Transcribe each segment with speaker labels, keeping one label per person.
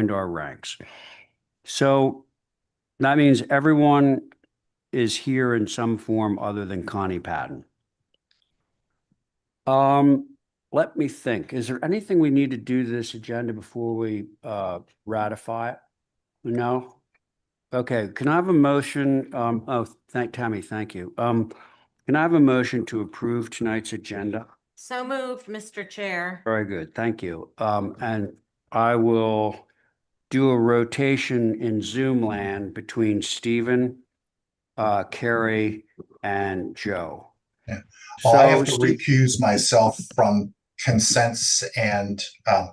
Speaker 1: expand our ranks. So that means everyone is here in some form other than Connie Patton. Let me think. Is there anything we need to do to this agenda before we ratify it? No? Okay, can I have a motion? Tammy, thank you. Can I have a motion to approve tonight's agenda?
Speaker 2: So moved, Mr. Chair.
Speaker 1: Very good, thank you. And I will do a rotation in Zoom land between Stephen, Carrie, and Joe.
Speaker 3: Yeah. Well, I have to
Speaker 1: Steve-
Speaker 3: recuse myself from consents and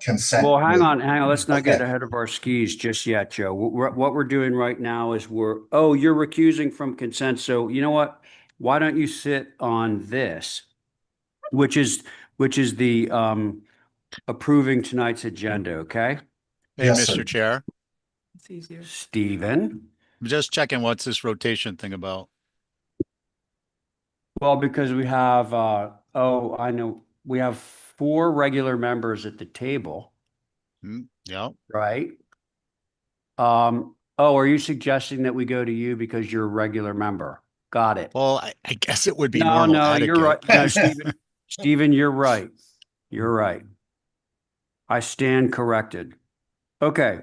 Speaker 3: consent.
Speaker 1: Well, hang on. Let's not get
Speaker 3: Okay.
Speaker 1: ahead of our skis just yet, Joe. What we're doing right now is you're recusing from consent. So you know what? Why don't you sit on this, which is the approving tonight's agenda, okay?
Speaker 4: Hey,
Speaker 3: Yes,
Speaker 4: Mr.
Speaker 3: sir.
Speaker 4: Chair,
Speaker 5: It's easier.
Speaker 1: Stephen?
Speaker 4: I'm just checking what's this rotation thing about?
Speaker 1: Well, because we have, I know, we have 4 regular members at the table,
Speaker 4: Yeah,
Speaker 1: right? Are you suggesting that we go to you because you're a regular member? Got it.
Speaker 4: well, I guess it would be
Speaker 1: No,
Speaker 4: normal
Speaker 1: you're right.
Speaker 4: etiquette.
Speaker 1: No, Stephen, you're right. You're right. I stand corrected. Okay.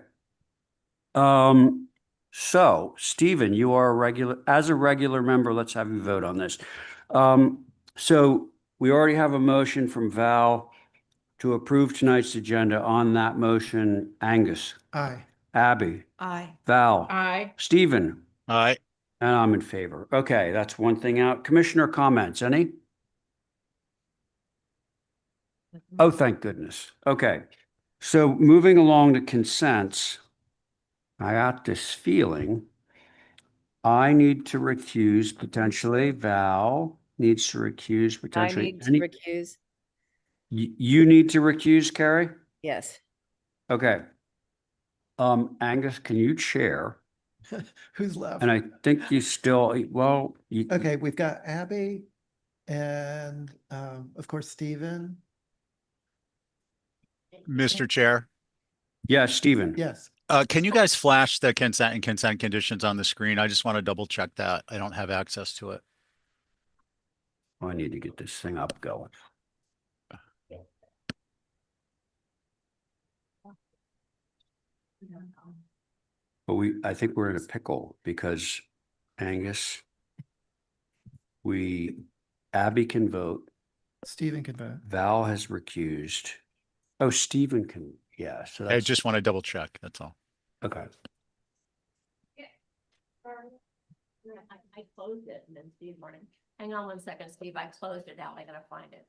Speaker 1: So Stephen, you are as a regular member, let's have you vote on this. So we already have a motion from Val to approve tonight's agenda. On that motion, Angus,
Speaker 5: Aye.
Speaker 1: Abby,
Speaker 2: Aye.
Speaker 1: Val,
Speaker 2: Aye.
Speaker 1: Stephen,
Speaker 4: All right,
Speaker 1: and I'm in favor. Okay, that's one thing out. Commissioner comments, any? Oh, thank goodness. Okay. So moving along to consents, I got this feeling I need to recuse potentially. Val needs to recuse
Speaker 6: I
Speaker 1: potentially.
Speaker 6: need to recuse.
Speaker 1: You need to recuse, Carrie?
Speaker 6: Yes.
Speaker 1: Okay. Angus, can you chair?
Speaker 5: Who's left?
Speaker 1: And I think you still, well,
Speaker 5: Okay, we've got Abby and of course, Stephen.
Speaker 4: Mr. Chair,
Speaker 1: yeah, Stephen.
Speaker 5: Yes.
Speaker 4: can you guys flash the consent and consent conditions on the screen? I just want to double check that. I don't have access to it.
Speaker 1: Oh, I need to get this thing up going. But I think we're in a pickle because Angus, Abby can vote.
Speaker 5: Stephen can vote.
Speaker 1: Val has recused. Oh, Stephen can, yeah, so
Speaker 4: I
Speaker 1: that's,
Speaker 4: just want to double check, that's all.
Speaker 1: okay.
Speaker 2: I closed it and then Steve morning. Hang on one second, Steve. I closed it out. I gotta find it.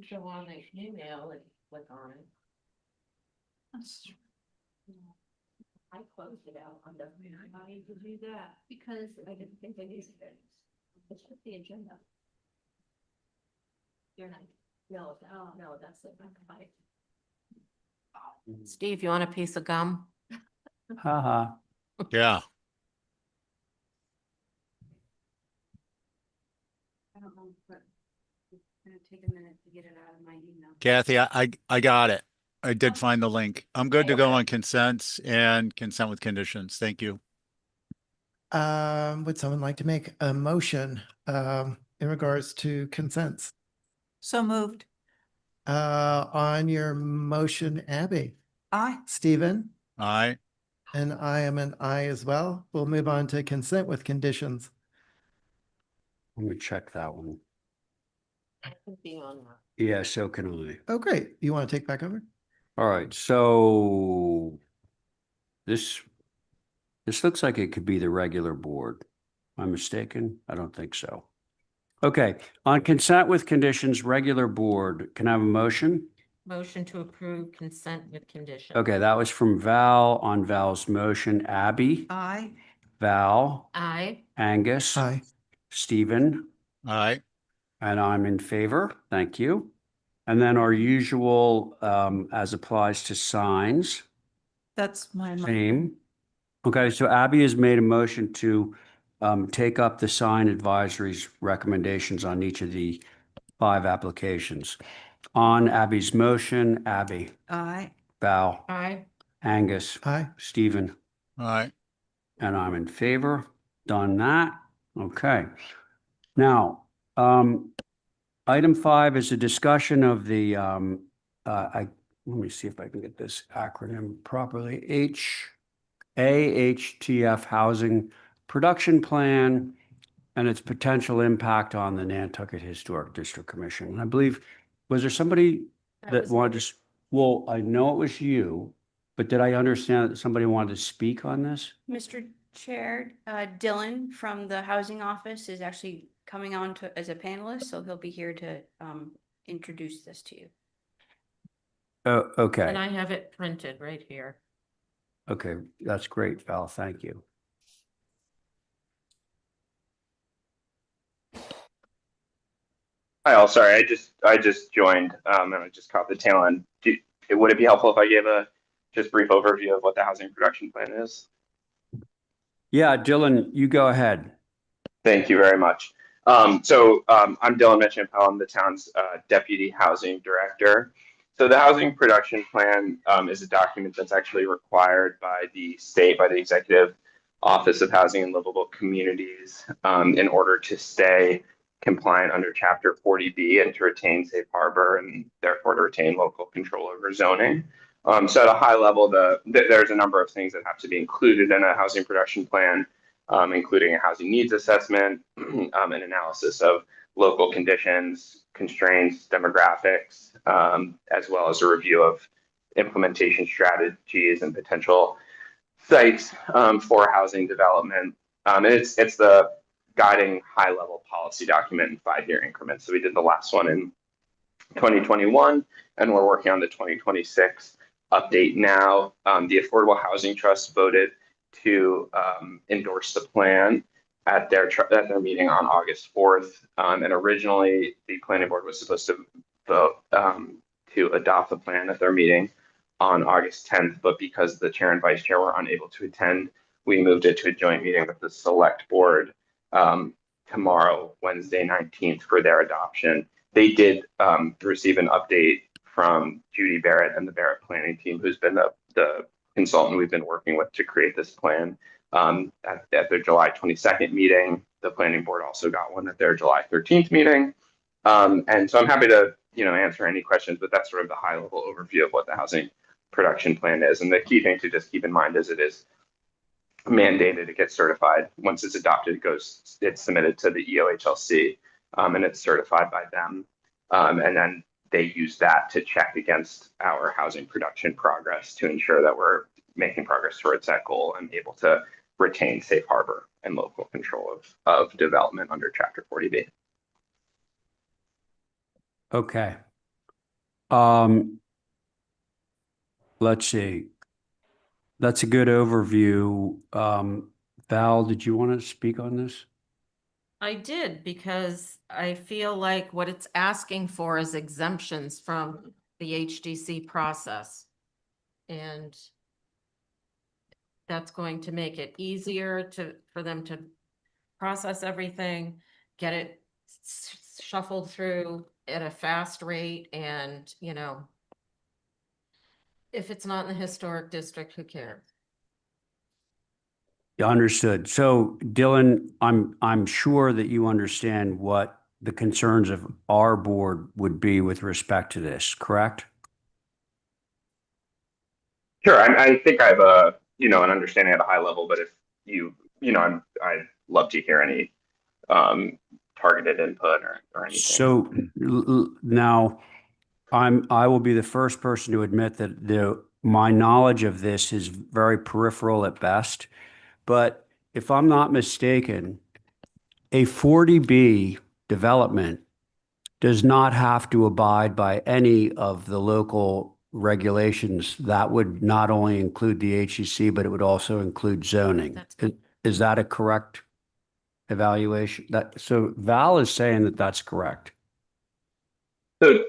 Speaker 2: Go on the email and click on it. I closed it out on the. Why did you do that? Because I didn't think I needed it. It's just the agenda. You're not. No, that's it. Steve, you want a piece of gum?
Speaker 1: Haha.
Speaker 4: Yeah,
Speaker 6: I don't know, but it's gonna take a minute to get it out of my email.
Speaker 4: Kathy, I got it. I did find the link. I'm good to go on consents and consent with conditions. Thank you.
Speaker 5: Would someone like to make a motion in regards to consents?
Speaker 7: So moved.
Speaker 5: On your motion, Abby,
Speaker 7: Aye.
Speaker 5: Stephen,
Speaker 4: All right,
Speaker 5: and I am an aye as well. We'll move on to consent with conditions.
Speaker 1: Let me check that one.
Speaker 2: I can be on that.
Speaker 1: Yeah, so can I.
Speaker 5: Oh, great. You want to take back over?
Speaker 1: All right, so this looks like it could be the regular board. Am I mistaken? I don't think so. Okay, on consent with conditions, regular board, can I have a motion?
Speaker 2: Motion to approve consent with condition.
Speaker 1: Okay, that was from Val on Val's motion. Abby,
Speaker 7: Aye.
Speaker 1: Val,
Speaker 2: Aye.
Speaker 1: Angus,
Speaker 5: Aye.
Speaker 1: Stephen,
Speaker 4: all right.
Speaker 1: and I'm in favor. Thank you. And then our usual, as applies to signs,
Speaker 7: That's my.
Speaker 1: same. Okay, so Abby has made a motion to take up the sign advisories recommendations on each of the 5 applications. On Abby's motion, Abby,
Speaker 7: Aye.
Speaker 1: Val,
Speaker 2: Aye.
Speaker 1: Angus,
Speaker 5: Aye.
Speaker 1: Stephen,
Speaker 4: All right.
Speaker 1: and I'm in favor. Done that. Okay. Now, item 5 is a discussion of the, let me see if I can get this acronym properly. AHTF Housing Production Plan and its potential impact on the Nantucket Historic District Commission. And I believe, was there somebody that
Speaker 2: was
Speaker 1: wanted
Speaker 2: me.
Speaker 1: to, well, I know it was you, but did I understand that somebody wanted to speak on this?
Speaker 6: Mr. Chair, Dylan from the Housing Office is actually coming on to, as a panelist, so he'll be here to introduce this to you.
Speaker 1: Oh, okay.
Speaker 2: And I have it printed right here.
Speaker 1: Okay, that's great, Val. Thank you.
Speaker 8: Hi, all. Sorry, I just joined, and I just caught the tail end. Would it be helpful if I gave a just brief overview of what the housing production plan is?
Speaker 1: Yeah, Dylan, you go ahead.
Speaker 8: Thank you very much. I'm Dylan Mitchell. I'm the town's deputy housing director. So the housing production plan is a document that's actually required by the state, by the Executive Office of Housing and Livable Communities, in order to stay compliant under Chapter 40B and to retain safe harbor and therefore to retain local control over zoning. So at a high level, there's a number of things that have to be included in a housing production plan, including a housing needs assessment, an analysis of local conditions, constraints, demographics, as well as a review of implementation strategies and potential sites for housing development. And it's the guiding high-level policy document in 5-year increments. So we did the last one in 2021, and we're working on the 2026 update now. The Affordable Housing Trust voted to endorse the plan at their meeting on August 4th. And originally, the planning board was supposed to vote to adopt the plan at their meeting on August 10th, but because the chair and vice chair were unable to attend, we moved it to a joint meeting with the select board tomorrow, Wednesday 19th, for their adoption. They did receive an update from Judy Barrett and the Barrett planning team, who's been the consultant we've been working with to create this plan. At their July 22nd meeting, the planning board also got one at their July 13th meeting. And so I'm happy to answer any questions, but that's sort of the high level overview of what the housing production plan is. And the key thing to just keep in mind is it is mandated to get certified. Once it's adopted, it's submitted to the EOHLC, and it's certified by them. And then they use that to check against our housing production progress to ensure that we're making progress towards that goal and able to retain safe harbor and local control of development under Chapter 40B.
Speaker 1: Okay. Let's see. That's a good overview. Val, did you want to speak on this?
Speaker 9: I did, because I feel like what it's asking for is exemptions from the HDC process. And that's going to make it easier for them to process everything, get it shuffled through at a fast rate, and, if it's not in the historic district, who cares?
Speaker 1: Yeah, understood. So Dylan, I'm sure that you understand what the concerns of our board would be with respect to this, correct?
Speaker 8: Sure, I think I have an understanding at a high level, but if I'd love to hear any targeted input or anything.
Speaker 1: So now I will be the first person to admit that my knowledge of this is very peripheral at best. But if I'm not mistaken, a 40B development does not have to abide by any of the local regulations. That would not only include the HEC, but it would also include zoning. Is that a correct evaluation? So Val is saying that that's correct.
Speaker 8: So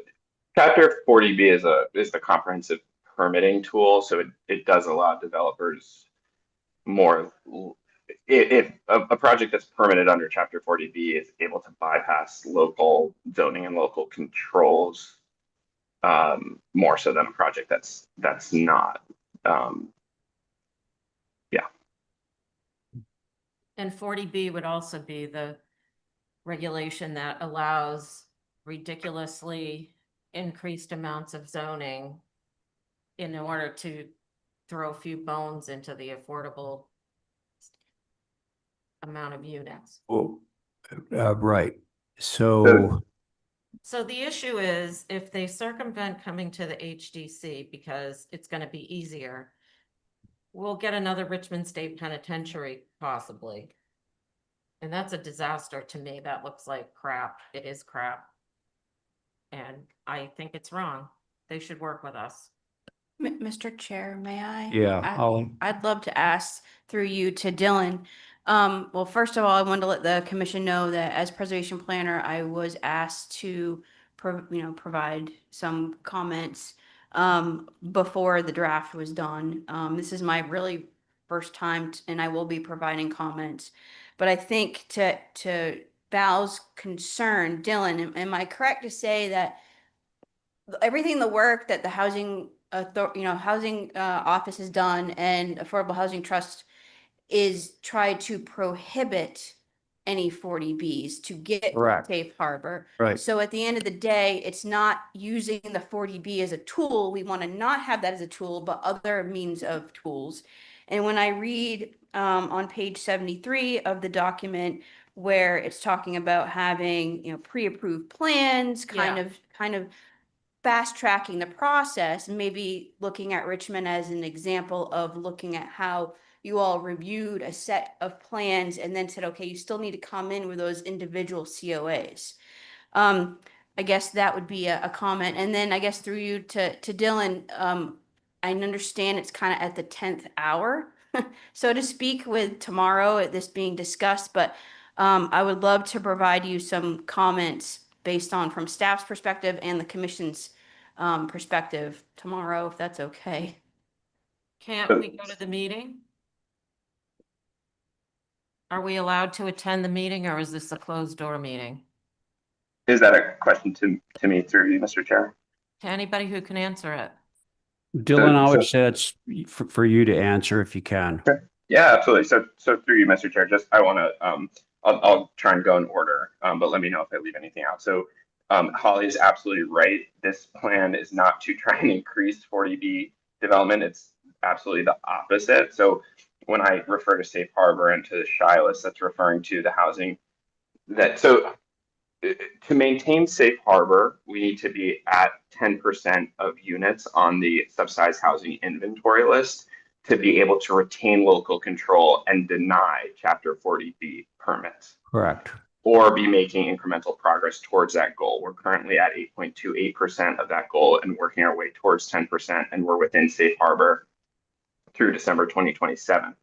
Speaker 8: Chapter 40B is the comprehensive permitting tool. So it does allow developers more. If a project that's permitted under Chapter 40B is able to bypass local zoning and local controls, more so than a project that's not. Yeah.
Speaker 9: And 40B would also be the regulation that allows ridiculously increased amounts of zoning in order to throw a few bones into the affordable amount of units.
Speaker 1: Oh, right. So,
Speaker 9: So the issue is if they circumvent coming to the HDC because it's going to be easier, we'll get another Richmond State Penitentiary possibly. And that's a disaster to me. That looks like crap. It is crap. And I think it's wrong. They should work with us.
Speaker 6: Mr. Chair, may I?
Speaker 1: yeah,
Speaker 6: I'd love to ask through you to Dylan. Well, first of all, I wanted to let the commission know that as preservation planner, I was asked to provide some comments before the draft was done. This is my really first time and I will be providing comments. But I think to Val's concern, Dylan, am I correct to say that everything, the work that the housing office has done and Affordable Housing Trust is try to prohibit any 40Bs to get
Speaker 1: correct.
Speaker 6: safe harbor.
Speaker 1: Right.
Speaker 6: So at the end of the day, it's not using the 40B as a tool. We want to not have that as a tool, but other means of tools. And when I read on page 73 of the document where it's talking about having, pre-approved plans, kind
Speaker 9: Yeah.
Speaker 6: of fast tracking the process, maybe looking at Richmond as an example of looking at how you all reviewed a set of plans and then said, okay, you still need to come in with those individual COAs. I guess that would be a comment. And then I guess through you to Dylan, I understand it's kind of at the 10th hour, so to speak, with tomorrow at this being discussed, but I would love to provide you some comments based on from staff's perspective and the commission's perspective tomorrow, if that's okay.
Speaker 9: Can't we go to the meeting? Are we allowed to attend the meeting or is this a closed door meeting?
Speaker 8: Is that a question to me through you, Mr. Chair?
Speaker 9: To anybody who can answer it?
Speaker 1: Dylan, I would
Speaker 8: so-
Speaker 1: say it's for you to answer if you can.
Speaker 8: Yeah, absolutely. So through you, Mr. Chair, just I want to I'll try and go in order, but let me know if I leave anything out. So Holly is absolutely right. This plan is not to try and increase 40B development. It's absolutely the opposite. So when I refer to safe harbor and to the shy list, that's referring to the housing to maintain safe harbor, we need to be at 10% of units on the subsidized housing inventory list to be able to retain local control and deny Chapter 40B permits.
Speaker 1: Correct.
Speaker 8: Or be making incremental progress towards that goal. We're currently at 8.28% of that goal and working our way towards 10%, and we're within safe harbor through December 2027.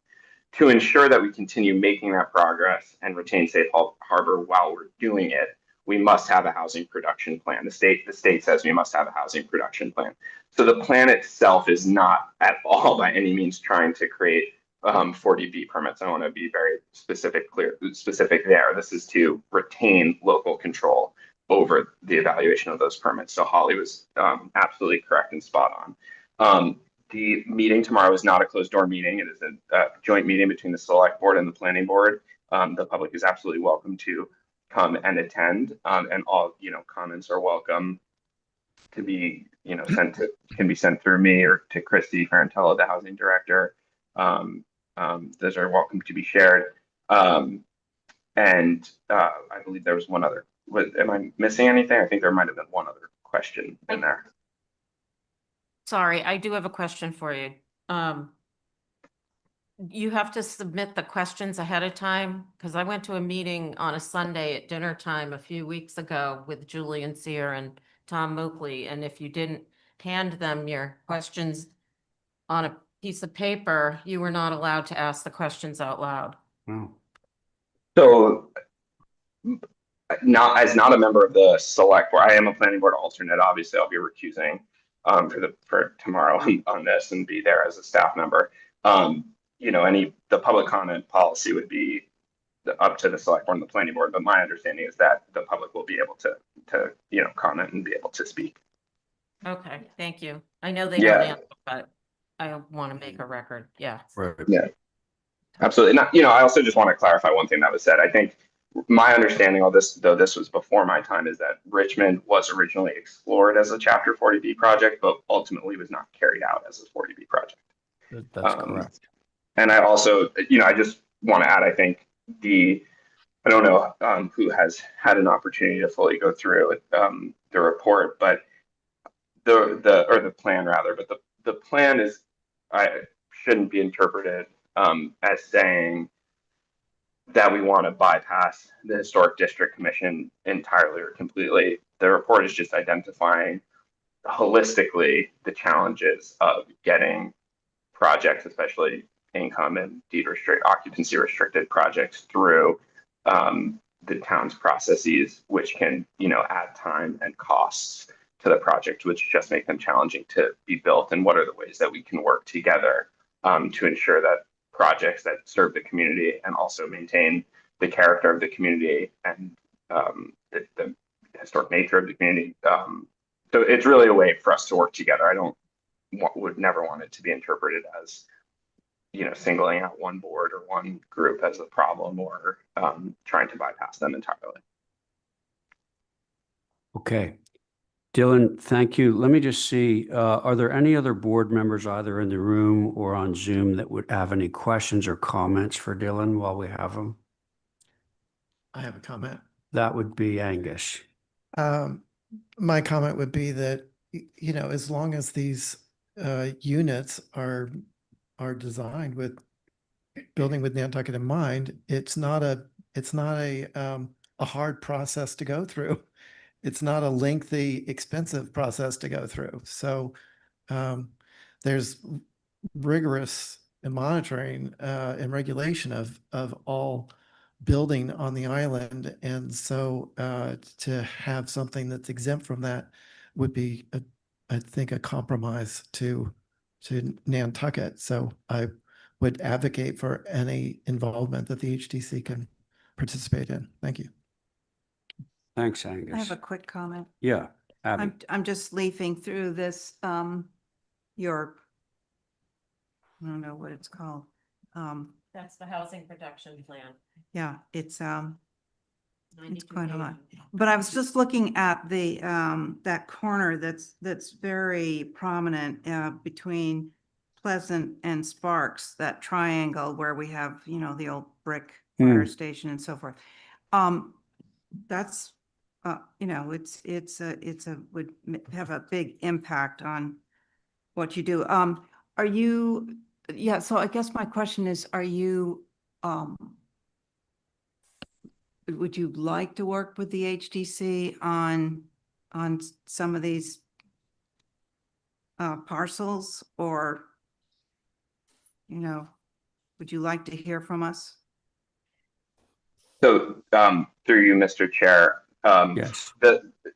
Speaker 8: To ensure that we continue making that progress and retain safe harbor while we're doing it, we must have a housing production plan. The state says we must have a housing production plan. So the plan itself is not at all by any means trying to create 40B permits. I want to be very specific there. This is to retain local control over the evaluation of those permits. So Holly was absolutely correct and spot on. The meeting tomorrow is not a closed door meeting. It is a joint meeting between the select board and the planning board. The public is absolutely welcome to come and attend, and all comments are welcome to be can be sent through me or to Christy Ferrantella, the housing director. Those are welcome to be shared. And I believe there was one other. Am I missing anything? I think there might have been one other question in there.
Speaker 9: Sorry, I do have a question for you. You have to submit the questions ahead of time because I went to a meeting on a Sunday at dinner time a few weeks ago with Julian Sear and Tom Moakley. And if you didn't hand them your questions on a piece of paper, you were not allowed to ask the questions out loud.
Speaker 1: Wow.
Speaker 8: So not a member of the select board, I am a planning board alternate. Obviously, I'll be recusing for tomorrow on this and be there as a staff member. The public comment policy would be up to the select board and the planning board, but my understanding is that the public will be able to comment and be able to speak.
Speaker 9: Okay, thank you. I know they
Speaker 8: Yeah.
Speaker 9: don't answer, but I want to make a record. Yeah.
Speaker 1: Right.
Speaker 8: Yeah, absolutely. Not, I also just want to clarify one thing that was said. I think my understanding of this, though this was before my time, is that Richmond was originally explored as a Chapter 40B project, but ultimately was not carried out as a 40B project.
Speaker 1: That's correct.
Speaker 8: And I also, I just want to add, I think I don't know who has had an opportunity to fully go through the report, but the plan rather, but the plan is, I shouldn't be interpreted as saying that we want to bypass the Historic District Commission entirely or completely. The report is just identifying holistically the challenges of getting projects, especially income and occupancy restricted projects, through the town's processes, which can, add time and costs to the project, which just make them challenging to be built. And what are the ways that we can work together to ensure that projects that serve the community and also maintain the character of the community and the historic nature of the community. So it's really a way for us to work together. Would never want it to be interpreted as, singling out one board or one group as a problem or trying to bypass them entirely.
Speaker 1: Okay. Dylan, thank you. Let me just see, are there any other board members either in the room or on Zoom that would have any questions or comments for Dylan while we have him?
Speaker 5: I have a comment.
Speaker 1: That would be Angus.
Speaker 5: My comment would be that, as long as these units are designed with building with Nantucket in mind, it's not a hard process to go through. It's not a lengthy, expensive process to go through. So there's rigorous monitoring and regulation of all building on the island. And so to have something that's exempt from that would be, I think, a compromise to Nantucket. So I would advocate for any involvement that the HDC can participate in. Thank you.
Speaker 1: Thanks,
Speaker 7: I have
Speaker 1: Angus.
Speaker 7: a quick comment.
Speaker 1: Yeah, Abby.
Speaker 7: I'm just leafing through this, your, I don't know what it's called.
Speaker 9: That's the housing production plan.
Speaker 7: Yeah, it's
Speaker 9: 92
Speaker 7: quite a lot.
Speaker 9: pages.
Speaker 7: But I was just looking at the, that corner that's very prominent, between Pleasant and Sparks, that triangle where we have, the old brick fire station and so forth. That's, would have a big impact on what you do. Are you, yeah, so I guess my question is, are you, would you like to work with the HDC on some of these parcels, or, would you like to hear from us?
Speaker 8: So through you, Mr. Chair,
Speaker 1: Yes.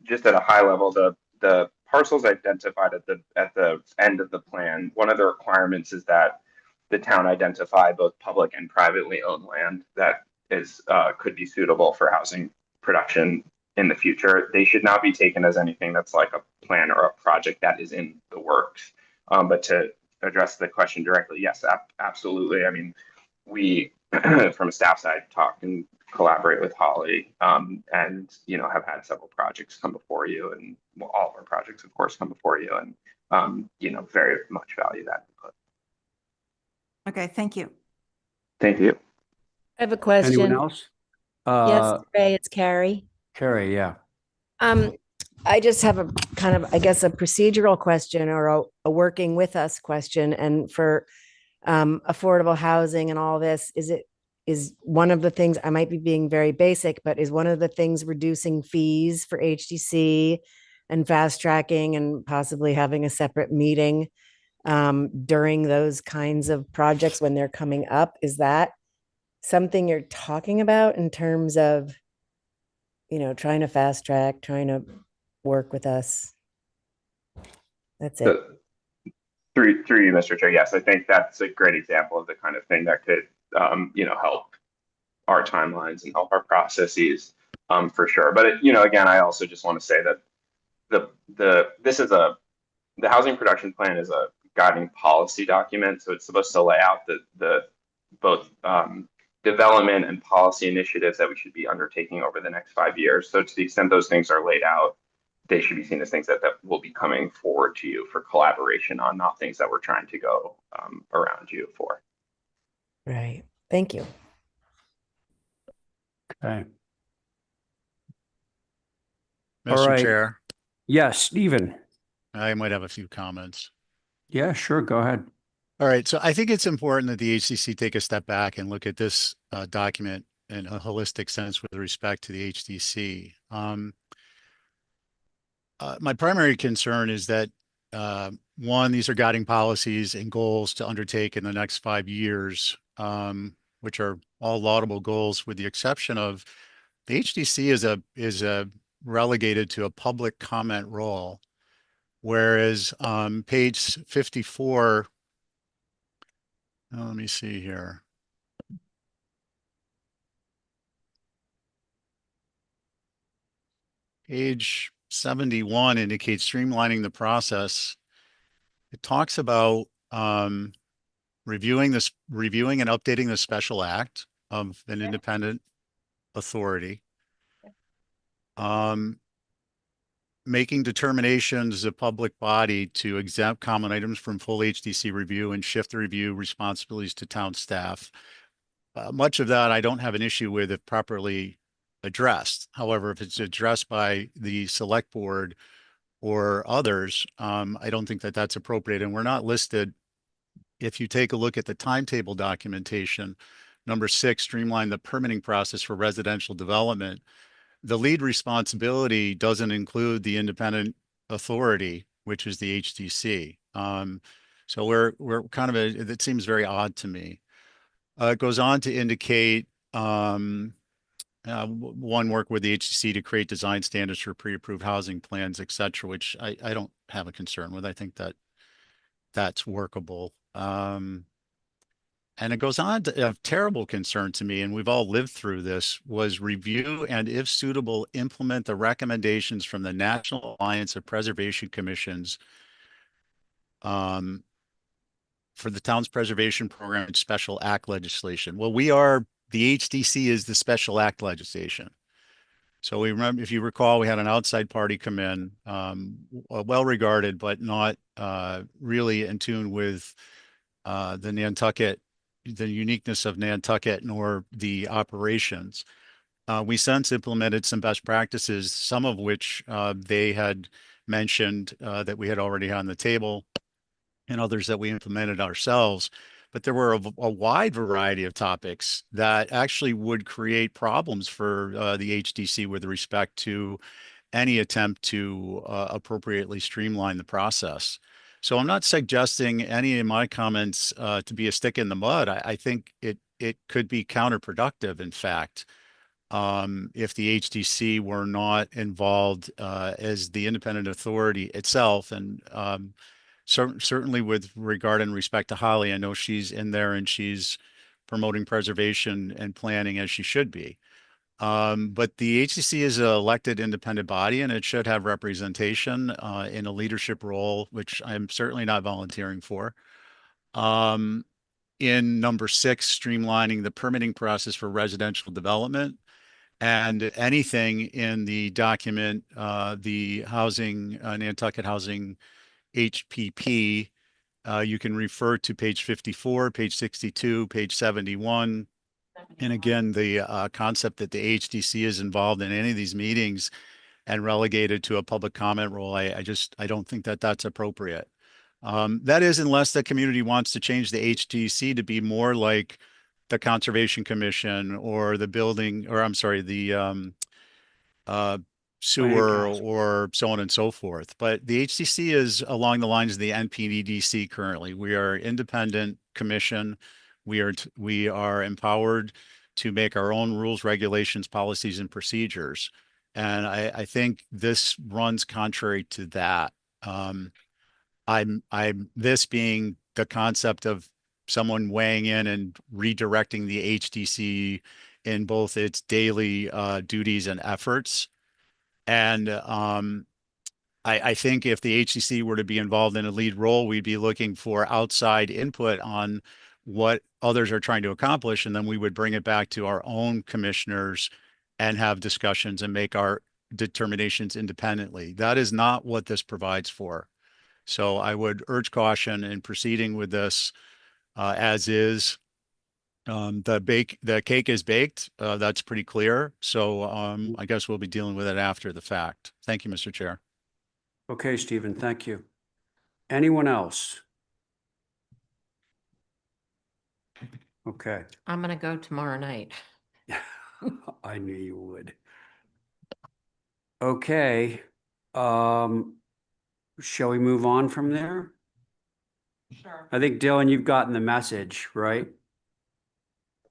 Speaker 8: Just at a high level, the parcels identified at the end of the plan, one of the requirements is that the town identify both public and privately owned land that could be suitable for housing production in the future. They should not be taken as anything that's like a plan or a project that is in the works. But to address the question directly, yes, absolutely. I mean, we from a staff side talk and collaborate with Holly, and have had several projects come before you, and all of our projects, of course, come before you, and very much value that input.
Speaker 7: Okay, thank you.
Speaker 8: Thank you.
Speaker 10: I have a question.
Speaker 1: Anyone else?
Speaker 10: Yes, Ray, it's Carrie.
Speaker 1: Carrie, yeah.
Speaker 10: I just have a kind of, I guess, a procedural question or a working with us question. And for affordable housing and all this, is one of the things, I might be being very basic, but is one of the things reducing fees for HDC and fast tracking and possibly having a separate meeting during those kinds of projects when they're coming up? Is that something you're talking about in terms of, trying to fast track, trying to work with us? That's it.
Speaker 8: So, through you, Mr. Chair, yes, I think that's a great example of the kind of thing that could, help our timelines and help our processes, for sure. But again, I also just want to say that this is a the housing production plan is a guiding policy document, so it's supposed to lay out the both development and policy initiatives that we should be undertaking over the next 5 years. So to the extent those things are laid out, they should be seen as things that will be coming forward to you for collaboration on, not things that we're trying to go around you for.
Speaker 10: Right. Thank you.
Speaker 1: Okay. All
Speaker 4: Mr.
Speaker 1: right.
Speaker 4: Chair,
Speaker 1: Yes, Stephen.
Speaker 4: I might have a few comments.
Speaker 1: Yeah, sure. Go ahead.
Speaker 4: All right, so I think it's important that the HDC take a step back and look at this document in a holistic sense with respect to the HDC. My primary concern is that one, these are guiding policies and goals to undertake in the next 5 years, which are all laudable goals, with the exception of the HDC is relegated to a public comment role, whereas page 54. Let me see here. Page 71 indicates streamlining the process. It talks about reviewing and updating the special act of an independent authority. Making determinations as a public body to exempt common items from full HDC review and shift the review responsibilities to town staff. Much of that I don't have an issue with if properly addressed. However, if it's addressed by the select board or others, I don't think that that's appropriate. And we're not listed. If you take a look at the timetable documentation, number 6, streamline the permitting process for residential development. The lead responsibility doesn't include the independent authority, which is the HDC. So we're kind of it seems very odd to me. It goes on to indicate one, work with the HDC to create design standards for pre-approved housing plans, et cetera, which I don't have a concern with. I think that that's workable. And it goes on to of terrible concern to me, and we've all lived through this, was review and, if suitable, implement the recommendations from the National Alliance of Preservation Commissions for the Town's Preservation Program and Special Act legislation. Well, the HDC is the Special Act legislation. So we remember, if you recall, we had an outside party come in, well regarded, but not really in tune with the Nantucket, the uniqueness of Nantucket, nor the operations. We since implemented some best practices, some of which they had mentioned that we had already had on the table, and others that we implemented ourselves. But there were a wide variety of topics that actually would create problems for the HDC with respect to any attempt to appropriately streamline the process. So I'm not suggesting any of my comments to be a stick in the mud. I think it could be counterproductive, in fact, if the HDC were not involved as the independent authority itself. And certainly with regard and respect to Holly, I know she's in there and she's promoting preservation and planning as she should be. But the HCC is an elected independent body, and it should have representation in a leadership role, which I'm certainly not volunteering for. In number 6, streamlining the permitting process for residential development, and anything in the document, the housing, Nantucket Housing HPP, you can refer to page 54, page 62, page 71. And again, the concept that the HDC is involved in any of these meetings and relegated to a public comment role, I don't think that that's appropriate. That is, unless the community wants to change the HDC to be more like the Conservation Commission or the building, or I'm sorry, the sewer or so on and so forth. But the HDC is along the lines of the NPDDC currently. We are an independent commission. We are empowered to make our own rules, regulations, policies, and procedures. And I think this runs contrary to that. This being the concept of someone weighing in and redirecting the HDC in both its daily duties and efforts. And I think if the HCC were to be involved in a lead role, we'd be looking for outside input on what others are trying to accomplish, and then we would bring it back to our own commissioners and have discussions and make our determinations independently. That is not what this provides for. So I would urge caution in proceeding with this as is. The cake is baked. That's pretty clear. So I guess we'll be dealing with it after the fact. Thank you, Mr. Chair.
Speaker 1: Okay, Stephen, thank you. Anyone else? Okay,
Speaker 9: I'm gonna go tomorrow night.
Speaker 1: I knew you would. Okay, shall we move on from there?
Speaker 9: Sure.
Speaker 1: I think Dylan, you've gotten the message, right?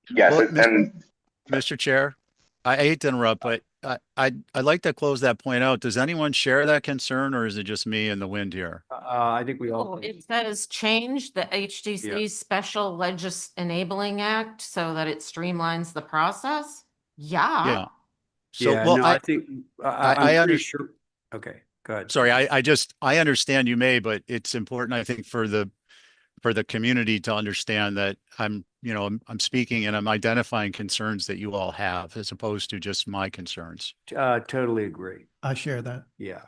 Speaker 8: Yes,
Speaker 4: Well,
Speaker 8: and
Speaker 4: Mr. Chair, I hate to interrupt, but I'd like to close that point out. Does anyone share that concern, or is it just me and the wind here?
Speaker 1: I think we all.
Speaker 9: Oh, it says change the HDC's Special Enabling Act so that it streamlines the process?
Speaker 4: Yeah. So,
Speaker 1: Yeah,
Speaker 4: well,
Speaker 1: no, I think,
Speaker 4: I
Speaker 1: I'm pretty
Speaker 4: understand.
Speaker 1: sure. Okay, go ahead.
Speaker 4: Sorry, I understand you may, but it's important, I think, for the community to understand that I'm speaking and I'm identifying concerns that you all have as opposed to just my concerns.
Speaker 1: Totally agree.
Speaker 5: I share that.
Speaker 1: Yeah.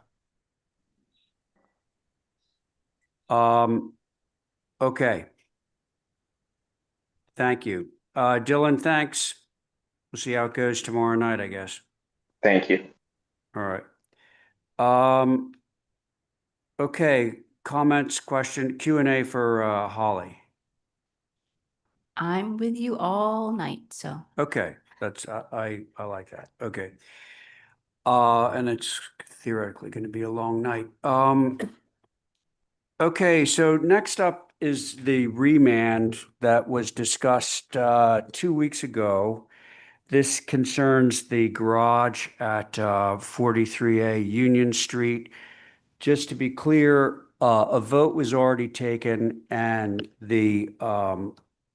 Speaker 1: Okay. Thank you. Dylan, thanks. We'll see how it goes tomorrow night, I guess.
Speaker 8: thank you.
Speaker 1: All right. Okay, comments, question, Q&A for Holly.
Speaker 6: I'm with you all night, so.
Speaker 1: Okay, that's I like that. Okay. And it's theoretically going to be a long night. Okay, so next up is the remand that was discussed 2 weeks ago. This concerns the garage at 43A Union Street. Just to be clear, a vote was already taken, and the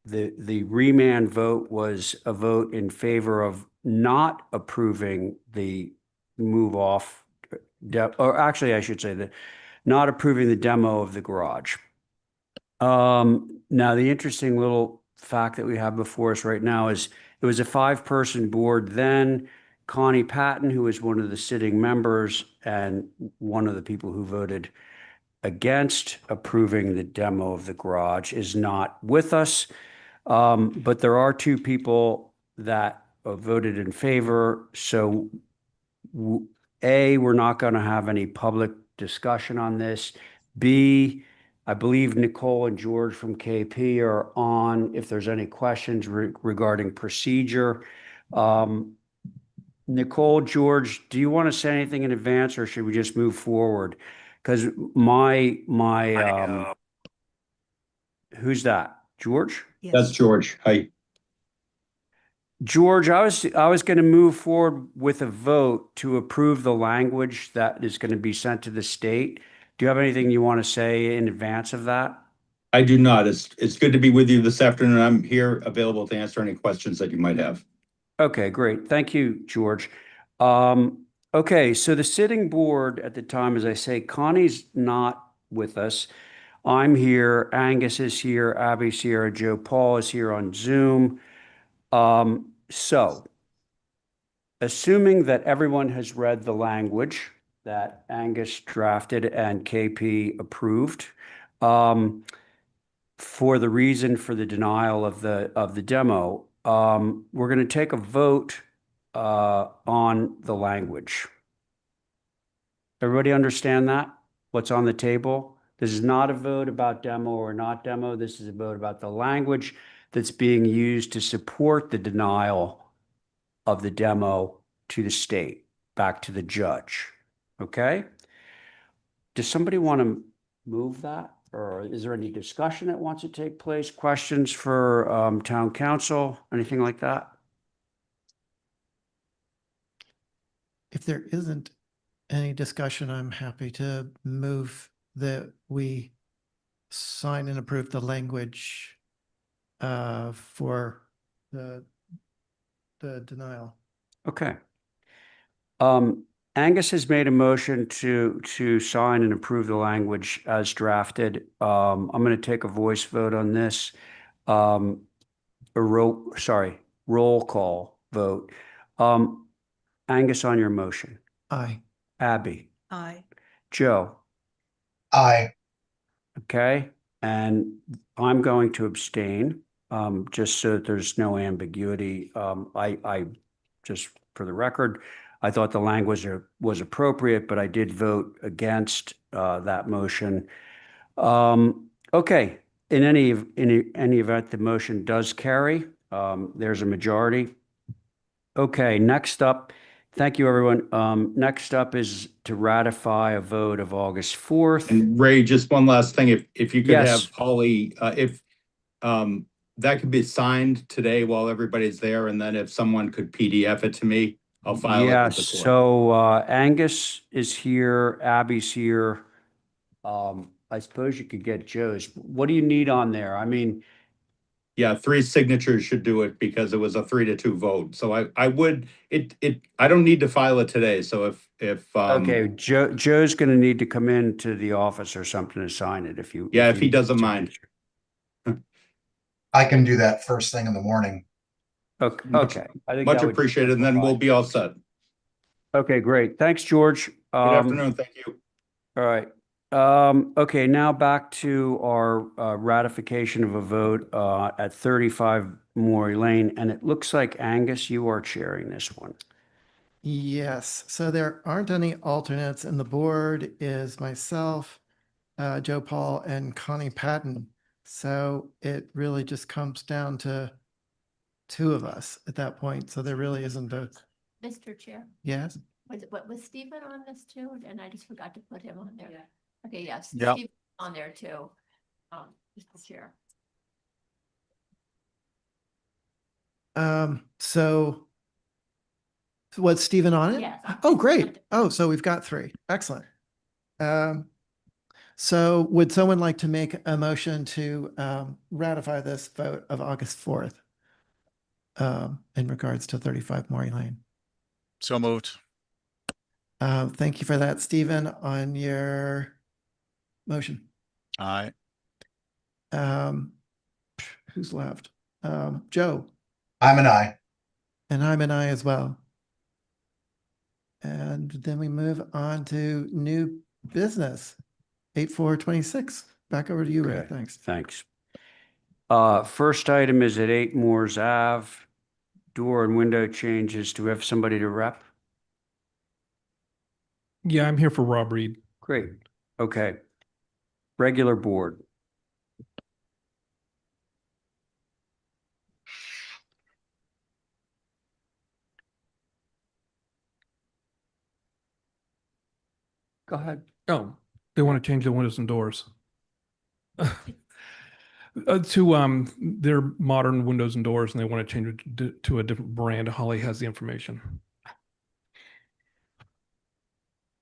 Speaker 1: remand vote was a vote in favor of not approving the move off, or actually, I should say that not approving the demo of the garage. Now the interesting little fact that we have before us right now is it was a 5-person board then. Connie Patton, who was one of the sitting members and one of the people who voted against approving the demo of the garage, is not with us. But there are 2 people that voted in favor. So we're not going to have any public discussion on this. B, I believe Nicole and George from KP are on if there's any questions regarding procedure. Nicole, George, do you want to say anything in advance, or should we just move forward? Because who's that? George?
Speaker 11: That's George. Hi.
Speaker 1: George, I was going to move forward with a vote to approve the language that is going to be sent to the state. Do you have anything you want to say in advance of that?
Speaker 11: I do not. It's good to be with you this afternoon. I'm here available to answer any questions that you might have.
Speaker 1: Okay, great. Thank you, George. Okay, so the sitting board at the time, as I say, Connie's not with us. I'm here, Angus is here, Abby's here, Joe Paul is here on Zoom. So, assuming that everyone has read the language that Angus drafted and KP approved, for the reason for the denial of the demo, we're going to take a vote on the language. Everybody understand that? What's on the table? This is not a vote about demo or not demo. This is a vote about the language that's being used to support the denial of the demo to the state, back to the judge. Okay? Does somebody want to move that? Or is there any discussion that wants to take place? Questions for town council? Anything like that?
Speaker 5: If there isn't any discussion, I'm happy to move that we sign and approve the language for the denial.
Speaker 1: Okay. Angus has made a motion to sign and approve the language as drafted. I'm going to take a voice vote on this. A roll call vote. Angus, on your motion.
Speaker 5: Aye.
Speaker 1: Abby,
Speaker 7: Aye.
Speaker 1: Joe,
Speaker 3: Aye.
Speaker 1: okay? And I'm going to abstain, just so that there's no ambiguity. I just for the record, I thought the language was appropriate, but I did vote against that motion. Okay, in any event, the motion does carry. There's a majority. Okay, next up, thank you, everyone. Next up is to ratify a vote of August 4th.
Speaker 11: And Ray, just one last thing, if you could
Speaker 1: Yes.
Speaker 11: have Holly, if that could be signed today while everybody's there, and then if someone could PDF it to me, I'll file it
Speaker 1: Yeah,
Speaker 11: with the court.
Speaker 1: so Angus is here, Abby's here. I suppose you could get Joe's. What do you need on there? I mean,
Speaker 11: Yeah, 3 signatures should do it because it was a 3-2 vote. So I would, I don't need to file it today. So if
Speaker 1: okay, Joe's gonna need to come into the office or something to sign it if you.
Speaker 11: Yeah, if
Speaker 1: you
Speaker 11: he
Speaker 1: need
Speaker 11: doesn't
Speaker 1: to.
Speaker 11: mind.
Speaker 3: I can do that first thing in the morning.
Speaker 1: Okay,
Speaker 11: Much-
Speaker 1: okay. I think
Speaker 11: much
Speaker 1: that would
Speaker 11: appreciated, and then we'll
Speaker 1: simplify.
Speaker 11: be all set.
Speaker 1: Okay, great. Thanks, George.
Speaker 11: Good afternoon, thank you.
Speaker 1: All right. Okay, now back to our ratification of a vote at 35 Maury Lane, and it looks like Angus, you are chairing this one.
Speaker 5: Yes, so there aren't any alternates, and the board is myself, Joe Paul, and Connie Patton. So it really just comes down to 2 of us at that point. So there really isn't a,
Speaker 2: Mr. Chair,
Speaker 5: yes?
Speaker 2: was Stephen on this too? And I just forgot to put him on there. Okay, yes.
Speaker 4: Yeah.
Speaker 2: Stephen's on there too. Mr. Chair.
Speaker 5: So was Stephen on it?
Speaker 2: Yes.
Speaker 5: Oh, great. Oh, so we've got 3. Excellent. So would someone like to make a motion to ratify this vote of August 4th in regards to 35 Maury Lane?
Speaker 4: So moved.
Speaker 5: Thank you for that, Stephen, on your motion.
Speaker 4: Aye.
Speaker 5: Who's left? Joe,
Speaker 3: I'm an aye.
Speaker 5: and I'm an aye as well. And then we move on to new business, 8/4/26. Back over to you, Ray.
Speaker 1: Okay,
Speaker 5: Thanks.
Speaker 1: Thanks. First item is at 8 Moores Ave, door and window changes. Do we have somebody to rep?
Speaker 12: Yeah, I'm here for Rob Reed.
Speaker 1: Great. Okay. Regular board. Go ahead.
Speaker 12: Oh, they want to change the windows and doors. To their modern windows and doors, and they want to change it to a different brand. Holly has the information.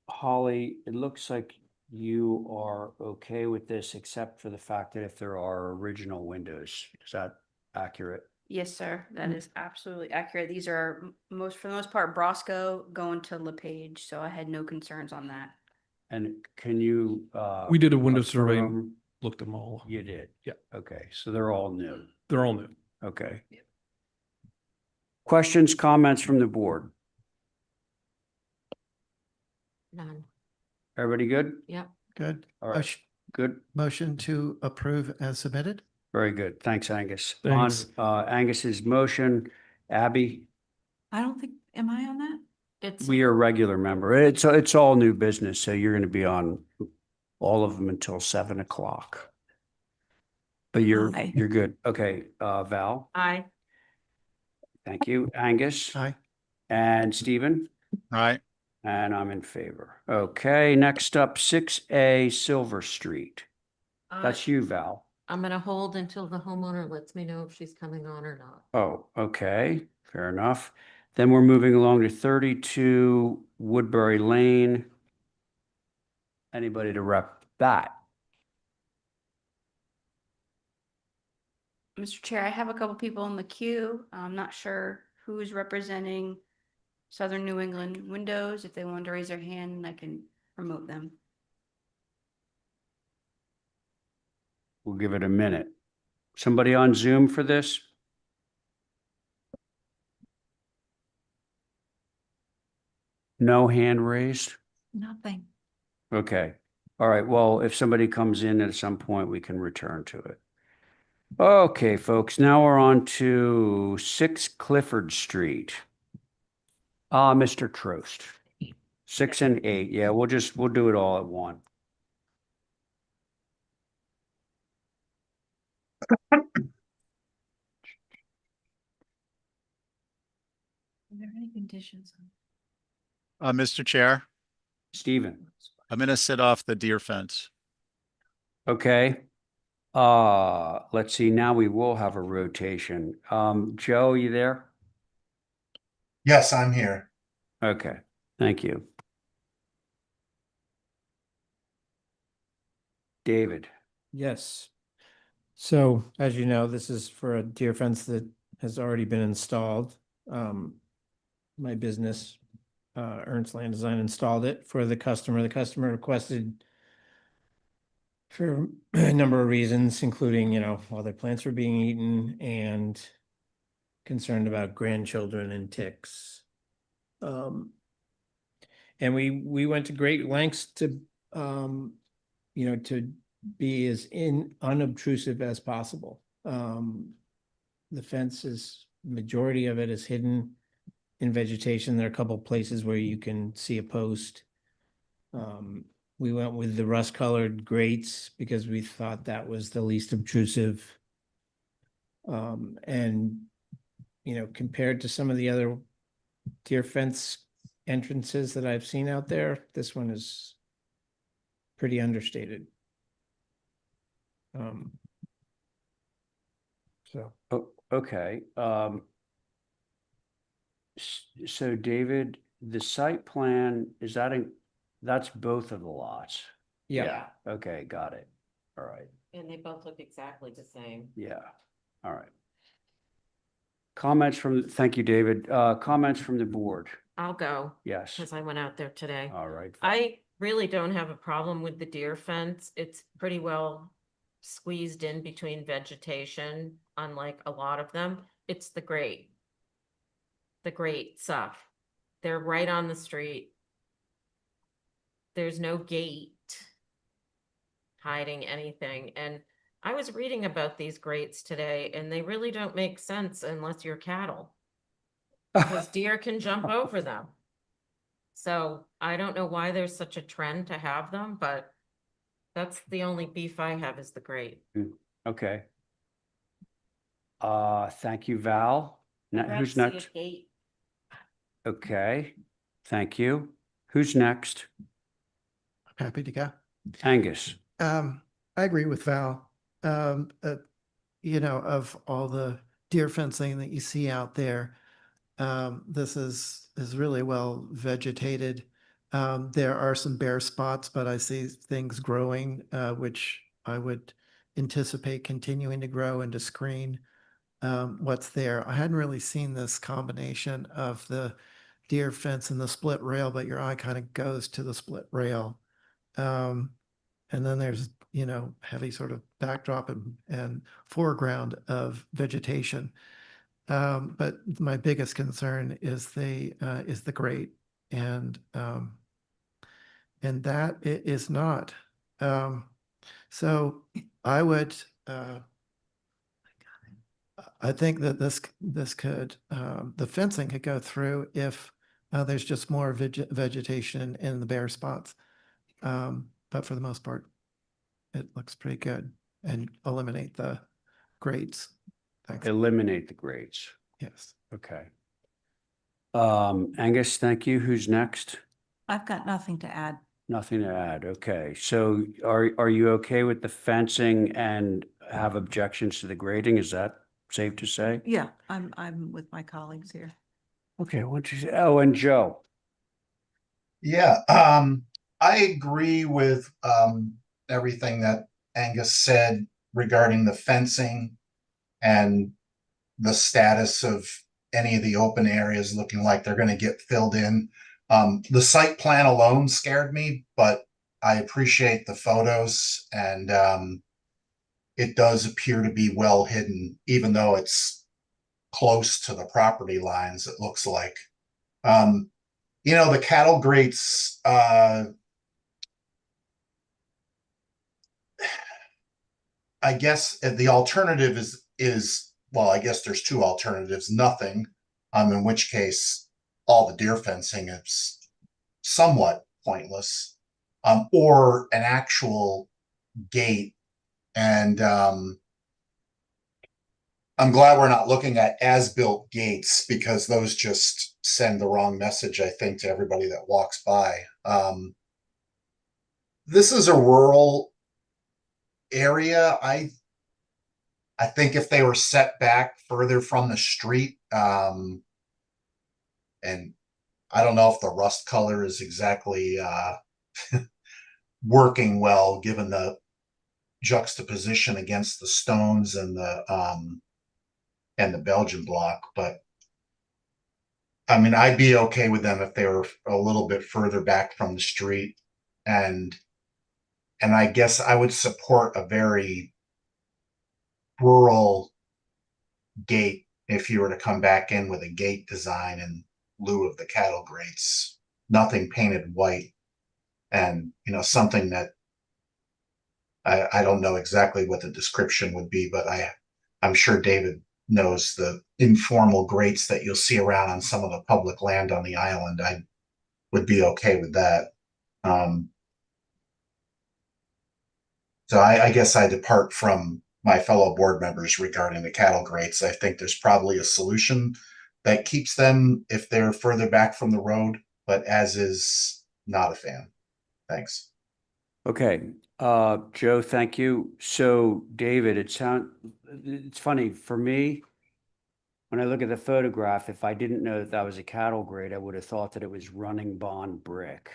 Speaker 1: Holly, it looks like you are okay with this, except for the fact that if there are original windows, is that accurate?
Speaker 6: Yes, sir. That is absolutely accurate. These are for the most part, Brosco going to LePage, so I had no concerns on that.
Speaker 1: And can you?
Speaker 12: We did a window survey and
Speaker 1: affirm
Speaker 12: looked them all.
Speaker 1: You did?
Speaker 12: Yeah.
Speaker 1: Okay, so they're all new.
Speaker 12: They're all new.
Speaker 1: Okay. Questions, comments from the board?
Speaker 9: None.
Speaker 1: Everybody good?
Speaker 9: Yep.
Speaker 5: Good.
Speaker 1: All right, good.
Speaker 5: Motion to approve as submitted.
Speaker 1: Very good. Thanks, Angus.
Speaker 12: Thanks.
Speaker 1: On Angus's motion, Abby,
Speaker 7: I don't think, am I on that?
Speaker 9: It's,
Speaker 1: we are a regular member. It's all new business, so you're going to be on all of them until 7 o'clock. But you're
Speaker 7: Aye.
Speaker 1: good. Okay, Val,
Speaker 9: aye.
Speaker 1: thank you. Angus
Speaker 5: Aye.
Speaker 1: and Stephen,
Speaker 4: Aye.
Speaker 1: and I'm in favor. Okay, next up, 6A Silver Street. That's you, Val.
Speaker 9: I'm gonna hold until the homeowner lets me know if she's coming on or not.
Speaker 1: Oh, okay, fair enough. Then we're moving along to 32 Woodbury Lane. Anybody to rep that?
Speaker 6: Mr. Chair, I have a couple people in the queue. I'm not sure who's representing Southern New England Windows, if they want to raise their hand, I can promote them.
Speaker 1: We'll give it a minute. Somebody on Zoom for this? No hand raised?
Speaker 7: Nothing.
Speaker 1: Okay. All right. Well, if somebody comes in at some point, we can return to it. Okay, folks, now we're on to 6 Clifford Street. Mr. Trost. 6 and 8. Yeah, we'll do it all at one.
Speaker 7: Are there any conditions?
Speaker 4: Mr. Chair,
Speaker 1: Stephen.
Speaker 4: I'm gonna sit off the deer fence.
Speaker 1: Okay. Let's see, now we will have a rotation. Joe, you there?
Speaker 3: Yes, I'm here.
Speaker 1: Okay, thank you. David.
Speaker 13: Yes. So as you know, this is for a deer fence that has already been installed. My business, Ernst Land Design, installed it for the customer. The customer requested for a number of reasons, including, while their plants were being eaten and concerned about grandchildren and ticks. And we went to great lengths to, to be as unobtrusive as possible. The fence is, majority of it is hidden in vegetation. There are a couple places where you can see a post. We went with the rust colored grates because we thought that was the least obtrusive. And, compared to some of the other deer fence entrances that I've seen out there, this one is pretty understated. So.
Speaker 1: Oh, okay. So David, the site plan, that's both of the lots?
Speaker 13: Yeah.
Speaker 1: Okay, got it. All right.
Speaker 9: And they both look exactly the same.
Speaker 1: Yeah, all right. Thank you, David. Comments from the board?
Speaker 9: I'll go,
Speaker 1: Yes,
Speaker 9: because I went out there today.
Speaker 1: all right.
Speaker 9: I really don't have a problem with the deer fence. It's pretty well squeezed in between vegetation, unlike a lot of them. It's the great stuff. They're right on the street. There's no gate hiding anything. And I was reading about these grates today, and they really don't make sense unless you're cattle, because deer can jump over them. So I don't know why there's such a trend to have them, but that's the only beef I have is the grate.
Speaker 1: Okay. Thank you, Val. Who's
Speaker 9: Rather see a
Speaker 1: next?
Speaker 9: gate.
Speaker 1: Okay, thank you. Who's next?
Speaker 5: Happy to go.
Speaker 1: Angus.
Speaker 5: I agree with Val. Of all the deer fencing that you see out there, this is really well vegetated. There are some bare spots, but I see things growing, which I would anticipate continuing to grow and to screen what's there. I hadn't really seen this combination of the deer fence and the split rail, but your eye kind of goes to the split rail. And then there's, heavy sort of backdrop and foreground of vegetation. But my biggest concern is the grate, and that is not. So I would. I think that this could the fencing could go through if there's just more vegetation in the bare spots. But for the most part, it looks pretty good, and eliminate the grades. Thanks.
Speaker 1: Eliminate the grades.
Speaker 5: Yes.
Speaker 1: Okay. Angus, thank you. Who's next?
Speaker 7: I've got nothing to add.
Speaker 1: Nothing to add. Okay. So are you okay with the fencing and have objections to the grading? Is that safe to say?
Speaker 7: Yeah, I'm with my colleagues here.
Speaker 1: Okay. And Joe.
Speaker 3: Yeah, I agree with everything that Angus said regarding the fencing and the status of any of the open areas looking like they're gonna get filled in. The site plan alone scared me, but I appreciate the photos and, it does appear to be well hidden, even though it's close to the property lines, it looks like. The cattle grates, I guess the alternative is well, I guess there's two alternatives: nothing, in which case all the deer fencing is somewhat pointless, or an actual gate. And I'm glad we're not looking at as-built gates because those just send the wrong message, I think, to everybody that walks by. This is a rural area. I think if they were set back further from the street, and I don't know if the rust color is exactly working well given the juxtaposition against the stones and the Belgian block, but I mean, I'd be okay with them if they were a little bit further back from the street, and I guess I would support a very rural gate if you were to come back in with a gate design in lieu of the cattle grates, nothing painted white, and something that I don't know exactly what the description would be, but I'm sure David knows the informal grates that you'll see around on some of the public land on the island. I would be okay with that. So I guess I depart from my fellow board members regarding the cattle grates. I think there's probably a solution that keeps them if they're further back from the road, but as is, not a fan. Thanks.
Speaker 1: Okay, Joe, thank you. So David, it's funny for me. When I look at the photograph, if I didn't know that was a cattle grate, I would have thought that it was running bond brick.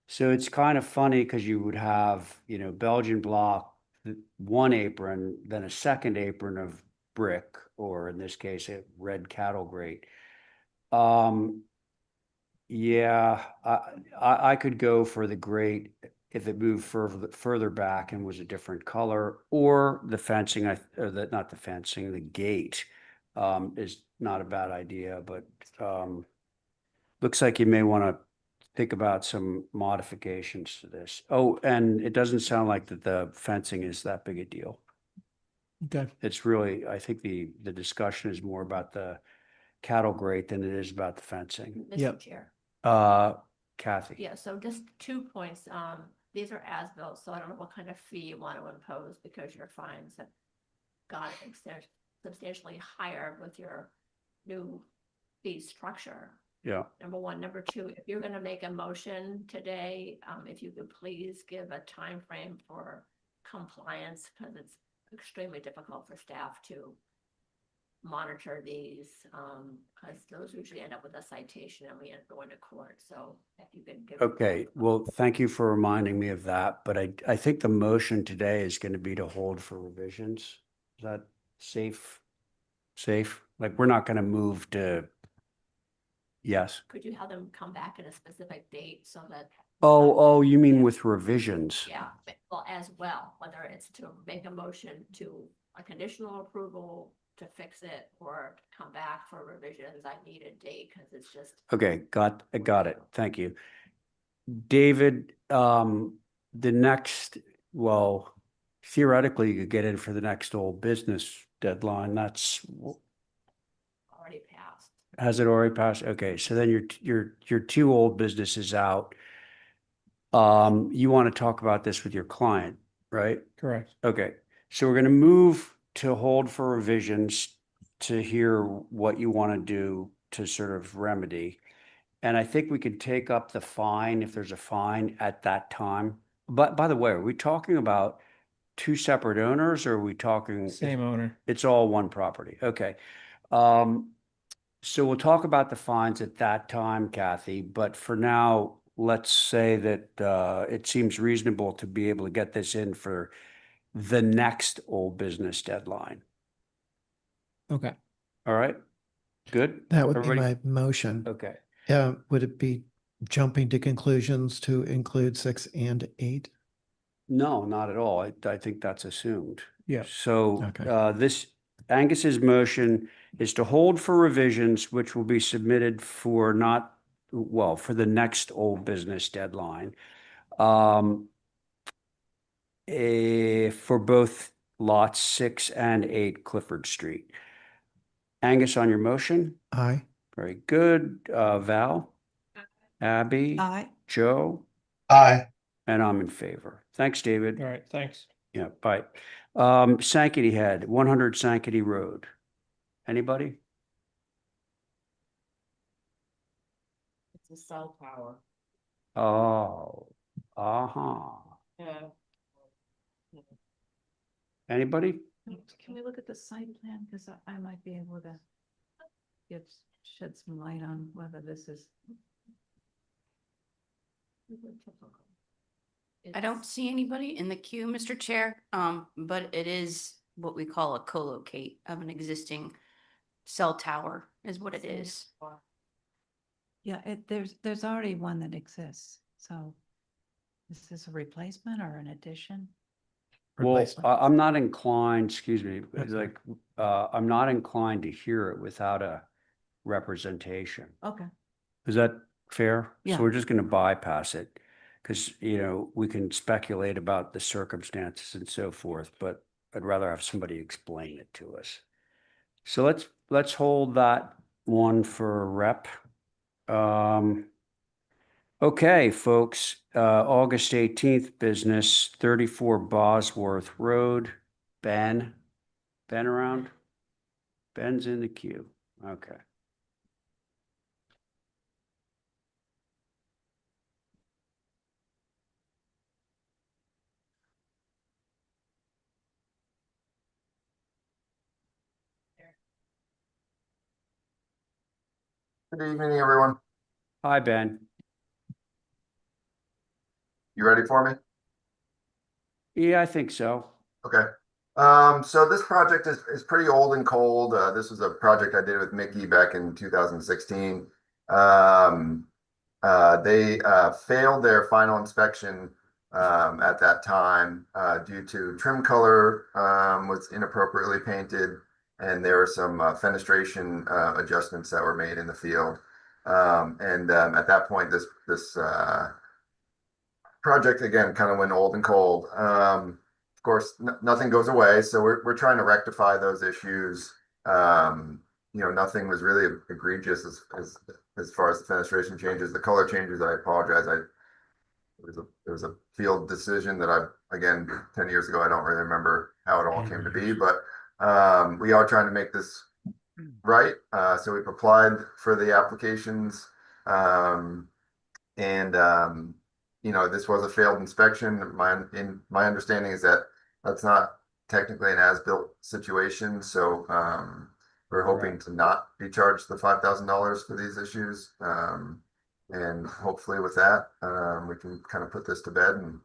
Speaker 1: So it's kind of funny because you would have, Belgian block, one apron, then a second apron of brick, or in this case, a red cattle grate. Yeah, I could go for the grate if it moved further back and was a different color, or the fencing, not the fencing, the gate is not a bad idea, but looks like you may want to think about some modifications to this. Oh, and it doesn't sound like that the fencing is that big a deal.
Speaker 12: Okay.
Speaker 1: It's really, I think the discussion is more about the cattle grate than it is about the fencing.
Speaker 2: Mr. Chair.
Speaker 1: Kathy.
Speaker 2: Yeah, so just 2 points. These are as-built, so I don't know what kind of fee you want to impose because your fines have got substantially higher with your new fee structure.
Speaker 1: Yeah.
Speaker 2: Number one. Number two, if you're going to make a motion today, if you could please give a time frame for compliance, because it's extremely difficult for staff to monitor these, because those usually end up with a citation and we end up going to court. So if you could give.
Speaker 1: Okay, well, thank you for reminding me of that, but I think the motion today is going to be to hold for revisions. Is that safe? Like, we're not going to move to, yes.
Speaker 2: Could you have them come back at a specific date so that?
Speaker 1: Oh, you mean with revisions?
Speaker 2: Yeah, well, as well, whether it's to make a motion to a conditional approval to fix it or to come back for revisions. I need a date because it's just.
Speaker 1: Okay, got it. Thank you. David, the next, well, theoretically, you could get in for the next old business deadline. That's
Speaker 2: Already passed.
Speaker 1: has it already passed? Okay, so then your two old businesses out. You want to talk about this with your client, right?
Speaker 13: Correct.
Speaker 1: Okay, so we're going to move to hold for revisions to hear what you want to do to sort of remedy. And I think we could take up the fine if there's a fine at that time. But by the way, are we talking about two separate owners or are we talking?
Speaker 13: Same owner.
Speaker 1: It's all one property. Okay. So we'll talk about the fines at that time, Kathy, but for now, let's say that it seems reasonable to be able to get this in for the next old business deadline.
Speaker 13: Okay.
Speaker 1: All right? Good?
Speaker 5: That would be
Speaker 1: Everybody?
Speaker 5: my motion.
Speaker 1: Okay.
Speaker 5: Would it be jumping to conclusions to include 6 and 8?
Speaker 1: No, not at all. I think that's assumed.
Speaker 13: Yeah.
Speaker 1: So,
Speaker 5: Okay.
Speaker 1: this Angus's motion is to hold for revisions, which will be submitted for not, well, for the next old business deadline. For both lots 6 and 8 Clifford Street. Angus on your motion?
Speaker 5: Aye.
Speaker 1: Very good. Val? Abby?
Speaker 7: Aye.
Speaker 1: Joe?
Speaker 3: Aye.
Speaker 1: And I'm in favor. Thanks, David.
Speaker 13: All right, thanks.
Speaker 1: Yeah, bye. Sankaty Head, 100 Sankaty Road. Anybody?
Speaker 9: It's a cell tower.
Speaker 1: Oh, uh-huh.
Speaker 9: Yeah.
Speaker 1: Anybody?
Speaker 14: Can we look at the site plan? Because I might be able to shed some light on whether this is.
Speaker 6: I don't see anybody in the queue, Mr. Chair, but it is what we call a co-locate of an existing cell tower is what it is.
Speaker 14: Yeah, there's already one that exists, so is this a replacement or an addition?
Speaker 1: Well,
Speaker 5: Replacement.
Speaker 1: I'm not inclined, excuse me,
Speaker 5: Okay.
Speaker 1: like, I'm not inclined to hear it without a representation.
Speaker 14: Okay.
Speaker 1: Is that fair?
Speaker 14: Yeah.
Speaker 1: So we're just gonna bypass it, because, we can speculate about the circumstances and so forth, but I'd rather have somebody explain it to us. So let's hold that one for rep. Okay, folks, August 18th, business, 34 Bosworth Road. Ben around? Ben's in the queue. Okay.
Speaker 15: Good evening, everyone.
Speaker 1: Hi, Ben.
Speaker 15: You ready for me?
Speaker 1: Yeah, I think so.
Speaker 15: Okay. So this project is pretty old and cold. This was a project I did with Mickey back in 2016. They failed their final inspection at that time due to trim color was inappropriately painted, and there were some fenestration adjustments that were made in the field. At that point, this project again kind of went old and cold. Of course, nothing goes away, so we're trying to rectify those issues. Nothing was really egregious as far as the fenestration changes, the color changes. I apologize. It was a field decision that again 10 years ago. I don't really remember how it all came to be, but we are trying to make this right. So we've applied for the applications, this was a failed inspection. My understanding is that that's not technically an as-built situation, so we're hoping to not be charged the $5,000 for these issues. And hopefully with that, we can kind of put this to bed and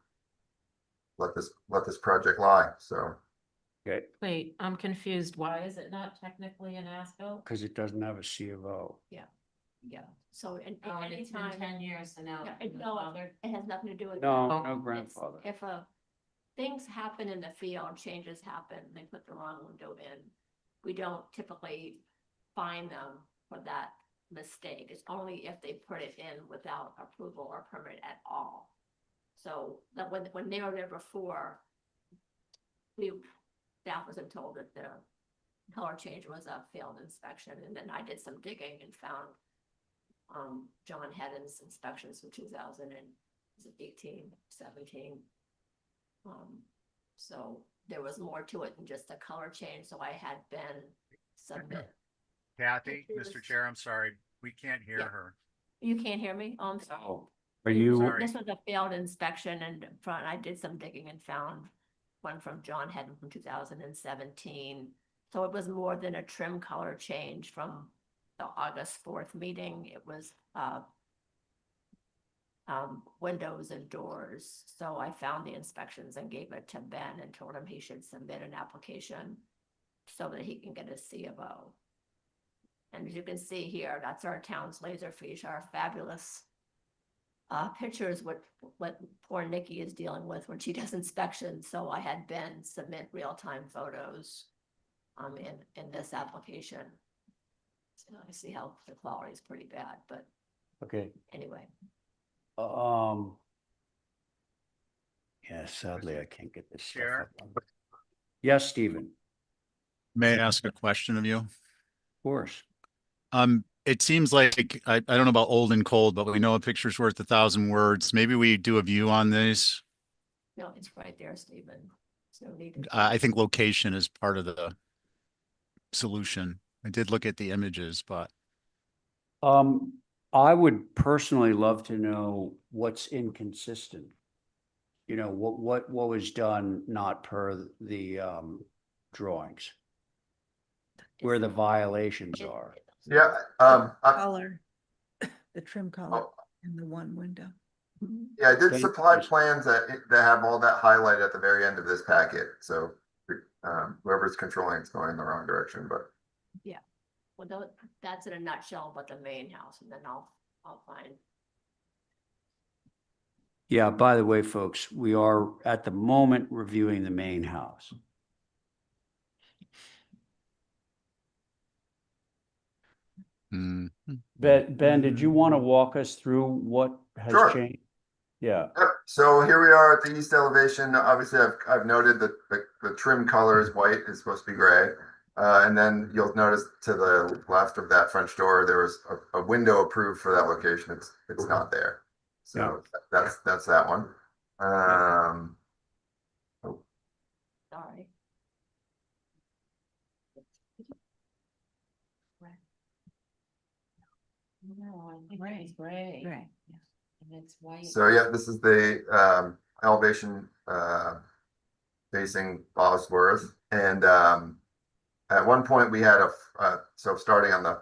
Speaker 15: let this project lie. So
Speaker 1: Okay,
Speaker 9: Wait, I'm confused. Why is it not technically an as-built?
Speaker 1: because it doesn't have a C of O.
Speaker 2: Yeah, so
Speaker 9: And it's been
Speaker 2: anytime.
Speaker 9: 10 years and now.
Speaker 2: No, it has nothing to do with.
Speaker 1: No,
Speaker 2: that.
Speaker 1: no
Speaker 2: It's-
Speaker 1: grandfather.
Speaker 2: If things happen in the field, changes happen, they put the wrong window in, we don't typically fine them for that mistake. It's only if they put it in without approval or permit at all. So that when they were there before, staff wasn't told that the color change was a failed inspection, and then I did some digging and found John Hedden's inspections from 2018, 17. So there was more to it than just a color change, so I had Ben submit.
Speaker 16: Kathy,
Speaker 2: It was-
Speaker 16: Mr. Chair, I'm sorry, we can't hear
Speaker 2: Yeah.
Speaker 16: her.
Speaker 2: You can't hear me? Oh, I'm sorry.
Speaker 1: Oh, are you?
Speaker 16: Sorry.
Speaker 2: This was a failed inspection, and I did some digging and found one from John Hedden from 2017. So it was more than a trim color change from the August 4th meeting. It was windows and doors. So I found the inspections and gave it to Ben and told him he should submit an application so that he can get a C of O. And as you can see here, that's our town's laserfish, our fabulous pictures, what poor Nikki is dealing with when she does inspections. So I had Ben submit real-time photos in this application. So I see how the quality is pretty bad, but
Speaker 1: Okay.
Speaker 2: anyway.
Speaker 1: Yeah, sadly, I can't get this stuff
Speaker 16: Chair?
Speaker 1: up. Yes, Stephen,
Speaker 4: May I ask a question of you?
Speaker 1: of course.
Speaker 4: It seems like, I don't know about old and cold, but we know a picture's worth 1,000 words. Maybe we do a view on these.
Speaker 2: No, it's right there, Stephen. There's no need to.
Speaker 4: I think location is part of the solution. I did look at the images, but
Speaker 1: I would personally love to know what's inconsistent. You know, what was done not per the drawings, where the violations are.
Speaker 15: Yeah,
Speaker 14: Color, the trim color
Speaker 15: Oh.
Speaker 14: in the one window.
Speaker 15: yeah, I did
Speaker 1: Thank
Speaker 15: supply
Speaker 1: you.
Speaker 15: plans that have all that highlighted at the very end of this packet, so whoever's controlling it's going in the wrong direction, but.
Speaker 2: Yeah, well, that's in a nutshell about the main house, and then I'll find.
Speaker 1: Yeah, by the way, folks, we are at the moment reviewing the main house.
Speaker 4: mm,
Speaker 1: Ben, did you want to walk us through what has
Speaker 15: Sure.
Speaker 1: changed? Yeah,
Speaker 15: Yep, so here we are at the east elevation. Obviously, I've noted that the trim color is white, it's supposed to be gray. And then you'll notice to the left of that French door, there was a window approved for that location. It's not there. So that's that one.
Speaker 2: Sorry. No, I think it's gray.
Speaker 14: Right, yeah.
Speaker 2: And it's white.
Speaker 15: So yeah, this is the elevation facing Bosworth. And at one point we had so starting on the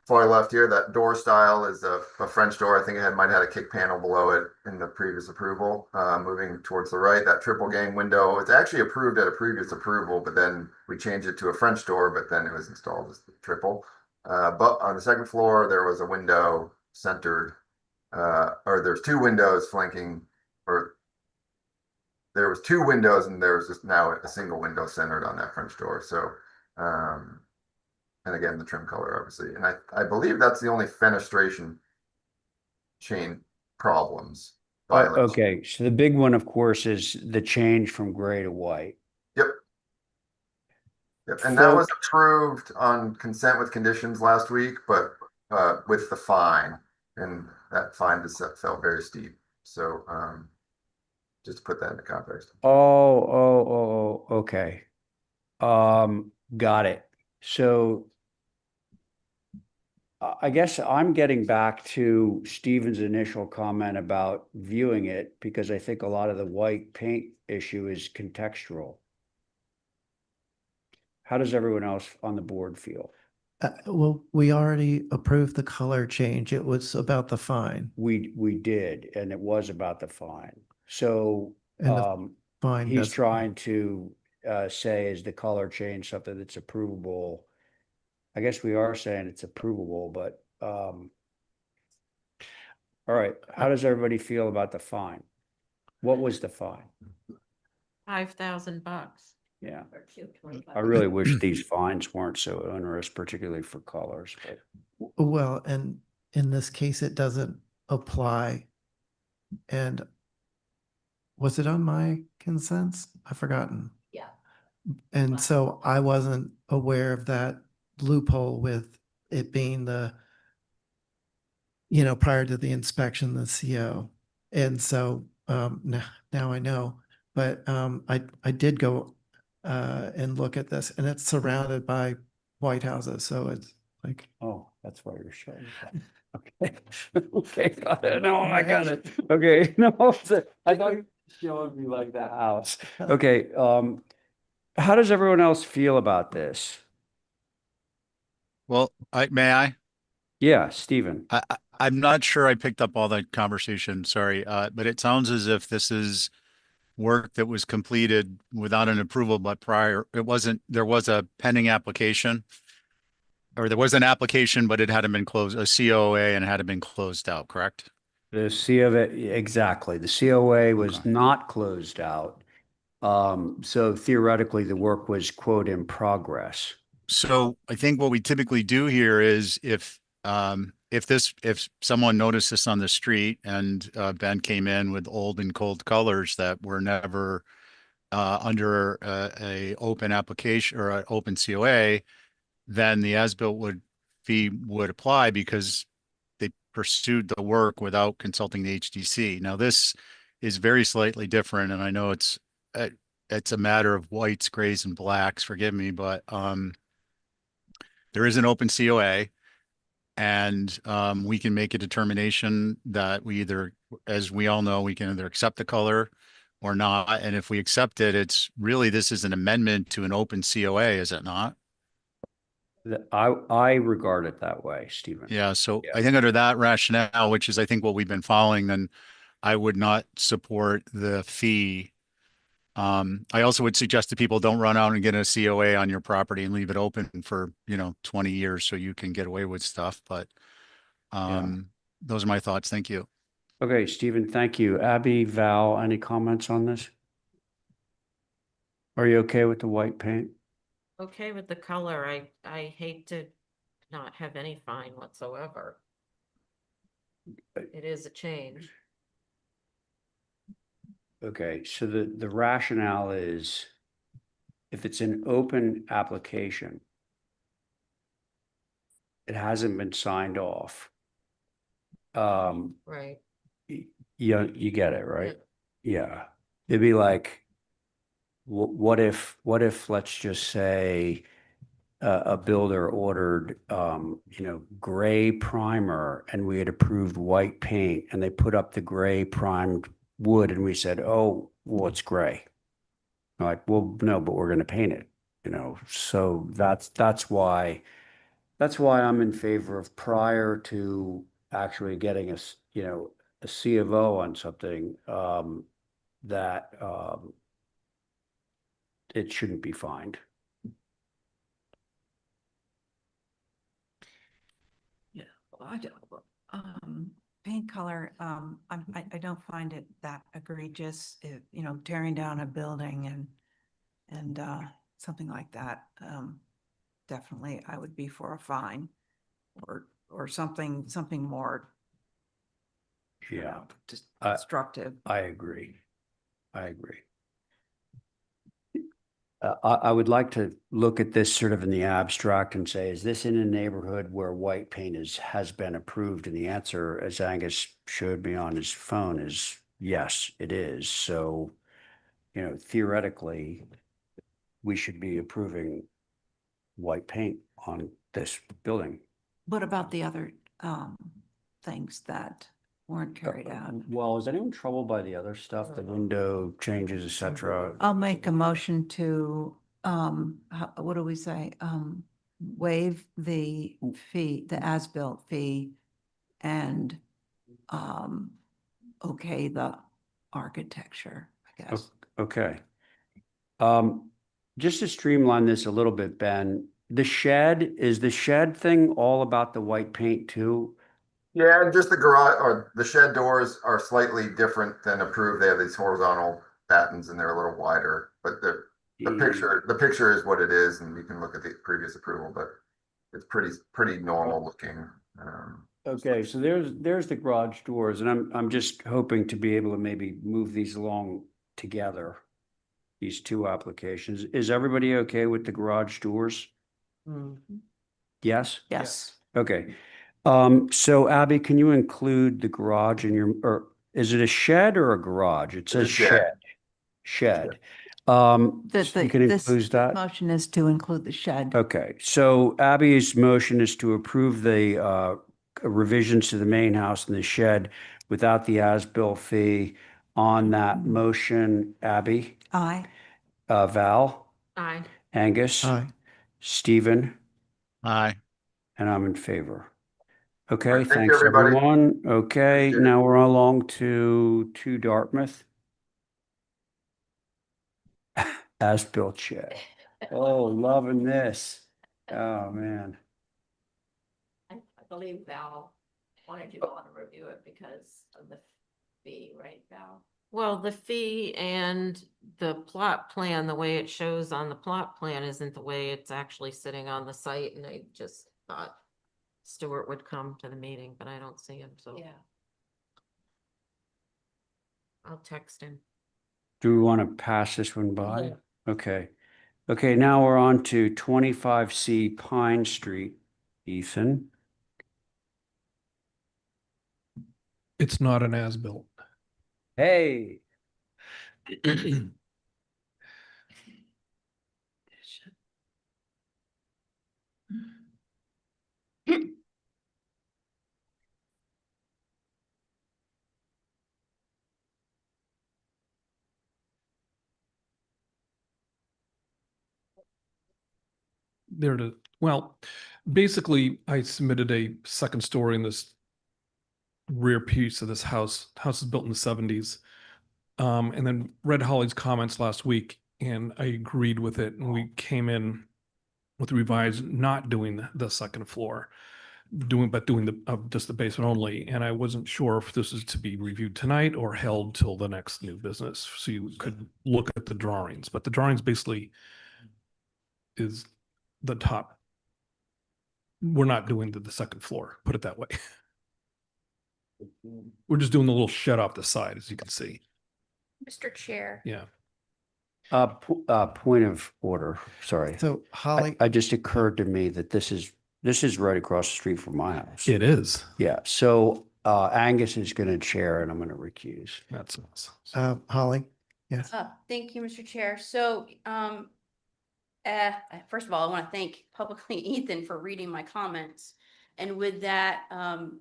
Speaker 15: far left here, that door style is a French door. I think it might have had a kick panel below it in the previous approval. Moving towards the right, that triple gang window, it's actually approved at a previous approval, but then we changed it to a French door, but then it was installed as the triple. But on the second floor, there was a window centered, or there's two windows flanking, or there was two windows and there was just now a single window centered on that French door. So, and again, the trim color, obviously. And I believe that's the only fenestration chain problems.
Speaker 1: okay, so the big one, of course, is the change from gray to white.
Speaker 15: Yep. Yep, and that was approved on consent with conditions last week, but with the fine, and that fine just felt very steep. So just to put that into context.
Speaker 1: Oh, okay. Got it. So I guess I'm getting back to Stephen's initial comment about viewing it, because I think a lot of the white paint issue is contextual. How does everyone else on the board feel?
Speaker 5: Well, we already approved the color change. It was about the fine.
Speaker 1: We did, and it was about the fine. So
Speaker 5: And the fine
Speaker 1: he's
Speaker 5: doesn't-
Speaker 1: trying to say, is the color change something that's approvable? I guess we are saying it's approvable, but all right, how does everybody feel about the fine? What was the fine?
Speaker 9: $5,000.
Speaker 1: Yeah,
Speaker 2: Or 225.
Speaker 1: I really wish these fines weren't so onerous, particularly for colors, but
Speaker 5: Well, and in this case, it doesn't apply. And was it on my consents? I've forgotten.
Speaker 2: Yeah.
Speaker 5: And so I wasn't aware of that loophole with it being prior to the inspection, the CO. And so now I know, but I did go and look at this, and it's surrounded by white houses. So it's like,
Speaker 1: oh, that's why you're showing that. Okay, okay, got it. No, I got it. Okay, no, I thought you were showing me like the house. Okay, how does everyone else feel about this?
Speaker 4: well, may I?
Speaker 1: Yeah, Stephen.
Speaker 4: I'm not sure I picked up all that conversation, sorry, but it sounds as if this is work that was completed without an approval, but prior, there was a pending application. or there was an application, but it hadn't been closed, a COA, and it hadn't been closed out, correct?
Speaker 1: The COA, exactly. The COA was
Speaker 4: Okay.
Speaker 1: not closed out. So theoretically, the work was quote in progress.
Speaker 4: So I think what we typically do here is if someone noticed this on the street and Ben came in with old and cold colors that were never under a open application or an open COA, then the as-built fee would apply because they pursued the work without consulting the HDC. Now this is very slightly different, and I know it's a matter of whites, grays, and blacks. Forgive me, but there is an open COA, and we can make a determination that we either, as we all know, we can either accept the color or not. And if we accept it, it's really, this is an amendment to an open COA, is it not?
Speaker 1: I regard it that way, Stephen.
Speaker 4: Yeah, so I think under that rationale, which is I think what we've been following, then I would not support the fee. I also would suggest that people don't run out and get a COA on your property and leave it open for, 20 years so you can get away with stuff. But those are my thoughts. Thank you.
Speaker 1: Okay, Stephen, thank you. Abby, Val, any comments on this? Are you okay with the white paint?
Speaker 9: Okay with the color. I hate to not have any fine whatsoever. It is a change.
Speaker 1: Okay, so the rationale is if it's an open application, it hasn't been signed off.
Speaker 9: Right.
Speaker 1: You get it, right? Yeah. It'd be like, what if, let's just say, a builder ordered, gray primer and we had approved white paint and they put up the gray primed wood and we said, oh, well, it's gray. Like, well, no, but we're going to paint it, so that's why I'm in favor of prior to actually getting a C of O on something, that, it shouldn't be fined.
Speaker 14: Yeah, well, paint color, I don't find it that egregious, tearing down a building and something like that. Definitely, I would be for a fine or something more.
Speaker 1: Yeah.
Speaker 14: Just destructive.
Speaker 1: I agree. I would like to look at this sort of in the abstract and say, is this in a neighborhood where white paint has been approved? And the answer, as Angus showed me on his phone, is yes, it is. So, theoretically, we should be approving white paint on this building.
Speaker 14: What about the other things that weren't carried out?
Speaker 1: Well, is anyone troubled by the other stuff, the window changes, et cetera?
Speaker 14: I'll make a motion to, what do we say? Waive the fee, the as-built fee, and okay, the architecture, I guess.
Speaker 1: Okay. Just to streamline this a little bit, Ben, is the shed thing all about the white paint too?
Speaker 15: Yeah, and just the garage or the shed doors are slightly different than approved. They have these horizontal battens and they're a little wider, but the picture is what it is, and you can look at the previous approval, but it's pretty normal looking.
Speaker 1: Okay, so there's the garage doors, and I'm just hoping to be able to maybe move these along together, these two applications. Is everybody okay with the garage doors? Yes?
Speaker 14: Yes.
Speaker 1: Okay. So Abby, can you include the garage in or is it a shed or a garage? It says shed. Shed. You can include that?
Speaker 14: Motion is to include the shed.
Speaker 1: Okay, so Abby's motion is to approve the revisions to the main house and the shed without the as-built fee. On that motion, Abby?
Speaker 14: Aye.
Speaker 1: Val?
Speaker 9: Aye.
Speaker 1: Angus?
Speaker 5: Aye.
Speaker 1: Stephen?
Speaker 4: Aye.
Speaker 1: And I'm in favor. Okay,
Speaker 15: Thank you,
Speaker 1: thanks
Speaker 15: everybody.
Speaker 1: everyone. Okay,
Speaker 15: Appreciate it.
Speaker 1: now we're along to Dartmouth. As-built shed. Oh, loving this. Oh, man.
Speaker 2: believe Val wanted you all to review it because of the fee, right, Val?
Speaker 9: Well, the fee and the plot plan, the way it shows on the plot plan isn't the way it's actually sitting on the site, and I just thought Stuart would come to the meeting, but I don't see him, so
Speaker 2: Yeah.
Speaker 9: I'll text him.
Speaker 1: Do we want to pass this one by?
Speaker 9: Yeah.
Speaker 1: Okay. Okay, now we're on to 25C Pine Street. Ethan.
Speaker 12: It's not an as-built.
Speaker 1: Hey.
Speaker 12: There to, well, basically I submitted a second story in this rear piece of this house. House is built in the 70s. And then read Holly's comments last week and I agreed with it. And we came in with revised, not doing the second floor, doing the just the basement only. And I wasn't sure if this is to be reviewed tonight or held till the next new business. So you could look at the drawings, but the drawings basically is the top. We're not doing the second floor, put it that way. We're just doing the little shed off the side, as you can see.
Speaker 6: Mr. Chair.
Speaker 12: Yeah.
Speaker 1: Point of order, sorry.
Speaker 5: So Holly,
Speaker 1: I just occurred to me that this is right across the street from my house.
Speaker 12: It is.
Speaker 1: Yeah, so Angus is going to chair and I'm going to recuse.
Speaker 12: That's us.
Speaker 5: Holly, yes.
Speaker 6: Thank you, Mr. Chair. So, first of all, I want to thank publicly Ethan for reading my comments. And with that,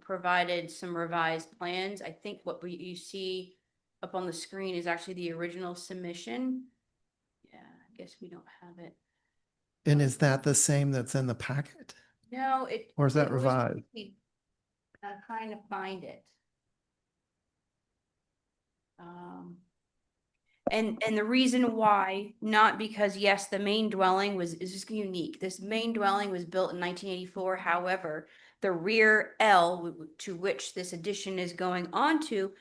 Speaker 6: provided some revised plans. I think what you see up on the screen is actually the original submission. Yeah, I guess we don't have it.
Speaker 5: And is that the same that's in the packet?
Speaker 6: No,
Speaker 5: Or is that
Speaker 6: it was-
Speaker 5: revised?
Speaker 6: I'm trying to find it. And the reason why, not because, yes, the main dwelling is just unique. This main dwelling was built in 1984. However, the rear L to which this addition is going on to,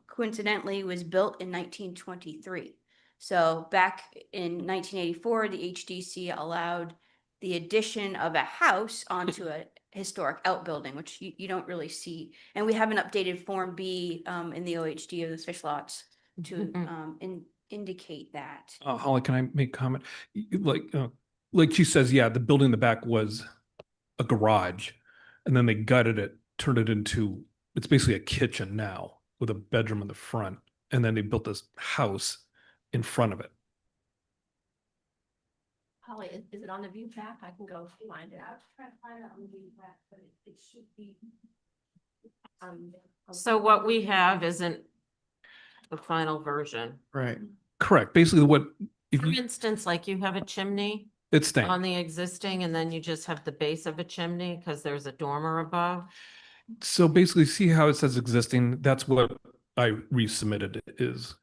Speaker 6: coincidentally was built in 1923. So back in 1984, the HDC allowed the addition of a house onto a historic outbuilding, which you don't really see. And we have an updated Form B in the OHD of the fish lots to indicate that.
Speaker 12: Holly, can I make a comment? Like she says, yeah, the building in the back was a garage and then they gutted it, turned it into, it's basically a kitchen now with a bedroom in the front. And then they built this house in front of it.
Speaker 2: Holly, is it on the view pack? I can go find it. I was trying to find it on the view pack, but it should be.
Speaker 9: So what we have isn't the final version.
Speaker 5: Right.
Speaker 12: Correct. Basically what, if
Speaker 9: For
Speaker 12: you,
Speaker 9: instance, like you have a chimney
Speaker 12: it's staying.
Speaker 9: on the existing and then you just have the base of a chimney because there's a dormer above.
Speaker 12: So basically see how it says existing. That's what I resubmitted is.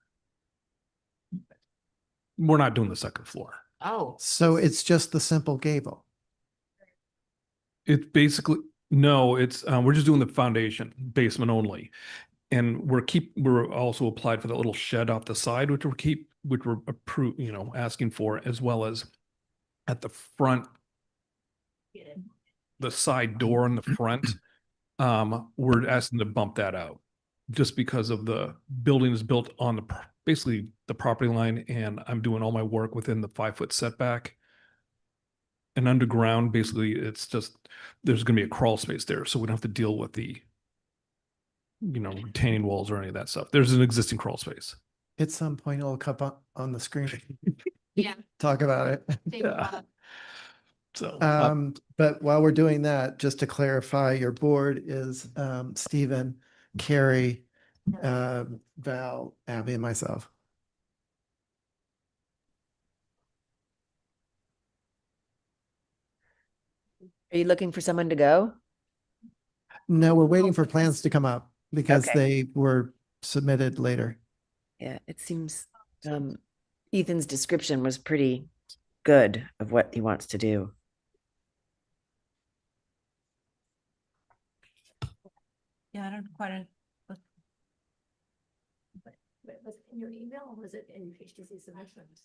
Speaker 12: We're not doing the second floor.
Speaker 9: Oh,
Speaker 5: So it's just the simple gable.
Speaker 12: It's basically, no, it's, we're just doing the foundation, basement only. And we're also applied for the little shed off the side, which we're approved, asking for, as well as at the front, the side door in the front, we're asking to bump that out just because of the building is built on basically the property line, and I'm doing all my work within the 5-foot setback. And underground, basically, it's just, there's going to be a crawl space there, so we don't have to deal with the, retaining walls or any of that stuff. There's an existing crawl space.
Speaker 5: At some point it'll come up on the screen.
Speaker 2: Yeah.
Speaker 5: Talk about it.
Speaker 12: Yeah. So,
Speaker 5: But while we're doing that, just to clarify, your board is Stephen, Carrie, Val, Abby, and myself.
Speaker 10: Are you looking for someone to go?
Speaker 5: No, we're waiting for plans to come up because
Speaker 10: Okay.
Speaker 5: they were submitted later.
Speaker 10: Yeah, it seems Ethan's description was pretty good of what he wants to do.
Speaker 14: Yeah, I don't quite.
Speaker 2: Was it in your email or was it in HTC submissions?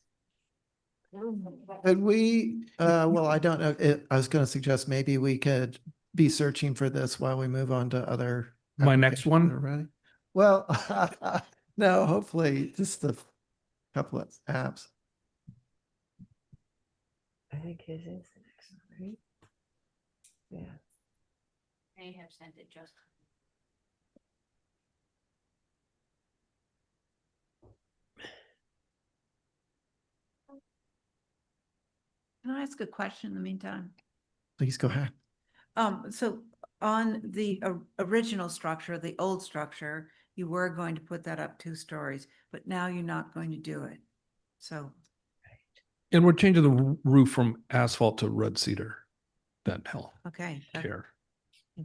Speaker 5: Could we, well, I don't know, I was gonna suggest maybe we could be searching for this while we move on to other.
Speaker 12: My next
Speaker 5: applications
Speaker 12: one?
Speaker 5: that are ready. Well, no, hopefully just a couple of apps.
Speaker 10: I think his is the next one, right? Yeah.
Speaker 2: May have sent it just.
Speaker 14: Can I ask a question in the meantime?
Speaker 5: Please go ahead.
Speaker 14: So on the original structure, the old structure, you were going to put that up 2 stories, but now you're not going to do it. So,
Speaker 12: And we're changing the roof from asphalt to red cedar. That hell
Speaker 14: okay.
Speaker 12: care.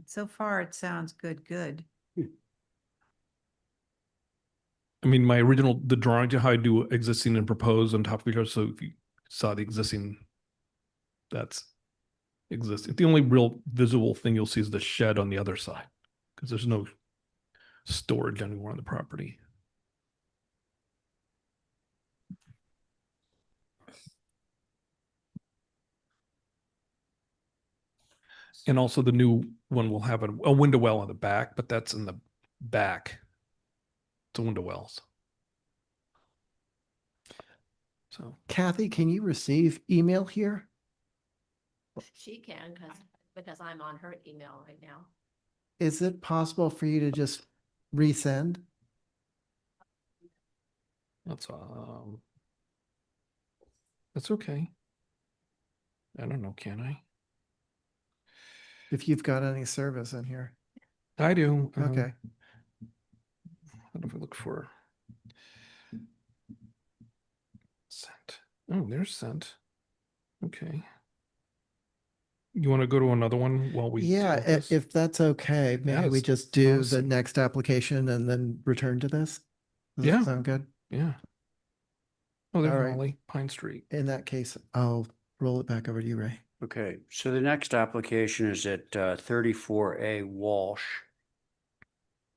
Speaker 14: So far, it sounds good.
Speaker 12: I mean, my original, the drawing to how I do existing and proposed on top of each other. So if you saw the existing, that's existing. The only real visible thing you'll see is the shed on the other side because there's no storage anywhere on the property. And also the new one will have a window well on the back, but that's in the back. It's a window wells. So
Speaker 5: Kathy, can you receive email here?
Speaker 2: She can, because I'm on her email right now.
Speaker 5: Is it possible for you to just resend?
Speaker 12: that's okay. I don't know, can I?
Speaker 5: If you've got any service in here.
Speaker 12: I do.
Speaker 5: Okay.
Speaker 12: What if I look for sent? Oh, there's sent. Okay. You want to go to another one while we?
Speaker 5: Yeah,
Speaker 12: sort this?
Speaker 5: if that's okay, maybe we
Speaker 12: it's
Speaker 5: just do
Speaker 12: nice.
Speaker 5: the next application and then return to this? Does
Speaker 12: Yeah.
Speaker 5: that sound good?
Speaker 12: Yeah. Oh, there's
Speaker 5: All right.
Speaker 12: Holly, Pine Street.
Speaker 5: In that case, I'll roll it back over to you, Ray.
Speaker 1: Okay, so the next application is at 34A Walsh.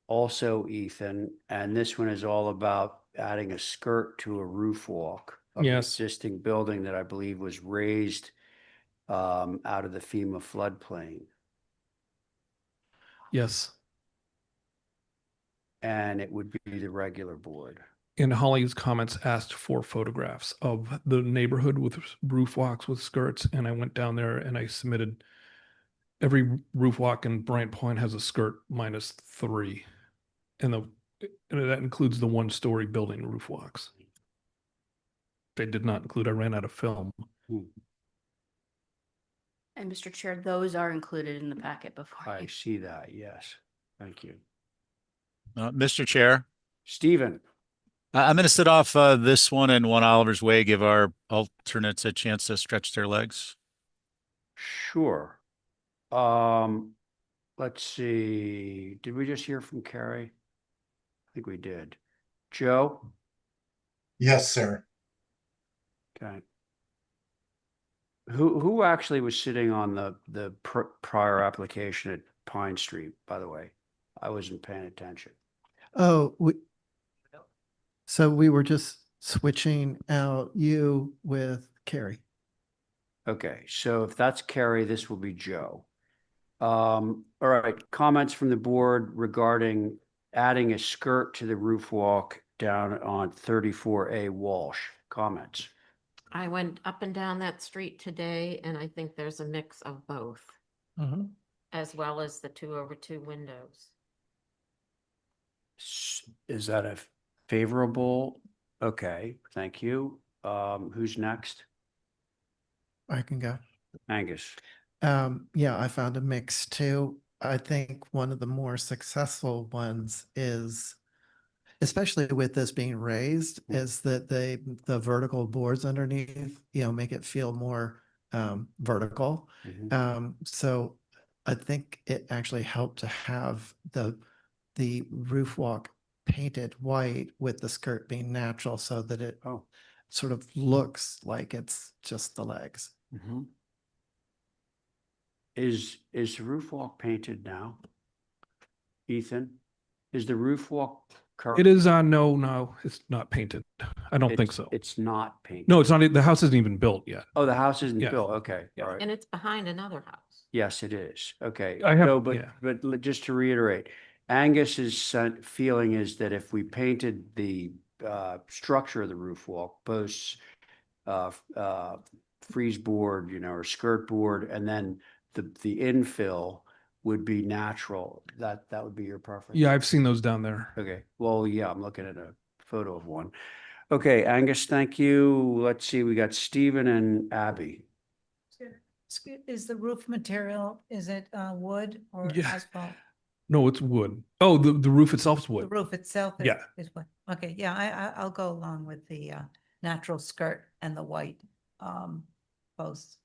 Speaker 1: Also Ethan, and this one is all about adding a skirt to a roof walk of the
Speaker 12: Yes.
Speaker 1: existing building that I believe was raised out of the FEMA floodplain.
Speaker 12: Yes.
Speaker 1: And it would be the regular board.
Speaker 12: And Holly's comments asked for photographs of the neighborhood with roof walks with skirts. And I went down there and I submitted every roof walk in Bryant Point has a skirt -3. And that includes the 1-story building roof walks. They did not include, I ran out of film.
Speaker 6: And Mr. Chair, those are included in the packet before.
Speaker 1: I see that, yes. Thank you.
Speaker 4: Mr. Chair,
Speaker 1: Stephen.
Speaker 4: I'm going to sit off this one and One Oliver's Way, give our alternates a chance to stretch their legs.
Speaker 1: Sure. Let's see. Did we just hear from Carrie? I think we did. Joe?
Speaker 3: Yes, sir.
Speaker 1: Okay. Who actually was sitting on the prior application at Pine Street, by the way? I wasn't paying attention.
Speaker 5: Oh, so we were just switching out you with Carrie.
Speaker 1: Okay, so if that's Carrie, this will be Joe. All right, comments from the board regarding adding a skirt to the roof walk down on 34A Walsh. Comments?
Speaker 9: I went up and down that street today and I think there's a mix of both, as well as the 2/2 windows.
Speaker 1: Is that a favorable? Okay, thank you. Who's next?
Speaker 5: I can go.
Speaker 1: Angus.
Speaker 5: Yeah, I found a mix too. I think one of the more successful ones is, especially with this being raised, is that the vertical boards underneath, make it feel more vertical. So I think it actually helped to have the roof walk painted white with the skirt being natural so that it sort of looks like it's just the legs.
Speaker 1: Is the roof walk painted now? Ethan? Is the roof walk current?
Speaker 12: It is, no, it's not painted. I don't think so.
Speaker 1: It's not painted.
Speaker 12: No, it's not, the house isn't even built yet.
Speaker 1: Oh, the house isn't
Speaker 12: Yeah.
Speaker 1: built. Okay,
Speaker 12: Yeah.
Speaker 1: all right.
Speaker 9: And it's behind another house.
Speaker 1: Yes, it is. Okay.
Speaker 12: I have-
Speaker 1: So,
Speaker 12: yeah.
Speaker 1: just to reiterate, Angus's feeling is that if we painted the structure of the roof walk, posts, frieze board, or skirt board, and then the infill would be natural. That would be your preference?
Speaker 12: Yeah, I've seen those down there.
Speaker 1: Okay. Well, yeah, I'm looking at a photo of one. Okay, Angus, thank you. Let's see, we got Stephen and Abby.
Speaker 14: Is the roof material, is it wood or
Speaker 12: Yeah.
Speaker 14: asphalt?
Speaker 12: No, it's wood. Oh, the roof itself is
Speaker 14: The
Speaker 12: wood.
Speaker 14: roof itself
Speaker 12: Yeah.
Speaker 14: is wood. Okay, yeah, I'll go along with the natural skirt and the white posts.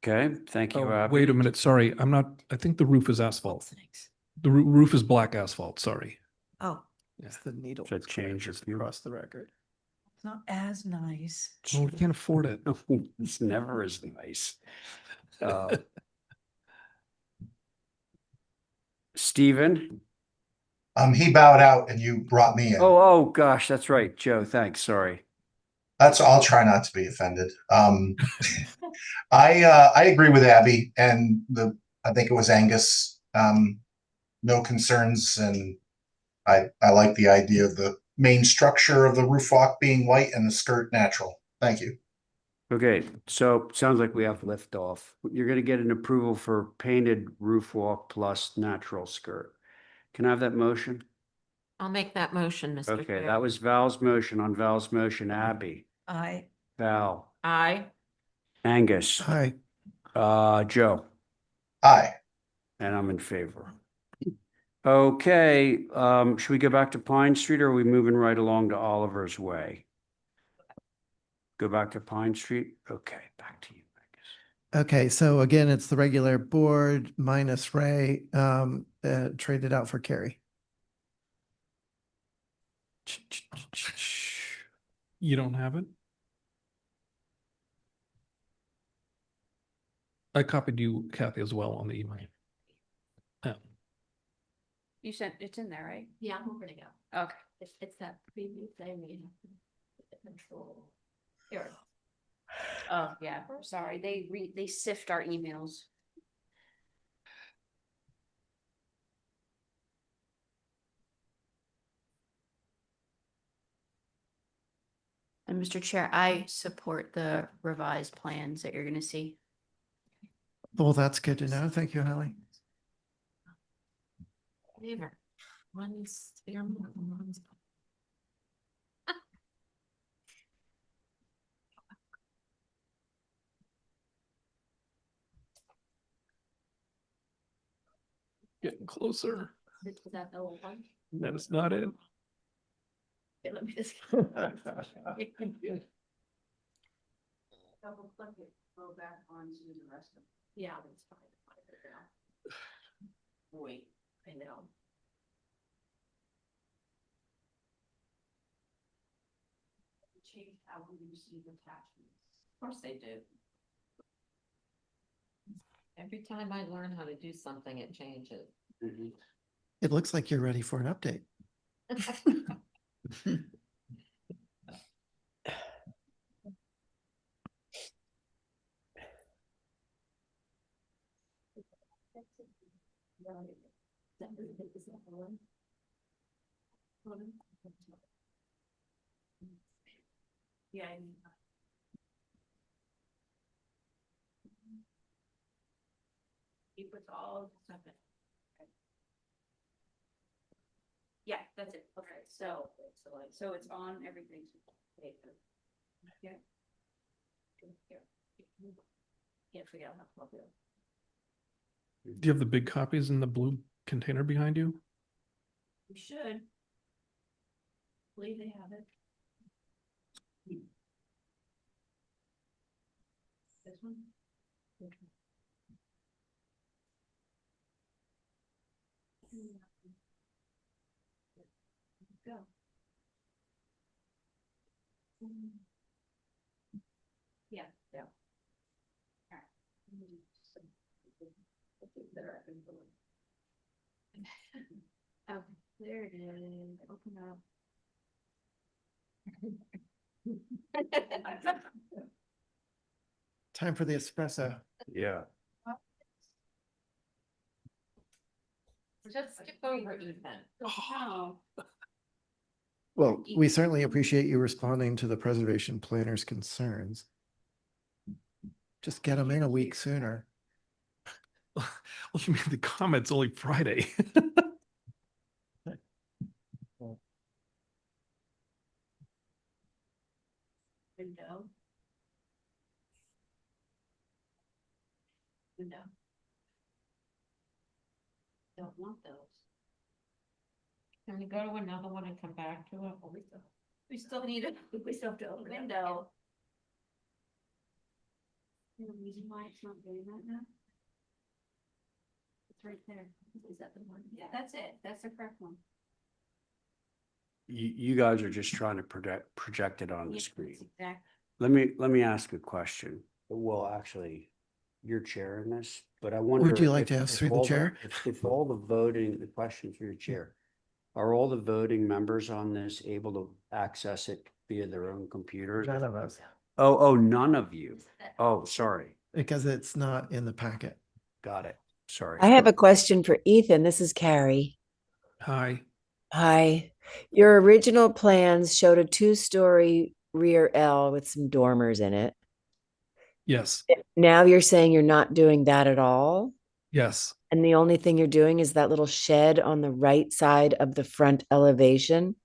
Speaker 1: Okay, thank you,
Speaker 12: Oh,
Speaker 1: Abby.
Speaker 12: wait a minute, sorry, I think the roof is asphalt.
Speaker 14: Thanks.
Speaker 12: The roof is black asphalt, sorry.
Speaker 14: Oh,
Speaker 5: It's the needle.
Speaker 1: Should change your view.
Speaker 5: Across the record.
Speaker 14: it's not as nice.
Speaker 12: Oh, we can't afford it.
Speaker 1: It's never as nice. Stephen?
Speaker 3: He bowed out and you brought me in.
Speaker 1: Oh, gosh, that's right. Joe, thanks, sorry.
Speaker 3: I'll try not to be offended. I agree with Abby and I think it was Angus. No concerns, and I like the idea of the main structure of the roof walk being white and the skirt natural. Thank you.
Speaker 1: Okay, so sounds like we have lift off. You're gonna get an approval for painted roof walk plus natural skirt. Can I have that motion?
Speaker 9: I'll make that motion, Mr.
Speaker 1: Okay,
Speaker 9: Chair.
Speaker 1: that was Val's motion. On Val's motion, Abby, Val,
Speaker 9: Aye.
Speaker 1: Angus,
Speaker 5: Hi.
Speaker 1: Joe,
Speaker 3: Aye.
Speaker 1: and I'm in favor. Okay, should we go back to Pine Street or are we moving right along to Oliver's Way? Go back to Pine Street? Okay, back to you, Angus.
Speaker 5: Okay, so again, it's the regular board minus Ray, traded out for Carrie.
Speaker 12: You don't have it? I copied you, Kathy, as well on the email. Yeah.
Speaker 6: You sent, it's in there, right?
Speaker 2: Yeah, I'm gonna go.
Speaker 6: Okay.
Speaker 2: It's that previous thing we have to control. Here.
Speaker 6: Oh, yeah, sorry, they sift our emails. And Mr. Chair, I support the revised plans that you're gonna see.
Speaker 5: Well, that's good to know. Thank you, Holly.
Speaker 9: Never. One's spearmint and one's.
Speaker 12: Getting closer.
Speaker 2: Is that the old one?
Speaker 12: That is not it.
Speaker 2: Okay, let me just. Double click it, go back onto the rest of. Yeah, that's fine. Wait, I know. Change how we receive attachments.
Speaker 9: Of course they do. Every time I learn how to do something, it changes.
Speaker 5: It looks like you're ready for an update.
Speaker 2: Yeah. He puts all the stuff in. Yeah, that's it. Okay, so
Speaker 6: So it's on everything.
Speaker 2: Yeah. Can't figure out how to plug it.
Speaker 12: Do you have the big copies in the blue container behind you?
Speaker 2: We should. Believe they have it. This one? Okay. Go. Yeah, yeah. Oh, there it is. Open up.
Speaker 5: Time for the espresso.
Speaker 1: Yeah.
Speaker 9: Just skip over Ethan.
Speaker 2: Oh,
Speaker 5: Well, we certainly appreciate you responding to the preservation planner's concerns. Just get them in a week sooner.
Speaker 12: Well, you made the comments only Friday.
Speaker 2: window. Window. Don't want those.
Speaker 9: Can we go to another one and come back to it? Or
Speaker 2: We still need it. We still have to open it. Window. Any reason why it's not doing that now? It's right there. Is that the one? Yeah, that's it. That's the correct one.
Speaker 1: You guys are just trying to project it on the
Speaker 2: Yeah,
Speaker 1: screen.
Speaker 2: that's exact.
Speaker 1: Let me ask a question. Well, actually, you're chairing this, but I wonder.
Speaker 5: Would you like
Speaker 1: if-
Speaker 5: to ask
Speaker 1: if
Speaker 5: through the
Speaker 1: all
Speaker 5: chair?
Speaker 1: If all the voting, the questions for your chair, are all the voting members on this able to access it via their own computers?
Speaker 5: None of us,
Speaker 1: Oh, none of you. Oh, sorry.
Speaker 5: because it's not in the packet.
Speaker 1: Got it. Sorry.
Speaker 10: I have a question for Ethan. This is Carrie.
Speaker 12: Hi.
Speaker 10: Hi. Your original plans showed a 2-story rear L with some dormers in it.
Speaker 12: Yes.
Speaker 10: Now you're saying you're not doing that at all?
Speaker 12: Yes.
Speaker 10: And the only thing you're doing is that little shed on the right side of the front elevation?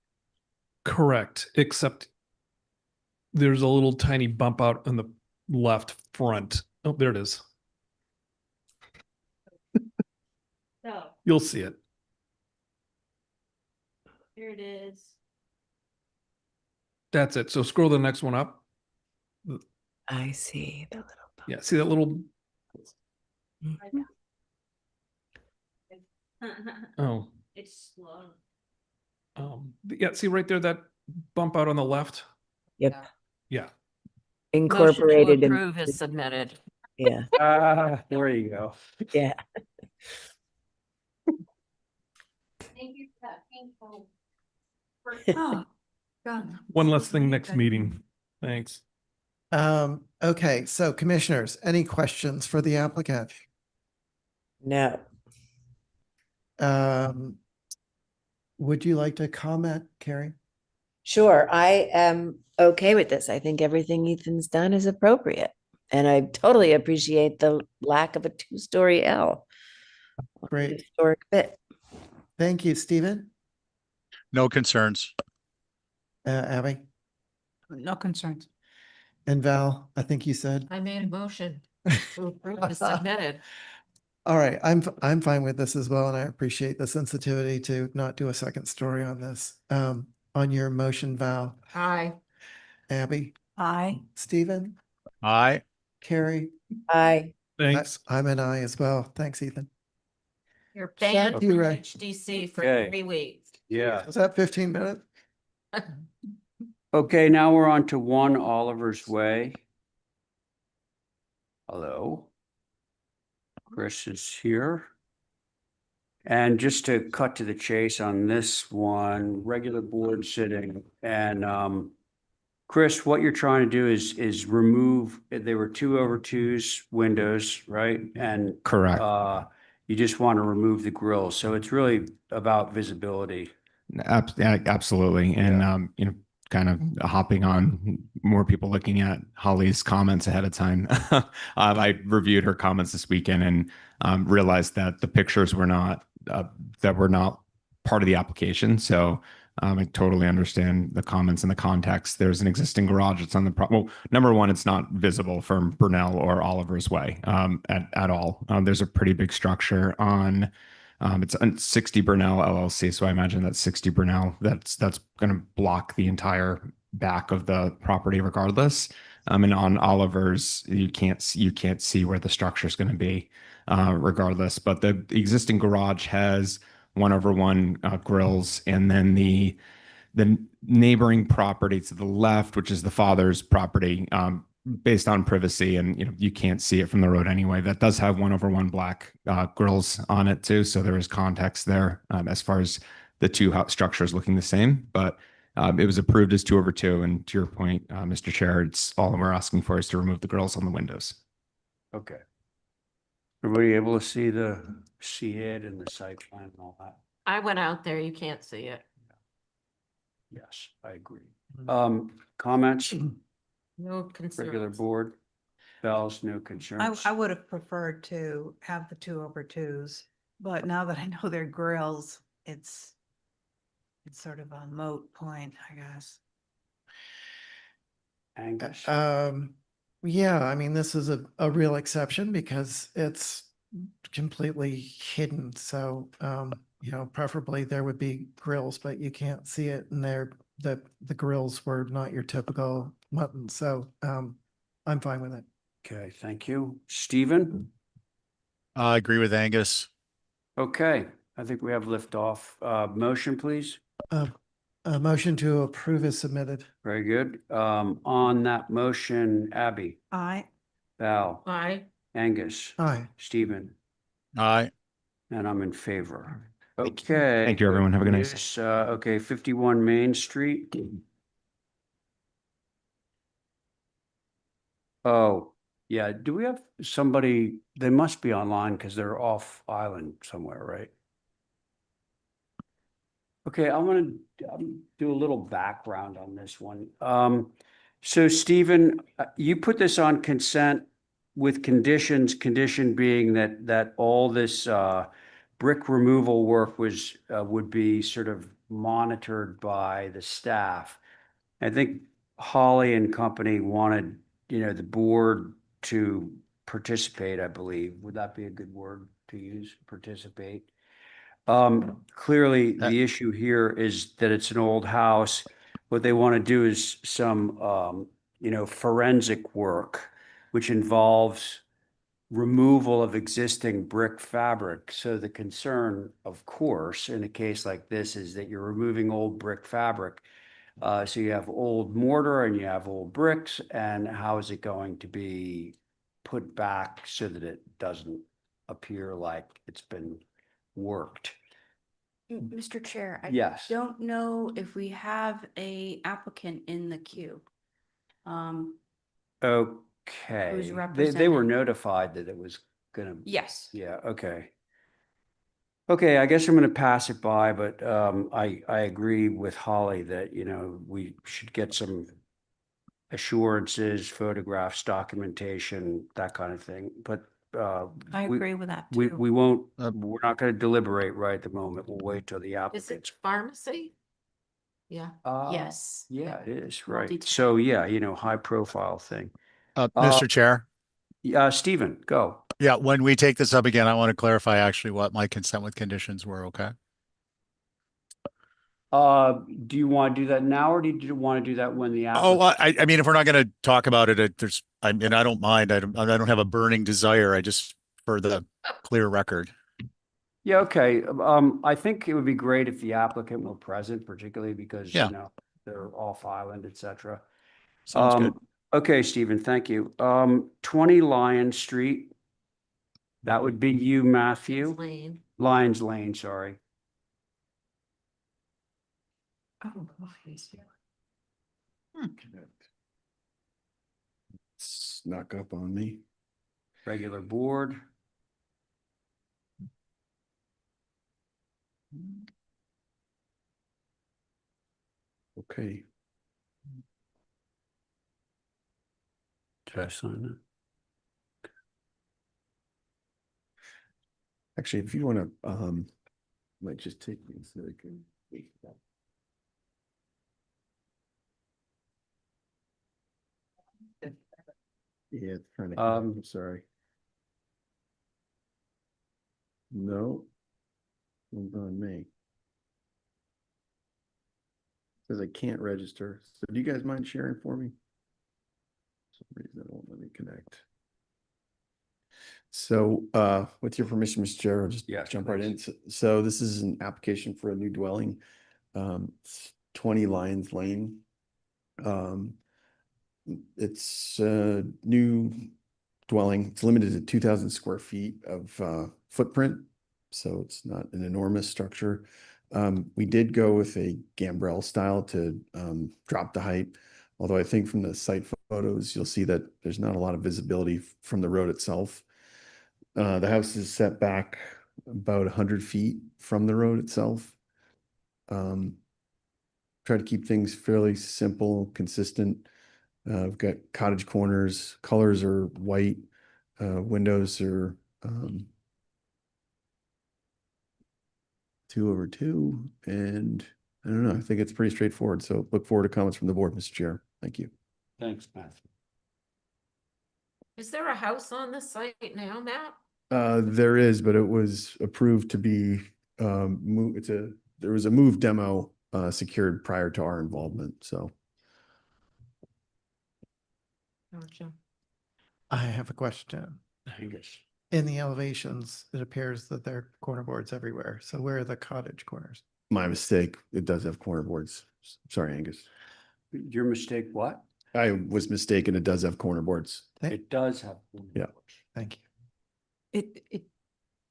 Speaker 12: Correct. Except there's a little tiny bump out on the left front. Oh, there it is.
Speaker 2: So
Speaker 12: You'll see it.
Speaker 2: here it is.
Speaker 12: That's it. So scroll the next one up.
Speaker 10: I see the little bump.
Speaker 12: Yeah. See that little, oh,
Speaker 2: It's slow.
Speaker 12: yeah, see right there, that bump out on the left?
Speaker 10: Yep.
Speaker 12: Yeah.
Speaker 10: Incorporated in.
Speaker 9: Approve is submitted.
Speaker 10: Yeah.
Speaker 1: There you go.
Speaker 10: Yeah.
Speaker 2: Thank you for that painful.
Speaker 14: Oh, God.
Speaker 12: One less thing next meeting. Thanks.
Speaker 5: Okay, so commissioners, any questions for the applicant?
Speaker 10: No.
Speaker 5: Would you like to comment, Carrie?
Speaker 10: Sure. I am okay with this. I think everything Ethan's done is appropriate. And I totally appreciate the lack of a 2-story L.
Speaker 5: Great.
Speaker 10: Historic bit.
Speaker 5: Thank you, Stephen.
Speaker 4: No concerns.
Speaker 5: Abby
Speaker 14: No concerns.
Speaker 5: and Val, I think you said.
Speaker 9: I made a motion to approve is submitted.
Speaker 5: All right, I'm fine with this as well, and I appreciate the sensitivity to not do a second story on this. On your motion, Val,
Speaker 9: Aye.
Speaker 5: Abby,
Speaker 14: Aye.
Speaker 5: Stephen,
Speaker 4: Aye.
Speaker 5: Carrie,
Speaker 10: Aye.
Speaker 12: Thanks.
Speaker 5: I'm an I as well. Thanks, Ethan.
Speaker 9: You're
Speaker 5: Thank
Speaker 9: banned
Speaker 5: you,
Speaker 9: from
Speaker 5: Ray.
Speaker 9: HDC for
Speaker 1: Okay.
Speaker 9: 3 weeks.
Speaker 1: Yeah.
Speaker 5: Was that 15 minutes?
Speaker 1: Okay, now we're on to 1 Oliver's Way. Hello. Chris is here. And just to cut to the chase on this one, regular board sitting and Chris, what you're trying to do is remove, there were 2/2s windows, right? And
Speaker 17: Correct.
Speaker 1: you just want to remove the grill. So it's really about visibility.
Speaker 17: Absolutely. And, kind of hopping on more people looking at Holly's comments ahead of time. I reviewed her comments this weekend and realized that the pictures were not part of the application. So I totally understand the comments and the context. There's an existing garage that's on the well, number one, it's not visible from Burnell or Oliver's Way at all. There's a pretty big structure on it's 60 Burnell LLC. So I imagine that's 60 Burnell. That's going to block the entire back of the property regardless. And on Oliver's, you can't see where the structure is going to be regardless. But the existing garage has 1/1 grills, and then the neighboring property to the left, which is the father's property, based on privacy and, you can't see it from the road anyway. That does have 1/1 black grills on it too. So there is context there as far as the two structures looking the same, but it was approved as 2/2. And to your point, Mr. Chair, it's all we're asking for is to remove the grills on the windows.
Speaker 1: Okay. Everybody able to see it and the site plan and all that?
Speaker 9: I went out there, you can't see it.
Speaker 1: Yes, I agree. Comments?
Speaker 9: No
Speaker 1: Regular
Speaker 9: concerns.
Speaker 1: board? Bells, no concerns?
Speaker 14: I would have preferred to have the 2/2s, but now that I know they're grills, it's sort of a moot point, I guess.
Speaker 1: Angus?
Speaker 5: Yeah, I mean, this is a real exception because it's completely hidden. So, preferably there would be grills, but you can't see it. And the grills were not your typical mutton. So, I'm fine with it.
Speaker 1: Okay, thank you. Stephen?
Speaker 4: I agree with Angus.
Speaker 1: Okay, I think we have liftoff. Motion, please.
Speaker 5: A motion to approve is submitted.
Speaker 1: Very good. On that motion, Abby,
Speaker 14: Aye.
Speaker 1: Val,
Speaker 9: Aye.
Speaker 1: Angus,
Speaker 5: Aye.
Speaker 1: Stephen,
Speaker 4: Aye.
Speaker 1: and I'm in favor. Okay.
Speaker 17: Thank you, everyone. Have a good night.
Speaker 1: Yes, okay, 51 Main Street. Oh, yeah. Do we have somebody, they must be online because they're off island somewhere, right? Okay, I'm gonna do a little background on this one. So Stephen, you put this on consent with conditions, condition being that all this brick removal work would be sort of monitored by the staff. I think Holly and company wanted, the board to participate, I believe. Would that be a good word to use, participate? Clearly, the issue here is that it's an old house. What they want to do is some, forensic work, which involves removal of existing brick fabric. So the concern, of course, in a case like this is that you're removing old brick fabric. So you have old mortar and you have old bricks, and how is it going to be put back so that it doesn't appear like it's been worked?
Speaker 6: Mr. Chair, I
Speaker 1: Yes.
Speaker 6: don't know if we have a applicant in the queue.
Speaker 1: Okay.
Speaker 6: Who's
Speaker 1: They were
Speaker 6: representing?
Speaker 1: notified that it was gonna.
Speaker 6: Yes.
Speaker 1: Yeah, okay. Okay, I guess I'm gonna pass it by, but I agree with Holly that, we should get some assurances, photographs, documentation, that kind of thing. But
Speaker 14: I
Speaker 1: we-
Speaker 14: agree with that
Speaker 1: we
Speaker 14: too.
Speaker 1: we won't, we're not gonna deliberate right at the moment. We'll wait till the
Speaker 9: Is it
Speaker 1: applicant's.
Speaker 9: pharmacy? Yeah.
Speaker 6: Yes.
Speaker 1: Yeah, it is, right.
Speaker 6: Multi-tenant.
Speaker 1: So, yeah, high profile thing.
Speaker 4: Mr. Chair.
Speaker 1: Stephen, go.
Speaker 4: Yeah, when we take this up again, I want to clarify actually what my consent with conditions were, okay?
Speaker 1: Do you want to do that now, or do you want to do that when the
Speaker 4: Oh,
Speaker 1: applicant?
Speaker 4: I mean, if we're not going to talk about it, I don't mind. I don't have a burning desire. I just, for the clear record.
Speaker 1: Yeah, okay. I think it would be great if the applicant were present, particularly because,
Speaker 4: Yeah.
Speaker 1: they're off island, et cetera.
Speaker 4: Sounds good.
Speaker 1: Okay, Stephen, thank you. 20 Lion Street. That would be you, Matthew.
Speaker 9: Lane.
Speaker 1: Lions Lane, sorry.
Speaker 14: Oh,
Speaker 18: Snuck up on me.
Speaker 1: Regular board.
Speaker 18: Okay.
Speaker 1: Did I sign that?
Speaker 18: Actually, if you want to, might just take me so I can. Yeah, it's trying to, I'm sorry. No. One's on me. Says I can't register. So do you guys mind sharing for me? For some reason it won't let me connect. So with your permission, Mr. Chair, I'll just jump right in. So this is an application for a new dwelling, 20 Lions Lane. It's a new dwelling. It's limited to 2,000 square feet of footprint, so it's not an enormous structure. We did go with a gambrel style to drop the height, although I think from the site photos, you'll see that there's not a lot of visibility from the road itself. The house is set back about 100 feet from the road itself. Try to keep things fairly simple, consistent. We've got cottage corners, colors are white, windows are 2/2, and I don't know, I think it's pretty straightforward. So look forward to comments from the board, Mr. Chair. Thank you.
Speaker 1: Thanks, Matthew.
Speaker 9: Is there a house on the site now, Matt?
Speaker 18: There is, but it was approved to be there was a move demo secured prior to our involvement, so.
Speaker 9: Gotcha.
Speaker 5: I have a question.
Speaker 1: Angus.
Speaker 5: In the elevations, it appears that there are corner boards everywhere. So where are the cottage corners?
Speaker 18: My mistake. It does have corner boards. Sorry, Angus.
Speaker 1: Your mistake, what?
Speaker 18: I was mistaken. It does have corner boards.
Speaker 1: It does have.
Speaker 18: Yeah.
Speaker 5: Thank you.
Speaker 14: It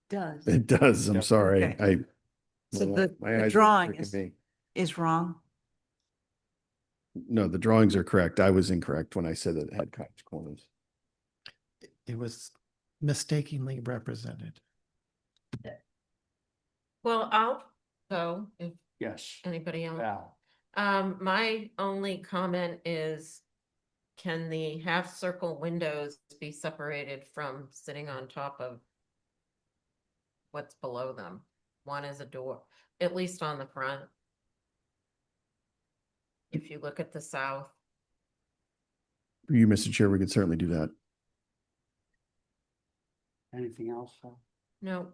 Speaker 14: does.
Speaker 18: It does. I'm sorry.
Speaker 14: Okay. So the
Speaker 18: my eyes are
Speaker 14: drawing
Speaker 18: tricking me.
Speaker 14: is wrong.
Speaker 18: No, the drawings are correct. I was incorrect when I said that it had cottage corners.
Speaker 5: It was mistakenly represented.
Speaker 9: Well, I'll go if
Speaker 1: Yes.
Speaker 9: anybody else.
Speaker 1: Val.
Speaker 9: My only comment is, can the half circle windows be separated from sitting on top of what's below them? One is a door, at least on the front. If you look at the south.
Speaker 18: For you, Mr. Chair, we could certainly do that.
Speaker 1: Anything else?
Speaker 9: No,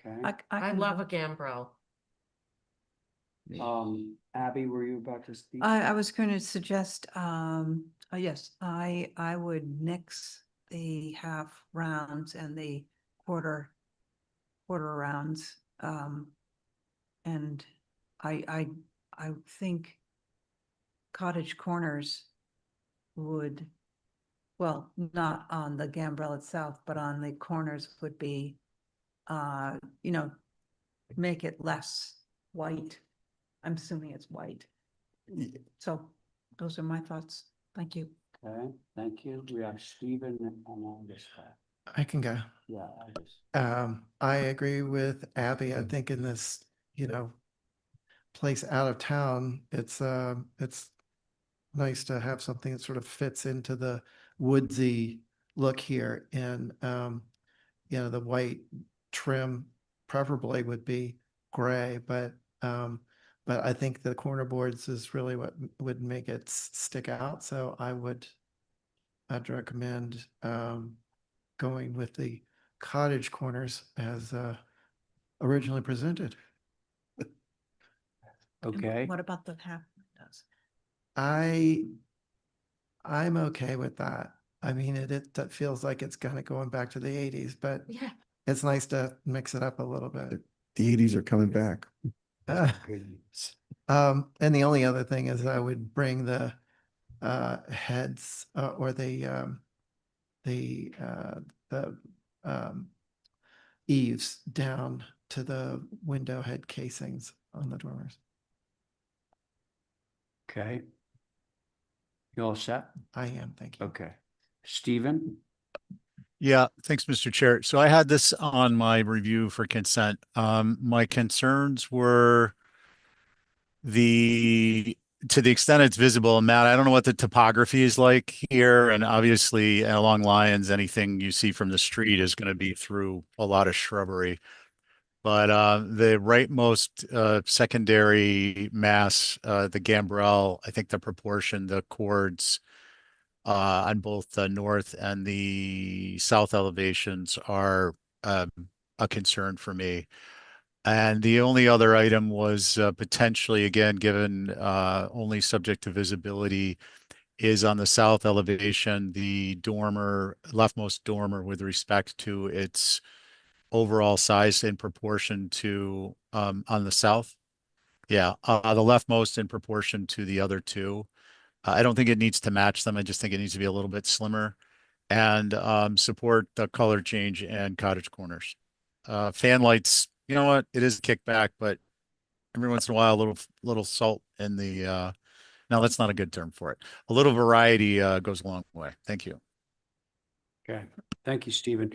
Speaker 1: Okay.
Speaker 9: I love a gambrel.
Speaker 1: Abby, were you about to speak?
Speaker 14: I was going to suggest, yes, I would nix the half rounds and the quarter rounds. And I think cottage corners would, well, not on the gambrel itself, but on the corners would be, make it less white. I'm assuming it's white. So those are my thoughts. Thank you.
Speaker 1: Okay, thank you. We have Stephen on this side.
Speaker 5: I can go.
Speaker 1: Yeah, Angus.
Speaker 5: I agree with Abby. I think in this, place out of town, it's nice to have something that sort of fits into the woodsy look here. And, the white trim preferably would be gray, but I think the corner boards is really what would make it stick out. So I'd recommend going with the cottage corners as originally presented.
Speaker 1: Okay.
Speaker 14: What about the half windows?
Speaker 5: I'm okay with that. I mean, that feels like it's kind of going back to the 80s, but
Speaker 9: Yeah.
Speaker 5: it's nice to mix it up a little bit.
Speaker 18: The 80s are coming back.
Speaker 5: And the only other thing is I would bring the heads or the eaves down to the window head casings on the dormers.
Speaker 1: Okay. You all set?
Speaker 5: I am, thank you.
Speaker 1: Okay. Stephen?
Speaker 4: Yeah, thanks, Mr. Chair. So I had this on my review for consent. My concerns were to the extent it's visible, and Matt, I don't know what the topography is like here, and obviously along Lyons, anything you see from the street is going to be through a lot of shrubbery. But the rightmost secondary mass, the gambrel, I think the proportion, the chords on both the north and the south elevations are a concern for me. And the only other item was potentially, again, given only subject to visibility, is on the south elevation, the dormer, leftmost dormer with respect to its overall size in proportion to on the south. Yeah, the leftmost in proportion to the other two. I don't think it needs to match them. I just think it needs to be a little bit slimmer and support the color change and cottage corners. Fan lights, you know what? It is a kickback, but every once in a while, a little salt in the no, that's not a good term for it. A little variety goes a long way. Thank you.
Speaker 1: Okay, thank you, Stephen.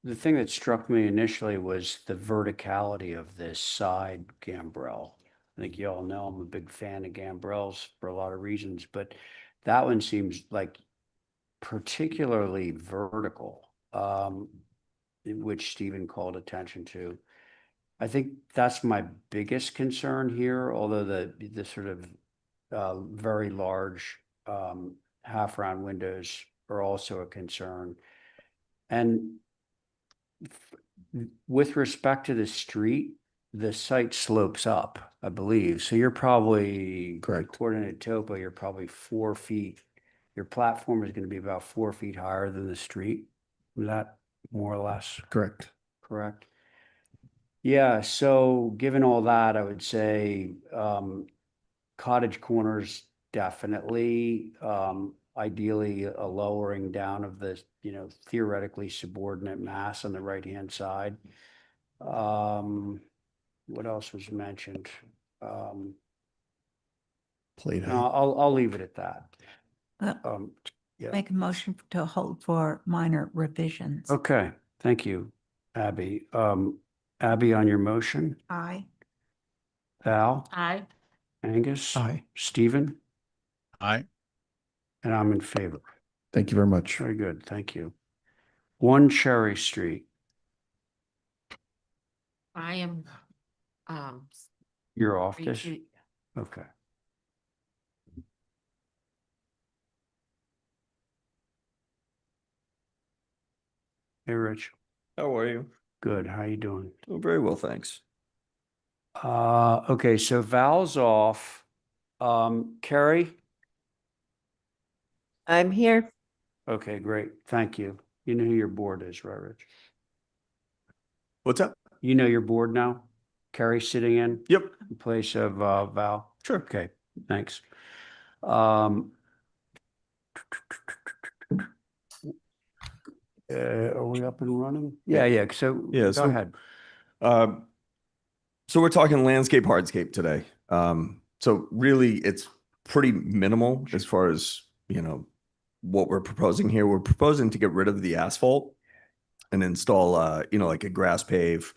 Speaker 1: The thing that struck me initially was the verticality of this side gambrel. I think you all know I'm a big fan of gambrels for a lot of reasons, but that one seems like particularly vertical, which Stephen called attention to. I think that's my biggest concern here, although the sort of very large half round windows are also a concern. And with respect to the street, the site slopes up, I believe. So you're probably,
Speaker 18: Correct.
Speaker 1: according to topo, you're probably 4 feet. Your platform is going to be about 4 feet higher than the street. Is that more or less
Speaker 18: Correct.
Speaker 1: correct? Yeah, so given all that, I would say cottage corners definitely, ideally a lowering down of the, theoretically subordinate mass on the right-hand side. What else was mentioned?
Speaker 18: Plate
Speaker 1: No,
Speaker 18: height.
Speaker 1: I'll leave it at that.
Speaker 14: Uh,
Speaker 1: Yeah.
Speaker 14: Make a motion to hold for minor revisions.
Speaker 1: Okay, thank you, Abby. Abby, on your motion,
Speaker 14: Aye.
Speaker 1: Val,
Speaker 2: Aye.
Speaker 1: Angus,
Speaker 18: Aye.
Speaker 1: Stephen,
Speaker 4: Aye.
Speaker 1: and I'm in favor.
Speaker 18: Thank you very much.
Speaker 1: Very good, thank you. 1 Cherry Street,
Speaker 9: I am,
Speaker 1: you're off this?
Speaker 9: recu-
Speaker 1: Okay. Hey, Rich.
Speaker 19: How are you?
Speaker 1: Good, how you doing?
Speaker 19: Doing very well, thanks.
Speaker 1: Okay, so Val's off. Carrie?
Speaker 10: I'm here.
Speaker 1: Okay, great, thank you. You know who your board is, right, Rich?
Speaker 19: What's up?
Speaker 1: You know your board now? Carrie sitting in?
Speaker 19: Yep.
Speaker 1: In place of Val?
Speaker 19: Sure.
Speaker 1: Okay, thanks. Are we up and running? Yeah, so
Speaker 19: Yeah,
Speaker 1: go
Speaker 19: so-
Speaker 1: ahead.
Speaker 19: So we're talking landscape hardscape today. So really it's pretty minimal as far as, what we're proposing here. We're proposing to get rid of the asphalt and install, like a grass pave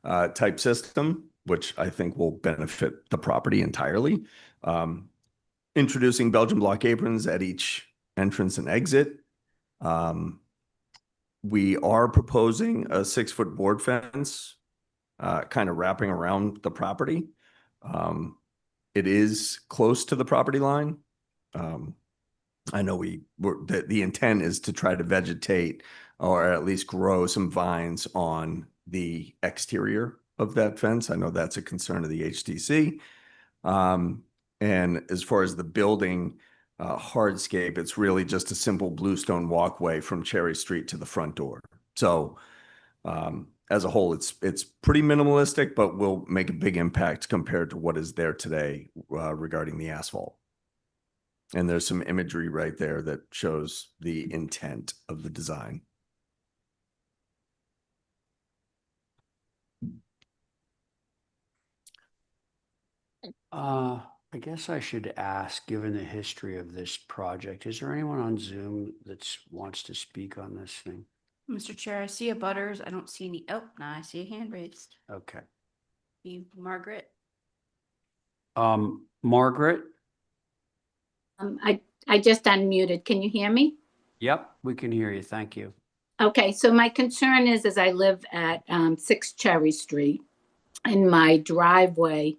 Speaker 19: type system, which I think will benefit the property entirely. Introducing Belgian block aprons at each entrance and exit. We are proposing a 6-foot board fence, kind of wrapping around the property. It is close to the property line. I know the intent is to try to vegetate or at least grow some vines on the exterior of that fence. I know that's a concern of the HTC. And as far as the building hardscape, it's really just a simple bluestone walkway from Cherry Street to the front door. So as a whole, it's pretty minimalistic, but will make a big impact compared to what is there today regarding the asphalt. And there's some imagery right there that shows the intent of the design.
Speaker 1: I guess I should ask, given the history of this project, is there anyone on Zoom that wants to speak on this thing?
Speaker 6: Mr. Chair, I see a butters. I don't see any. Oh, now I see a hand raised.
Speaker 1: Okay.
Speaker 6: You, Margaret?
Speaker 1: Margaret?
Speaker 20: I just unmuted. Can you hear me?
Speaker 1: Yep, we can hear you. Thank you.
Speaker 20: Okay, so my concern is, as I live at 6 Cherry Street, and my driveway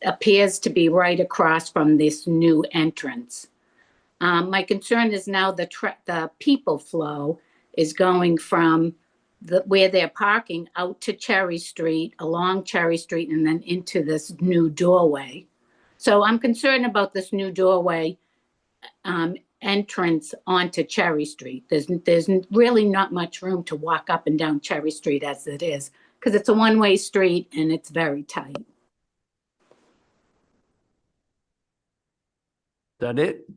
Speaker 20: appears to be right across from this new entrance. My concern is now the people flow is going from where they're parking out to Cherry Street, along Cherry Street, and then into this new doorway. So I'm concerned about this new doorway entrance onto Cherry Street. There's really not much room to walk up and down Cherry Street as it is, because it's a one-way street and it's very tight.
Speaker 1: That it?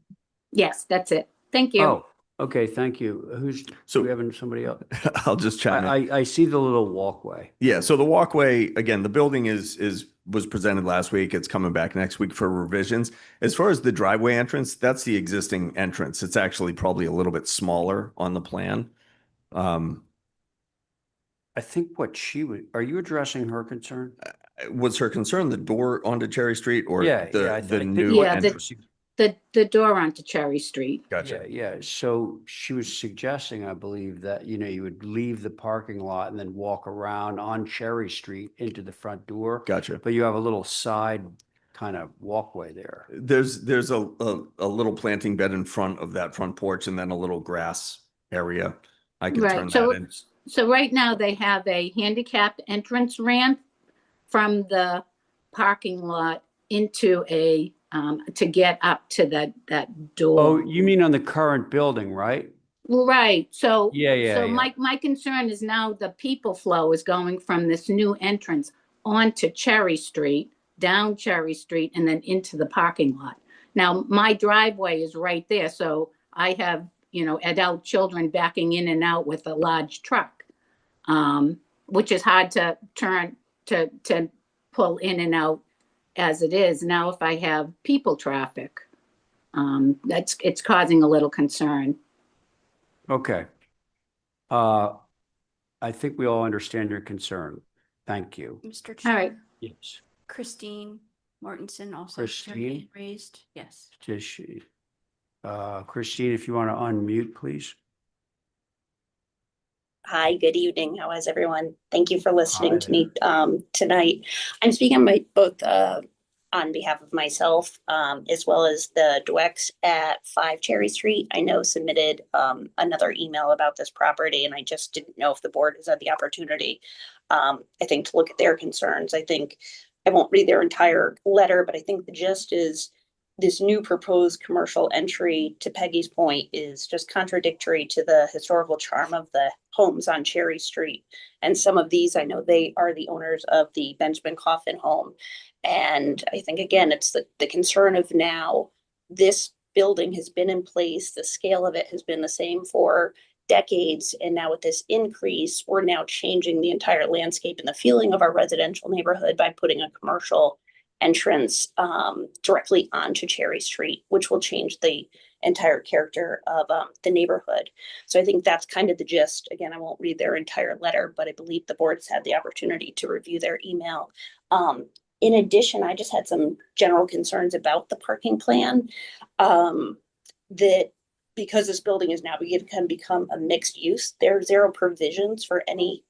Speaker 20: Yes, that's it. Thank you.
Speaker 1: Oh, okay, thank you. So we having somebody else?
Speaker 19: I'll just chime in.
Speaker 1: I see the little walkway.
Speaker 19: Yeah, so the walkway, again, the building was presented last week. It's coming back next week for revisions. As far as the driveway entrance, that's the existing entrance. It's actually probably a little bit smaller on the plan.
Speaker 1: I think are you addressing her concern?
Speaker 19: Was her concern the door onto Cherry Street or
Speaker 1: Yeah,
Speaker 19: the
Speaker 1: yeah, I think
Speaker 19: new
Speaker 20: Yeah,
Speaker 19: entrance?
Speaker 20: the door onto Cherry Street.
Speaker 19: Gotcha.
Speaker 1: Yeah, so she was suggesting, I believe, that, you would leave the parking lot and then walk around on Cherry Street into the front door.
Speaker 19: Gotcha.
Speaker 1: But you have a little side kind of walkway there.
Speaker 19: There's a little planting bed in front of that front porch and then a little grass area. I can turn that in.
Speaker 20: So right now they have a handicapped entrance ramp from the parking lot into to get up to that door.
Speaker 1: Oh, you mean on the current building, right?
Speaker 20: Right, so.
Speaker 1: Yeah.
Speaker 20: So my concern is now the people flow is going from this new entrance onto Cherry Street, down Cherry Street, and then into the parking lot. Now, my driveway is right there, so I have, adult children backing in and out with a large truck, which is hard to turn, to pull in and out as it is. Now, if I have people traffic, it's causing a little concern.
Speaker 1: Okay. I think we all understand your concern. Thank you.
Speaker 6: Mr. Chair.
Speaker 20: All right.
Speaker 1: Yes.
Speaker 6: Christine Mortensen also.
Speaker 1: Christine?
Speaker 6: Raised, yes.
Speaker 1: Does she? Christine, if you want to unmute, please.
Speaker 21: Hi, good evening. How is everyone? Thank you for listening
Speaker 1: Hi
Speaker 21: to me tonight. I'm speaking on both on behalf of myself as well as the Dwex at 5 Cherry Street. I know submitted another email about this property, and I just didn't know if the board has had the opportunity, I think, to look at their concerns. I think I won't read their entire letter, but I think the gist is this new proposed commercial entry, to Peggy's point, is just contradictory to the historical charm of the homes on Cherry Street. And some of these, I know they are the owners of the Benjamin Coffin home. And I think, again, it's the concern of now this building has been in place. The scale of it has been the same for decades. And now with this increase, we're now changing the entire landscape and the feeling of our residential neighborhood by putting a commercial entrance directly onto Cherry Street, which will change the entire character of the neighborhood. So I think that's kind of the gist. Again, I won't read their entire letter, but I believe the board's had the opportunity to review their email. In addition, I just had some general concerns about the parking plan, that because this building is now can become a mixed use, there are zero provisions for any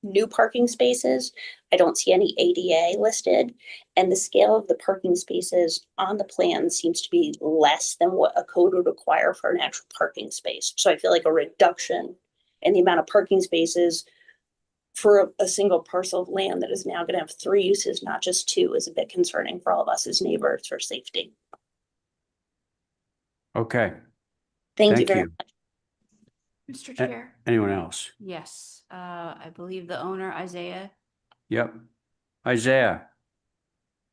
Speaker 21: new parking spaces. I don't see any ADA listed, and the scale of the parking spaces on the plan seems to be less than what a code would require for an actual parking space. So I feel like a reduction in the amount of parking spaces for a single parcel of land that is now going to have 3 uses, not just 2, is a bit concerning for all of us as neighbors for safety.
Speaker 1: Okay.
Speaker 21: Thank you very much.
Speaker 6: Mr. Chair.
Speaker 1: Anyone else?
Speaker 6: Yes, I believe the owner, Isaiah.
Speaker 1: Yep. Isaiah,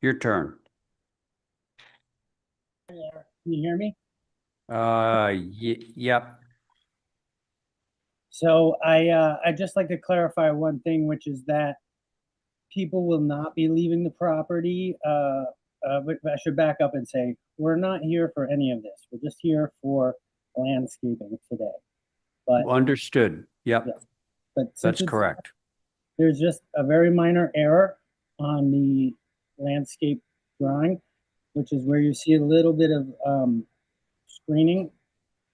Speaker 1: your turn.
Speaker 22: Can you hear me?
Speaker 1: Yep.
Speaker 22: So I'd just like to clarify one thing, which is that people will not be leaving the property. But I should back up and say, we're not here for any of this. We're just here for landscaping today. But
Speaker 1: Understood. Yep.
Speaker 22: yeah, but
Speaker 1: That's correct.
Speaker 22: There's just a very minor error on the landscape drawing, which is where you see a little bit of screening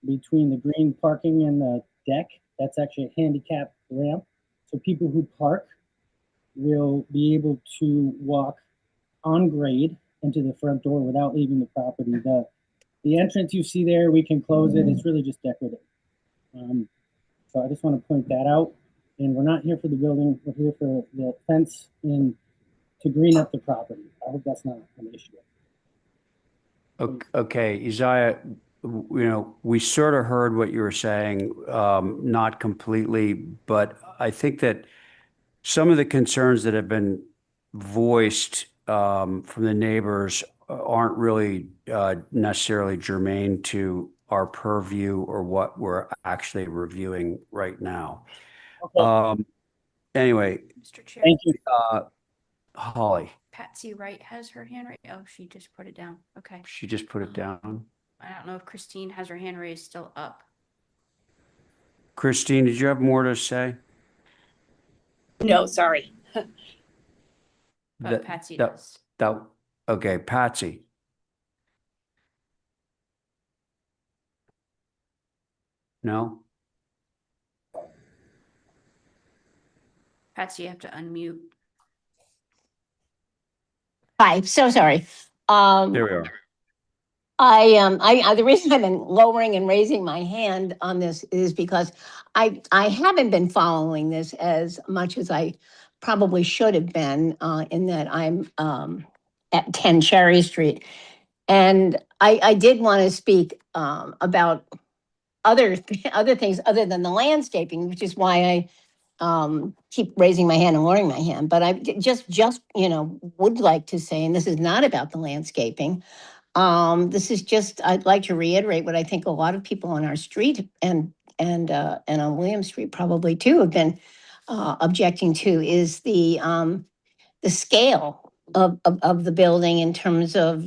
Speaker 22: between the green parking and the deck. That's actually a handicap ramp. So people who park will be able to walk on grade into the front door without leaving the property. The entrance you see there, we can close it. It's really just decorative. So I just want to point that out. And we're not here for the building. We're here for the fence and to green up the property. I hope that's not an issue.
Speaker 1: Okay, Isaiah, we sort of heard what you were saying, not completely, but I think that some of the concerns that have been voiced from the neighbors aren't really necessarily germane to our purview or what we're actually reviewing right now. Anyway,
Speaker 6: Mr. Chair.
Speaker 22: Thank you.
Speaker 1: Holly,
Speaker 6: Patsy Wright has her hand raised. Oh, she just put it down. Okay.
Speaker 1: she just put it down.
Speaker 6: I don't know if Christine has her hand raised still up.
Speaker 1: Christine, did you have more to say?
Speaker 21: No, sorry.
Speaker 6: But Patsy does.
Speaker 1: Okay, Patsy. No?
Speaker 6: Patsy, you have to unmute.
Speaker 8: Hi, so sorry.
Speaker 1: There we are.
Speaker 8: The reason I've been lowering and raising my hand on this is because I haven't been following this as much as I probably should have been, in that I'm, at 10 Cherry Street. And I did want to speak, about other things other than the landscaping, which is why I keep raising my hand and lowering my hand. But I just would like to say, and this is not about the landscaping. This is just, I'd like to reiterate what I think a lot of people on our street and on William Street probably too have been objecting to is the scale of the building in terms of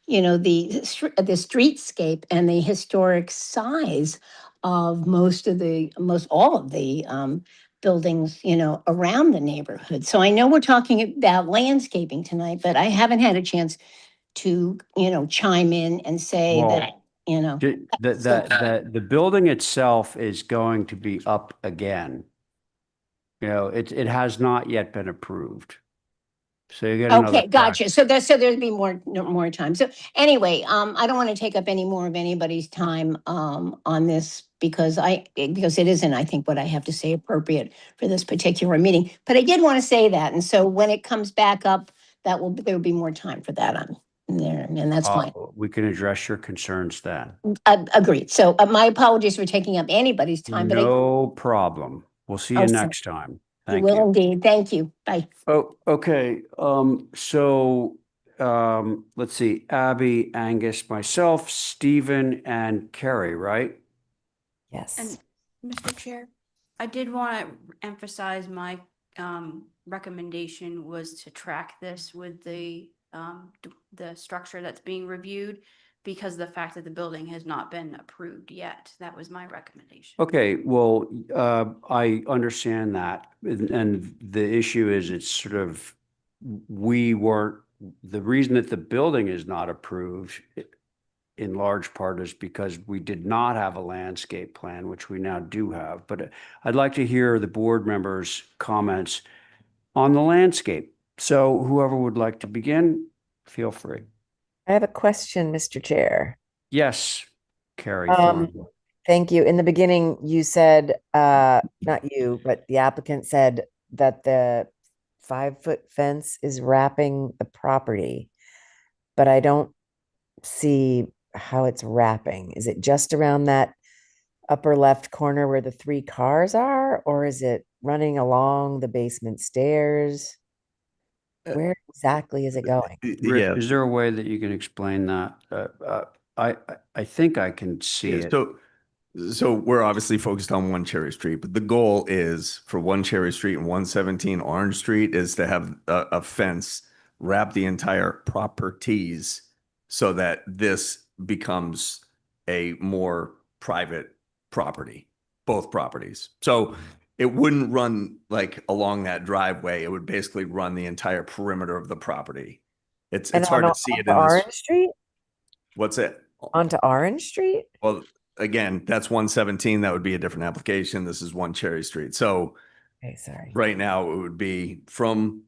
Speaker 8: the streetscape and the historic size of most all of the buildings around the neighborhood. So I know we're talking about landscaping tonight, but I haven't had a chance to chime in and say
Speaker 1: Well,
Speaker 8: that
Speaker 1: The building itself is going to be up again. It has not yet been approved. So you get another.
Speaker 8: Okay, gotcha. So there'd be more time. So anyway, I don't want to take up any more of anybody's time on this because it isn't, I think, what I have to say appropriate for this particular meeting. But I did want to say that, and so when it comes back up, there will be more time for that on there, and that's fine.
Speaker 1: We can address your concerns then.
Speaker 8: Agreed. So my apologies for taking up anybody's time, but
Speaker 1: No problem. We'll see you
Speaker 8: Okay.
Speaker 1: next time.
Speaker 8: you
Speaker 1: Thank
Speaker 8: will
Speaker 1: you.
Speaker 8: indeed. Thank you. Bye.
Speaker 1: Oh, okay. Let's see. Abby, Angus, myself, Stephen, and Carrie, right?
Speaker 10: Yes.
Speaker 6: And Mr. Chair, I did want to emphasize my recommendation was to track this with the structure that's being reviewed because of the fact that the building has not been approved yet. That was my recommendation.
Speaker 1: Okay, well, I understand that. And the issue is it's sort of, the reason that the building is not approved in large part is because we did not have a landscape plan, which we now do have. But I'd like to hear the board members' comments on the landscape. So whoever would like to begin, feel free.
Speaker 10: I have a question, Mr. Chair.
Speaker 1: Yes, Carrie.
Speaker 10: Thank you. In the beginning, you said, not you, but the applicant said that the 5-foot fence is wrapping the property, but I don't see how it's wrapping. Is it just around that upper left corner where the 3 cars are, or is it running along the basement stairs? Where exactly is it going?
Speaker 1: Rick, is there a way that you can explain that? I think I can see it.
Speaker 19: So we're obviously focused on 1 Cherry Street, but the goal is for 1 Cherry Street and 117 Orange Street is to have a fence wrap the entire properties so that this becomes a more private property, both properties. So it wouldn't run like along that driveway. It would basically run the entire perimeter of the property. It's hard to see it in
Speaker 10: Orange Street?
Speaker 19: What's it?
Speaker 10: Onto Orange Street?
Speaker 19: Well, again, that's 117. That would be a different application. This is 1 Cherry Street. So
Speaker 10: okay, sorry.
Speaker 19: Right now it would be from,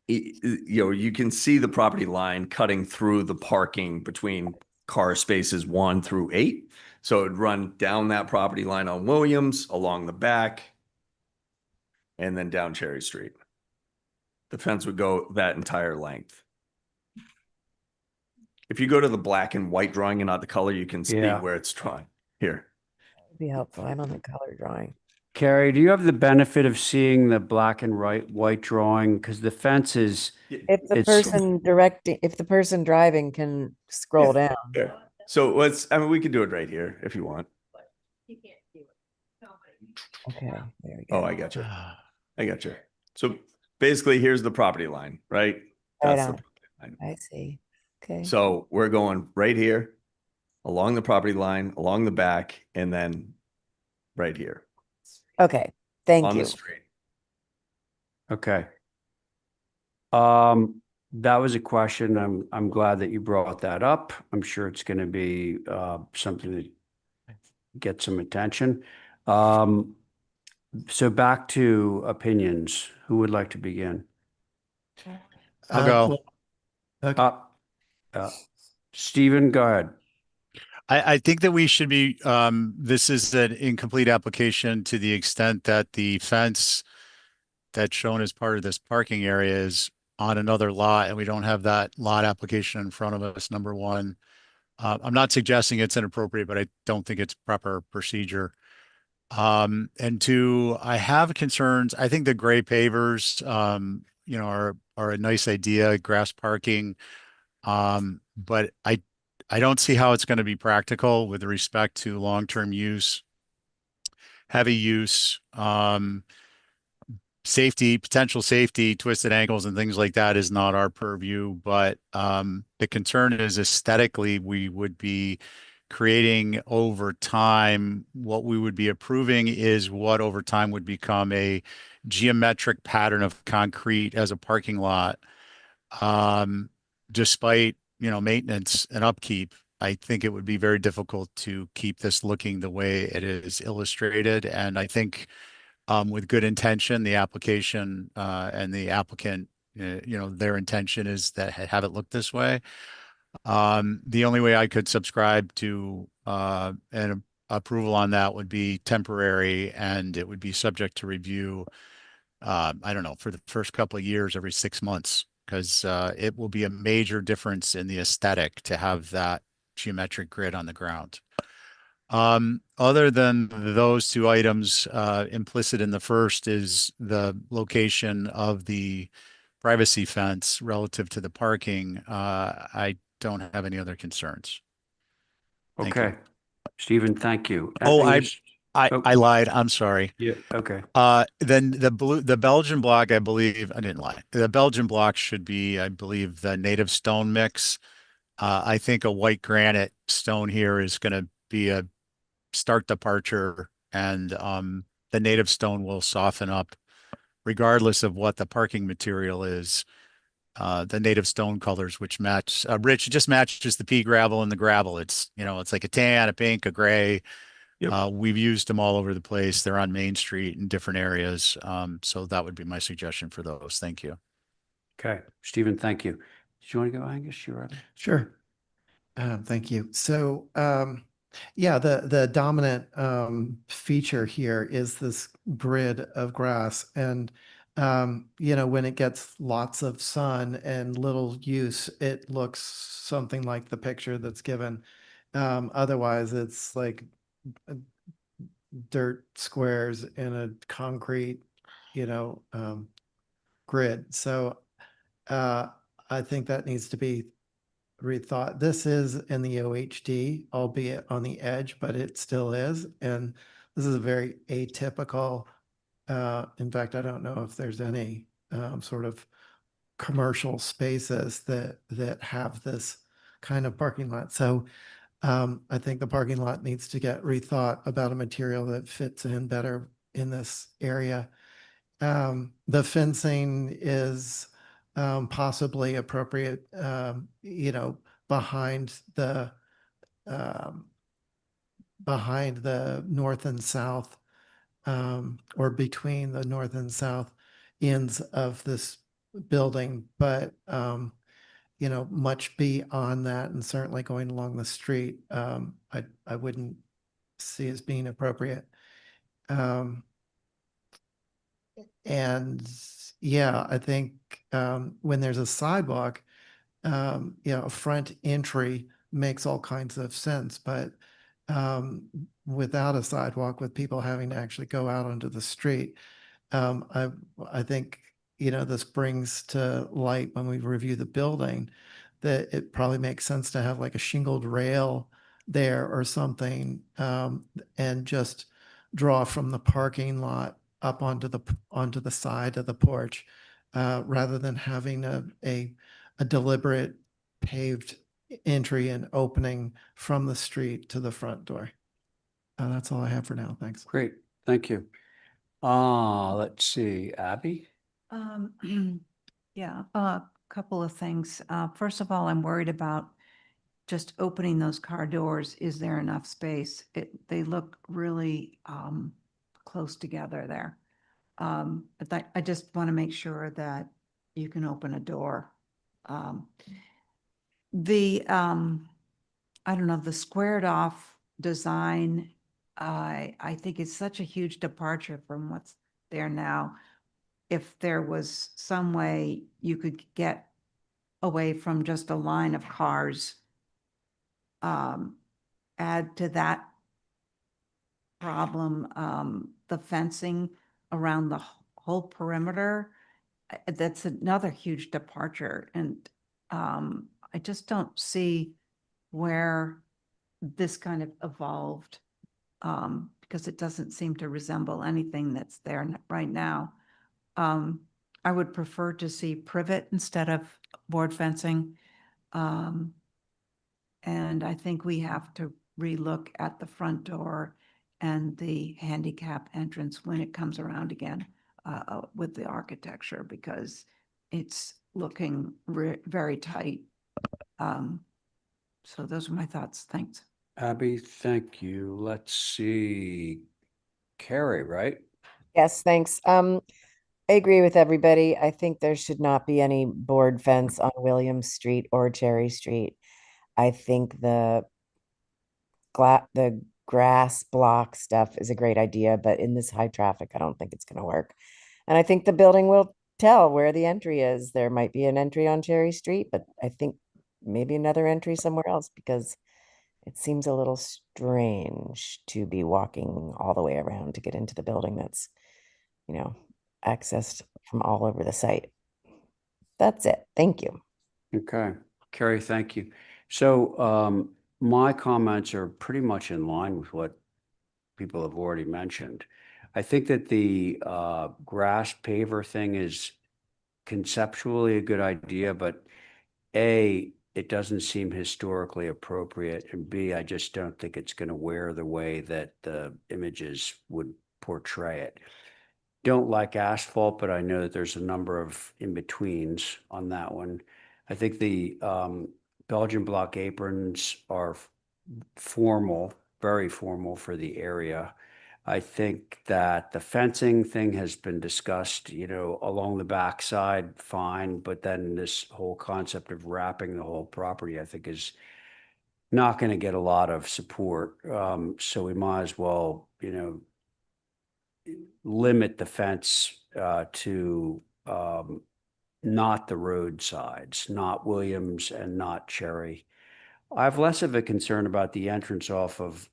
Speaker 19: you can see the property line cutting through the parking between car spaces 1 through 8. So it would run down that property line on Williams, along the back, and then down Cherry Street. The fence would go that entire length. If you go to the black and white drawing and not the color, you can see where it's drawn. Here.
Speaker 10: That would be helpful. I'm on the color drawing.
Speaker 1: Carrie, do you have the benefit of seeing the black and white drawing? Because the fence is,
Speaker 10: If the
Speaker 1: it's,
Speaker 10: person driving can scroll down.
Speaker 19: Yeah. So I mean, we can do it right here if you want.
Speaker 10: Okay, there we
Speaker 19: Oh,
Speaker 10: go.
Speaker 19: I got you. I got you. So basically, here's the property line, right?
Speaker 10: Right
Speaker 19: That's the
Speaker 10: on.
Speaker 19: property line.
Speaker 10: I see. Okay.
Speaker 19: So we're going right here, along the property line, along the back, and then right here
Speaker 10: Okay, thank
Speaker 19: on
Speaker 10: you.
Speaker 19: the street.
Speaker 1: okay. That was a question. I'm glad that you brought that up. I'm sure it's going to be something that gets some attention. So back to opinions. Who would like to begin?
Speaker 4: I'll go.
Speaker 5: Well, okay.
Speaker 1: Stephen, go ahead.
Speaker 4: I think that we should be, this is an incomplete application to the extent that the fence that's shown as part of this parking area is on another lot, and we don't have that lot application in front of us, number one. I'm not suggesting it's inappropriate, but I don't think it's proper procedure. And two, I have concerns. I think the gray pavers, are a nice idea, grass parking. But I don't see how it's going to be practical with respect to long-term use, heavy use, safety, potential safety, twisted ankles and things like that is not our purview. But the concern is aesthetically, we would be creating over time, what we would be approving is what over time would become a geometric pattern of concrete as a parking lot. Despite, maintenance and upkeep, I think it would be very difficult to keep this looking the way it is illustrated. And I think with good intention, the application and the applicant, their intention is that have it look this way. The only way I could subscribe to an approval on that would be temporary, and it would be subject to review. I don't know, for the first couple of years, every 6 months, because it will be a major difference in the aesthetic to have that geometric grid on the ground. Other than those two items, implicit in the first is the location of the privacy fence relative to the parking. I don't have any other concerns. Thank you.
Speaker 1: Okay. Stephen, thank you.
Speaker 4: Oh,
Speaker 1: Angus?
Speaker 4: I lied. I'm sorry.
Speaker 1: Yeah, okay.
Speaker 4: Then the Belgian block, I believe, I didn't lie. The Belgian block should be, I believe, the native stone mix. I think a white granite stone here is going to be a start departure, and the native stone will soften up regardless of what the parking material is. The native stone colors, which match, Rich, it just matches the pea gravel and the gravel. It's like a tan, a pink, a gray. We've used them all over the place. They're on Main Street in different areas. So that would be my suggestion for those. Thank you.
Speaker 1: Okay. Stephen, thank you. Do you want to go, Angus? You ready?
Speaker 5: Sure. Thank you. So, yeah, the dominant feature here is this grid of grass. And, when it gets lots of sun and little use, it looks something like the picture that's given. Otherwise, it's like dirt squares in a concrete, grid. So I think that needs to be rethought. This is in the OHD, albeit on the edge, but it still is. And this is a very atypical, in fact, I don't know if there's any sort of commercial spaces that have this kind of parking lot. So I think the parking lot needs to get rethought about a material that fits in better in this area. The fencing is possibly appropriate, behind the north and south, or between the north and south ends of this building, but much beyond that, and certainly going along the street, I wouldn't see as being appropriate. And yeah, I think when there's a sidewalk, a front entry makes all kinds of sense, but without a sidewalk, with people having to actually go out onto the street. I think, this brings to light when we review the building, that it probably makes sense to have like a shingled rail there or something, and just draw from the parking lot up onto the side of the porch, rather than having a deliberate paved entry and opening from the street to the front door. That's all I have for now. Thanks.
Speaker 1: Great, thank you. Let's see, Abby?
Speaker 14: Yeah, a couple of things. First of all, I'm worried about just opening those car doors. Is there enough space? They look really close together there. But I just want to make sure that you can open a door. I don't know, the squared off design, I think it's such a huge departure from what's there now. If there was some way you could get away from just a line of cars, add to that problem, the fencing around the whole perimeter, that's another huge departure. And I just don't see where this kind of evolved, because it doesn't seem to resemble anything that's there right now. I would prefer to see privet instead of board fencing. And I think we have to relook at the front door and the handicap entrance when it comes around again, with the architecture, because it's looking very tight. So those are my thoughts. Thanks.
Speaker 1: Abby, thank you. Let's see. Carrie, right?
Speaker 10: Yes, thanks. I agree with everybody. I think there should not be any board fence on William Street or Cherry Street. I think the grass block stuff is a great idea, but in this high traffic, I don't think it's gonna work. And I think the building will tell where the entry is. There might be an entry on Cherry Street, but I think maybe another entry somewhere else, because it seems a little strange to be walking all the way around to get into the building that's, accessed from all over the site. That's it. Thank you.
Speaker 1: Okay, Carrie, thank you. So my comments are pretty much in line with what people have already mentioned. I think that the grass paver thing is conceptually a good idea, but A, it doesn't seem historically appropriate, and B, I just don't think it's going to wear the way that the images would portray it. Don't like asphalt, but I know that there's a number of in-betweens on that one. I think the Belgian block aprons are formal, very formal for the area. I think that the fencing thing has been discussed, along the backside, fine, but then this whole concept of wrapping the whole property, I think, is not going to get a lot of support. So we might as well, limit the fence to not the roadsides, not Williams and not Cherry. I have less of a concern about the entrance off of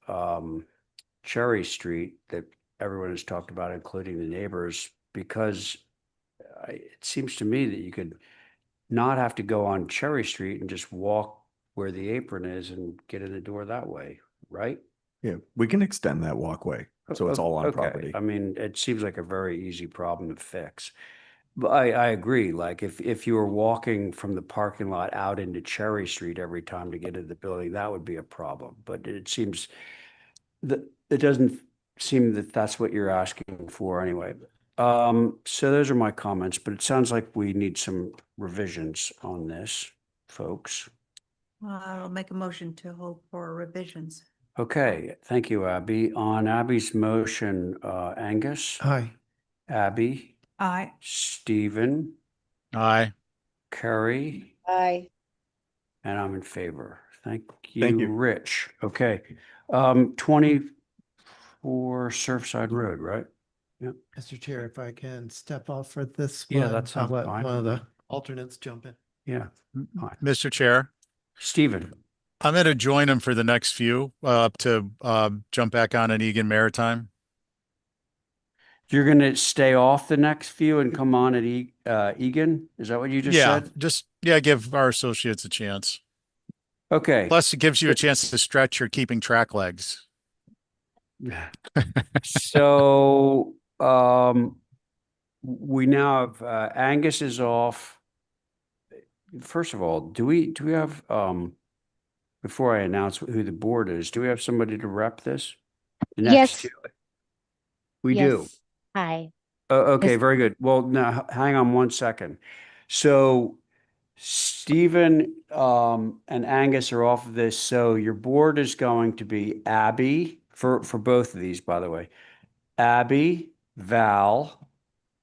Speaker 1: Cherry Street that everyone has talked about, including the neighbors, because it seems to me that you could not have to go on Cherry Street and just walk where the apron is and get in the door that way, right?
Speaker 19: Yeah, we can extend that walkway, so it's all on
Speaker 1: Okay.
Speaker 19: property.
Speaker 1: I mean, it seems like a very easy problem to fix. But I agree, like if you were walking from the parking lot out into Cherry Street every time to get into the building, that would be a problem. But it seems that it doesn't seem that that's what you're asking for anyway. So those are my comments, but it sounds like we need some revisions on this, folks.
Speaker 14: Well, I'll make a motion to hold for revisions.
Speaker 1: Okay, thank you, Abby. On Abby's motion, Angus,
Speaker 5: Hi.
Speaker 1: Abby,
Speaker 14: Aye.
Speaker 1: Stephen,
Speaker 4: Aye.
Speaker 1: Carrie,
Speaker 10: Bye.
Speaker 1: and I'm in favor. Thank
Speaker 19: Thank
Speaker 1: you,
Speaker 19: you.
Speaker 1: Rich. Okay, 24 Surfside Road, right? Yep.
Speaker 5: Mr. Chair, if I can step off for this
Speaker 1: Yeah,
Speaker 5: one,
Speaker 1: that
Speaker 5: I'll
Speaker 1: sounds
Speaker 5: let
Speaker 1: fine.
Speaker 5: one of the alternates jump in.
Speaker 1: Yeah, fine.
Speaker 4: Mr. Chair,
Speaker 1: Stephen,
Speaker 4: I'm going to join him for the next few, up to jump back on an Egan Maritime.
Speaker 1: You're gonna stay off the next few and come on at Egan? Is that what you just
Speaker 4: Yeah,
Speaker 1: said?
Speaker 4: give our associates a chance.
Speaker 1: Okay.
Speaker 4: Plus, it gives you a chance to stretch your keeping track legs.
Speaker 1: So, we now have, Angus is off. First of all, do we have, before I announce who the board is, do we have somebody to rep this? The next
Speaker 7: Yes.
Speaker 1: two? We do.
Speaker 7: Yes. Hi.
Speaker 1: Okay,
Speaker 7: Yes.
Speaker 1: very good. Well, now hang on one second. So Stephen and Angus are off of this. So your board is going to be Abby for both of these, by the way. Abby, Val,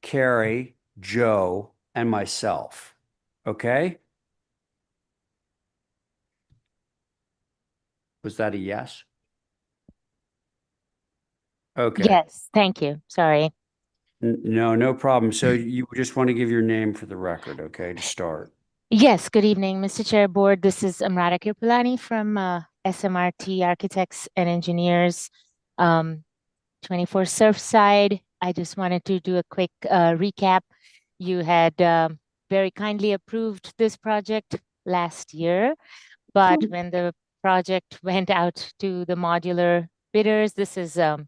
Speaker 1: Carrie, Joe, and myself. Okay? Was that a yes? Okay.
Speaker 7: Yes. Thank you. Sorry.
Speaker 1: No, no problem. So you just want to give your name for the record, okay, to start.
Speaker 7: Yes. Good evening, Mr. Chair Board. This is Amrata Kirpulani from SMRT Architects and Engineers, 24 Surfside. I just wanted to do a quick recap. You had very kindly approved this project last year, but when the project went out to the modular bidders, this is a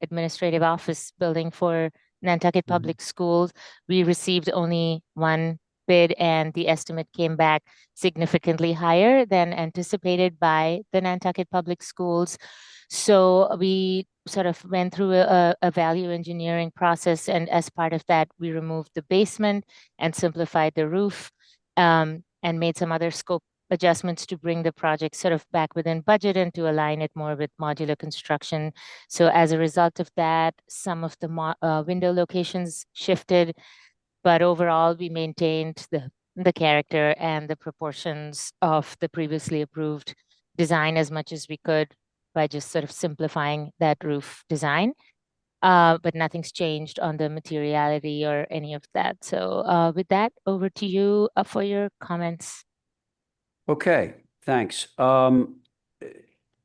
Speaker 7: administrative office building for Nantucket Public Schools. We received only one bid, and the estimate came back significantly higher than anticipated by the Nantucket Public Schools. So we sort of went through a value engineering process, and as part of that, we removed the basement and simplified the roof, and made some other scope adjustments to bring the project sort of back within budget and to align it more with modular construction. So as a result of that, some of the window locations shifted, but overall we maintained the character and the proportions of the previously approved design as much as we could by just sort of simplifying that roof design. But nothing's changed on the materiality or any of that. So with that, over to you for your comments.
Speaker 1: Okay, thanks.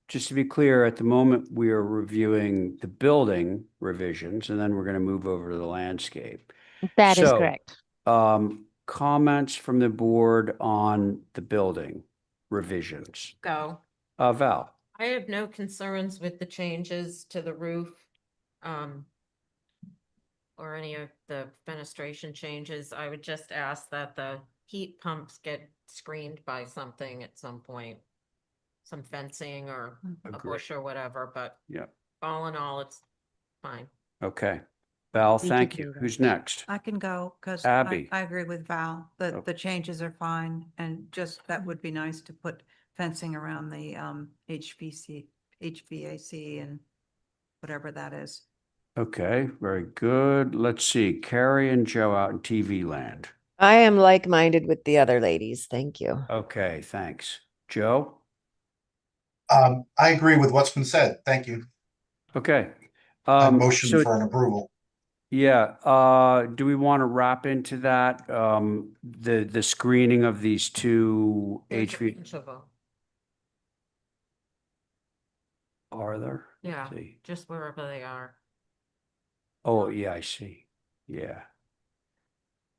Speaker 1: Just to be clear, at the moment, we are reviewing the building revisions, and then we're going to move over to the landscape.
Speaker 7: That is correct.
Speaker 1: Comments from the board on the building revisions.
Speaker 9: Go.
Speaker 1: Val.
Speaker 9: I have no concerns with the changes to the roof, or any of the fenestration changes. I would just ask that the heat pumps get screened by something at some point, some fencing or a
Speaker 1: Agree.
Speaker 9: bush or whatever, but
Speaker 1: Yeah.
Speaker 9: all in all, it's fine.
Speaker 1: Okay. Val,
Speaker 7: We
Speaker 1: thank
Speaker 7: did
Speaker 1: you.
Speaker 7: do that.
Speaker 1: Who's next?
Speaker 14: I can go because
Speaker 1: Abby.
Speaker 14: I agree with Val
Speaker 1: Oh.
Speaker 14: that the changes are fine and just that would be nice to put fencing around the HVAC and whatever that is.
Speaker 1: Okay, very good. Let's see. Carrie and Joe out in TV land.
Speaker 10: I am like-minded with the other ladies. Thank you.
Speaker 1: Okay, thanks. Joe?
Speaker 3: I agree with what's been said. Thank you.
Speaker 1: Okay.
Speaker 3: I motion
Speaker 1: so-
Speaker 3: for an approval.
Speaker 1: Yeah, do we want to wrap into that, the screening of these two
Speaker 9: There's a
Speaker 1: HV?
Speaker 9: bunch of 'em.
Speaker 1: Are there? Let's
Speaker 9: Yeah,
Speaker 1: see.
Speaker 9: just wherever they are.
Speaker 1: Oh, yeah, I see. Yeah.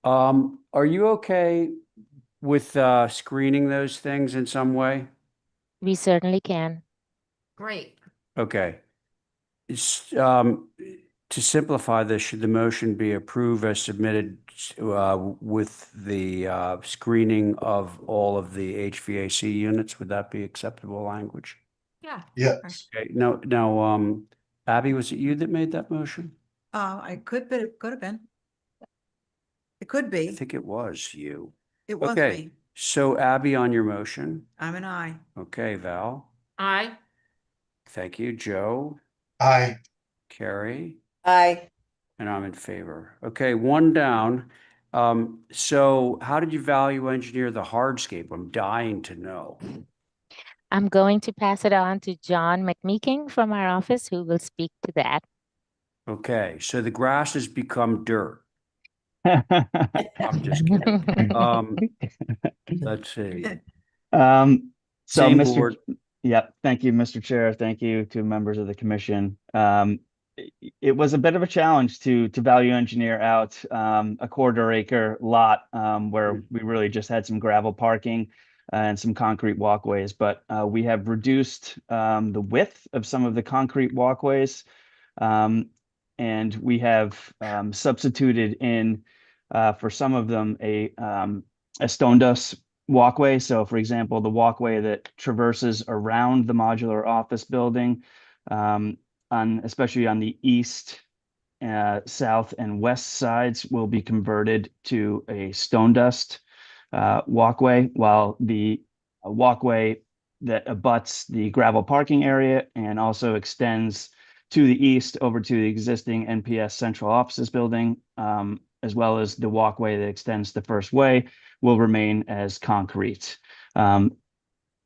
Speaker 1: Are you okay with screening those things in some way?
Speaker 7: We certainly can.
Speaker 9: Great.
Speaker 1: Okay. To simplify this, should the motion be approved as submitted with the screening of all of the HVAC units? Would that be acceptable language?
Speaker 9: Yeah.
Speaker 3: Yes.
Speaker 1: Okay, now, Abby, was it you that made that motion?
Speaker 14: I could, but it could have been. It could
Speaker 1: I
Speaker 14: be.
Speaker 1: think it was you.
Speaker 14: It was
Speaker 1: Okay,
Speaker 14: me.
Speaker 1: so Abby on your motion.
Speaker 14: I'm an I.
Speaker 1: Okay, Val.
Speaker 9: Aye.
Speaker 1: Thank you. Joe,
Speaker 3: Aye.
Speaker 1: Carrie,
Speaker 10: Aye.
Speaker 1: and I'm in favor. Okay, one down. So how did you value engineer the hardscape? I'm dying to know.
Speaker 7: I'm going to pass it on to John McMeeking from our office, who will speak to that.
Speaker 1: Okay, so the grass has become dirt. I'm just kidding. Let's see.
Speaker 11: So,
Speaker 1: Same
Speaker 11: Mr.
Speaker 1: board.
Speaker 11: Yep, thank you, Mr. Chair. Thank you to members of the commission. It was a bit of a challenge to value engineer out a quarter acre lot where we really just had some gravel parking and some concrete walkways, but we have reduced the width of some of the concrete walkways. And we have substituted in for some of them a stone dust walkway. So for example, the walkway that traverses around the modular office building, especially on the east, south, and west sides will be converted to a stone dust walkway, while the walkway that abuts the gravel parking area and also extends to the east over to the existing NPS central offices building, as well as the walkway that extends the first way, will remain as concrete.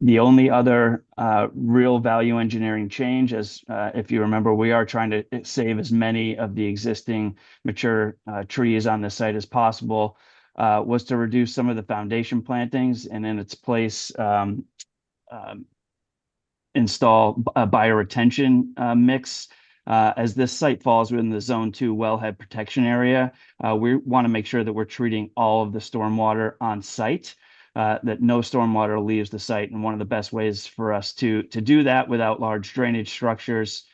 Speaker 11: The only other real value engineering change, as if you remember, we are trying to save as many of the existing mature trees on the site as possible, was to reduce some of the foundation plantings and in its place install a bioretention mix. As this site falls within the Zone 2 wellhead protection area, we want to make sure that we're treating all of the stormwater on site, that no stormwater leaves the site. And one of the best ways for us to do that without large drainage structures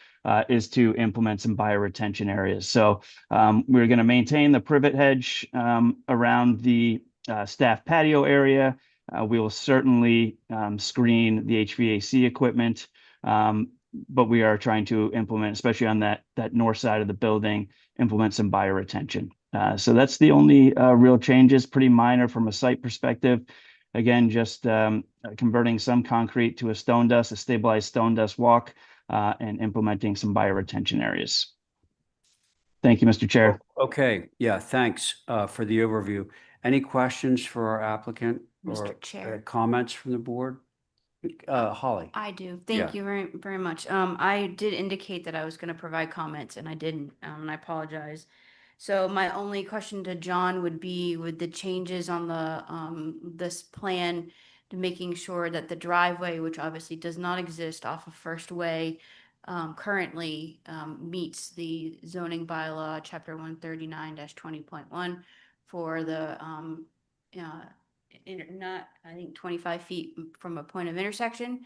Speaker 11: is to implement some bioretention areas. So we're going to maintain the privet hedge around the staff patio area. We will certainly screen the HVAC equipment, but we are trying to implement, especially on that north side of the building, implement some bioretention. So that's the only real changes, pretty minor from a site perspective. Again, just converting some concrete to a stabilized stone dust walk, and implementing some bioretention areas. Thank you, Mr. Chair.
Speaker 1: Okay, yeah, thanks for the overview. Any questions for our applicant
Speaker 6: Mr.
Speaker 1: or
Speaker 6: Chair.
Speaker 1: comments from the board? Holly.
Speaker 6: I do.
Speaker 1: Yeah.
Speaker 6: Thank you very, very much. I did indicate that I was going to provide comments and I didn't, and I apologize. So my only question to John would be with the changes on the, this plan, to making sure that the driveway, which obviously does not exist off of First Way, currently, meets the zoning bylaw, chapter 139-20.1 for the, not, I think 25 feet from a point of intersection.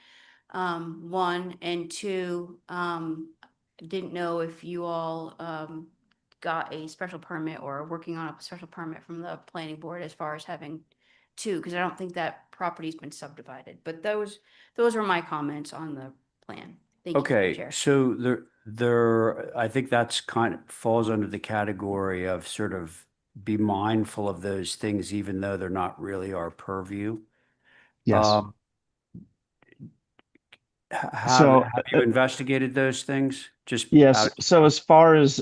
Speaker 6: One, and two, didn't know if you all got a special permit or are working on a special permit from the planning board as far as having two, because I don't think that property's been subdivided. But those are my comments on the plan. Thank you, Mr.
Speaker 1: Okay,
Speaker 6: Chair.
Speaker 1: so I think that's kind of falls under the category of sort of be mindful of those things, even though they're not really our purview.
Speaker 11: Yes.
Speaker 1: Have you investigated those things? Just
Speaker 11: Yes.
Speaker 1: out-
Speaker 11: So as far as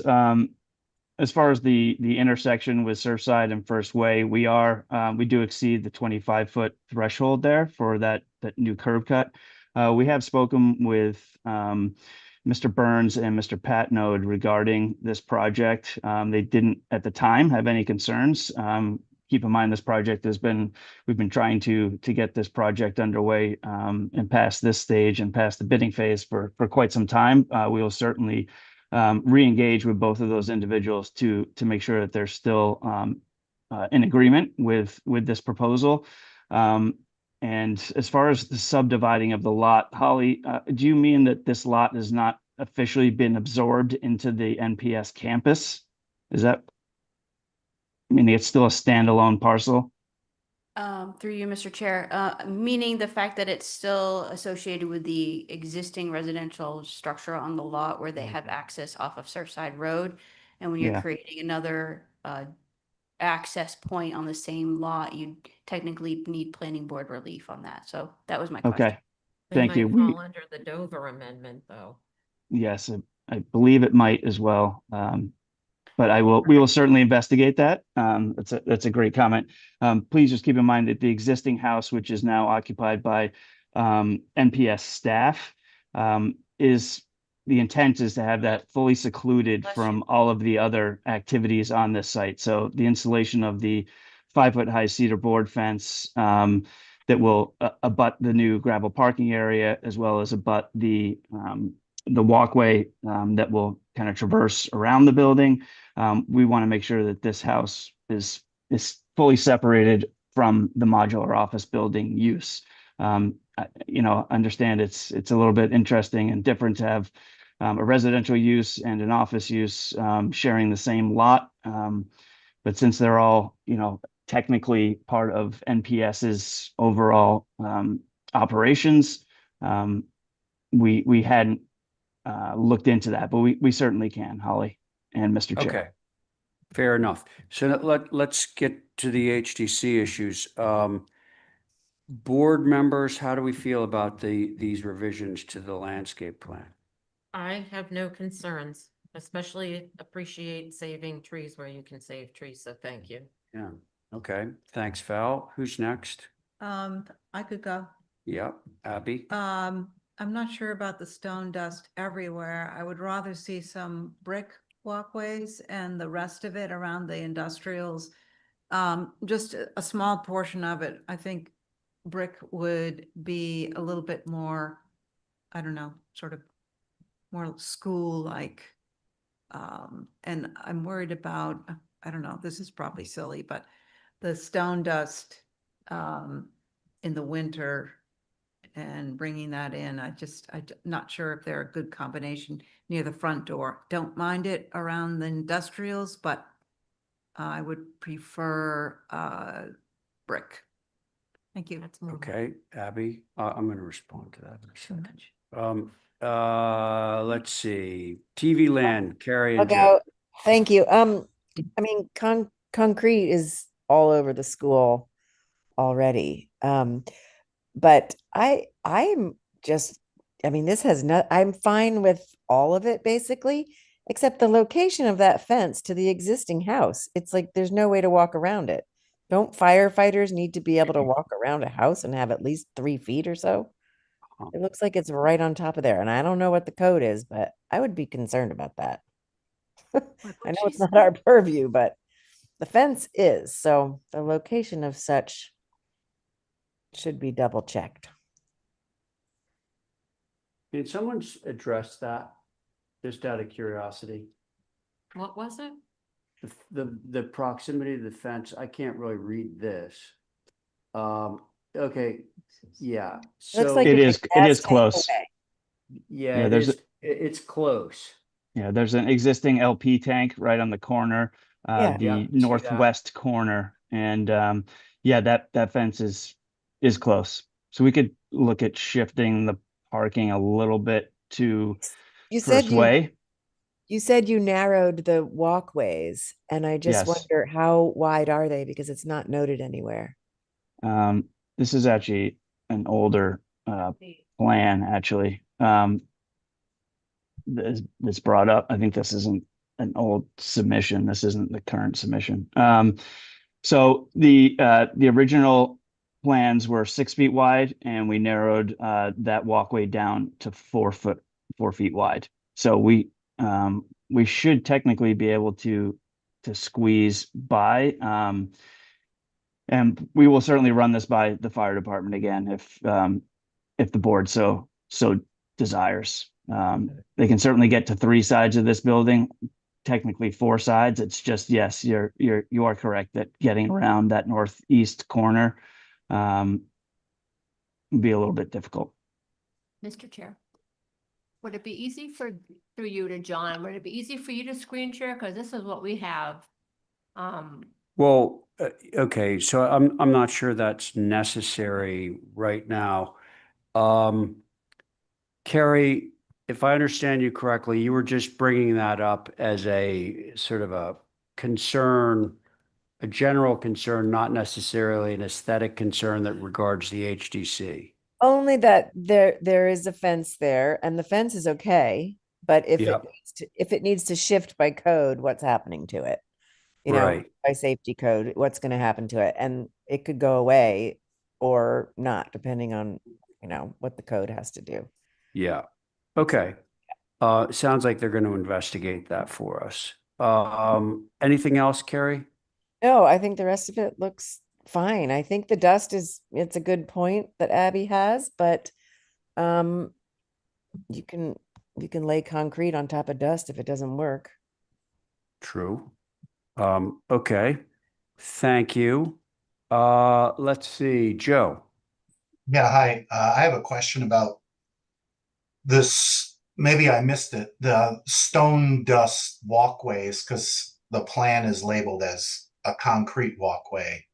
Speaker 11: the intersection with Surfside and First Way, we do exceed the 25-foot threshold there for that new curb cut. We have spoken with Mr. Burns and Mr. Patnode regarding this project. They didn't at the time have any concerns. Keep in mind, this project we've been trying to get this project underway and past this stage and past the bidding phase for quite some time. We will certainly re-engage with both of those individuals to make sure that they're still in agreement with this proposal. And as far as the subdividing of the lot, Holly, do you mean that this lot has not officially been absorbed into the NPS campus? Is that, meaning it's still a standalone parcel?
Speaker 6: Through you, Mr. Chair, meaning the fact that it's still associated with the existing residential structure on the lot where they have access off of Surfside Road. And when you're
Speaker 11: Yeah.
Speaker 6: creating another access point on the same lot, you technically need planning board relief on that. So that was my question.
Speaker 11: Okay,
Speaker 9: They
Speaker 11: thank you.
Speaker 9: might fall under the Dover amendment, though.
Speaker 11: Yes, I believe it might as well. But we will certainly investigate that. That's a great comment. Please just keep in mind that the existing house, which is now occupied by NPS staff, the intent is to have that fully secluded from all of the other activities on this site. So the installation of the 5-foot high cedar board fence, that will abut the new gravel parking area, as well as abut the walkway that will kind of traverse around the building. We want to make sure that this house is fully separated from the modular office building use. Understand it's a little bit interesting and different to have a residential use and an office use sharing the same lot. But since they're all, technically part of NPS's overall operations, we hadn't looked into that, but we certainly can, Holly and Mr. Chair.
Speaker 1: Okay, fair enough. So let's get to the HDC issues. Board members, how do we feel about these revisions to the landscape plan?
Speaker 9: I have no concerns, especially appreciate saving trees where you can save trees, so thank you.
Speaker 1: Yeah, okay, thanks, Val. Who's next?
Speaker 14: I could go.
Speaker 1: Yep, Abby.
Speaker 14: I'm not sure about the stone dust everywhere. I would rather see some brick walkways and the rest of it around the industrials. Just a small portion of it. I think brick would be a little bit more, I don't know, sort of more school-like. And I'm worried about, I don't know, this is probably silly, but the stone dust in the winter and bringing that in, I'm not sure if they're a good combination near the front door. Don't mind it around the industrials, but I would prefer brick. Thank you.
Speaker 1: Okay, Abby, I'm going to respond to that in a second. Let's see, TV land, Carrie and Joe.
Speaker 10: Thank you. I mean, concrete is all over the school already. But I'm just, I mean, this has not, I'm fine with all of it basically, except the location of that fence to the existing house. It's like, there's no way to walk around it. Don't firefighters need to be able to walk around a house and have at least 3 feet or so? It looks like it's right on top of there. And I don't know what the code is, but I would be concerned about that. I know it's not our purview, but the fence is. So the location of such should be double checked.
Speaker 1: Can someone address that, just out of curiosity?
Speaker 9: What was it?
Speaker 1: The proximity of the fence, I can't really read this. Okay, yeah.
Speaker 10: Looks
Speaker 1: So
Speaker 10: like
Speaker 11: it is close.
Speaker 1: yeah, it's close.
Speaker 11: Yeah, there's an existing LP tank right on the corner,
Speaker 10: Yeah.
Speaker 11: the
Speaker 1: Yeah, see that.
Speaker 11: northwest corner, and yeah, that fence is close. So we could look at shifting the parking a little bit to
Speaker 10: You said
Speaker 11: First Way.
Speaker 10: you said you narrowed the walkways, and I just
Speaker 11: Yes.
Speaker 10: wonder how wide are they, because it's not noted anywhere.
Speaker 11: This is actually an older plan, actually. That's brought up. I think this isn't an old submission. This isn't the current submission. So the original plans were 6 feet wide, and we narrowed that walkway down to 4 feet wide. So we should technically be able to squeeze by. And we will certainly run this by the fire department again if the board so desires. They can certainly get to 3 sides of this building, technically 4 sides. It's just, yes, you are correct that getting around that northeast corner would be a little bit difficult.
Speaker 2: Mr. Chair, would it be easy for you to John, would it be easy for you to screen share? Because this is what we have.
Speaker 1: Well, okay, so I'm not sure that's necessary right now. Carrie, if I understand you correctly, you were just bringing that up as a sort of a concern, a general concern, not necessarily an aesthetic concern that regards the HDC.
Speaker 10: Only that there is a fence there, and the fence is okay, but if it needs to shift by code, what's happening to it? You know,
Speaker 1: Right.
Speaker 10: by safety code, what's going to happen to it? And it could go away or not, depending on, what the code has to do.
Speaker 1: Yeah. Okay. Sounds like they're going to investigate that for us. Anything else, Carrie?
Speaker 10: No, I think the rest of it looks fine. I think the dust it's a good point that Abby has, but um, you can lay concrete on top of dust if it doesn't work.
Speaker 1: True. Okay. Thank you. Let's see, Joe.
Speaker 3: Yeah, hi. I have a question about this. Maybe I missed it. The stone dust walkways, because the plan is labeled as a concrete walkway.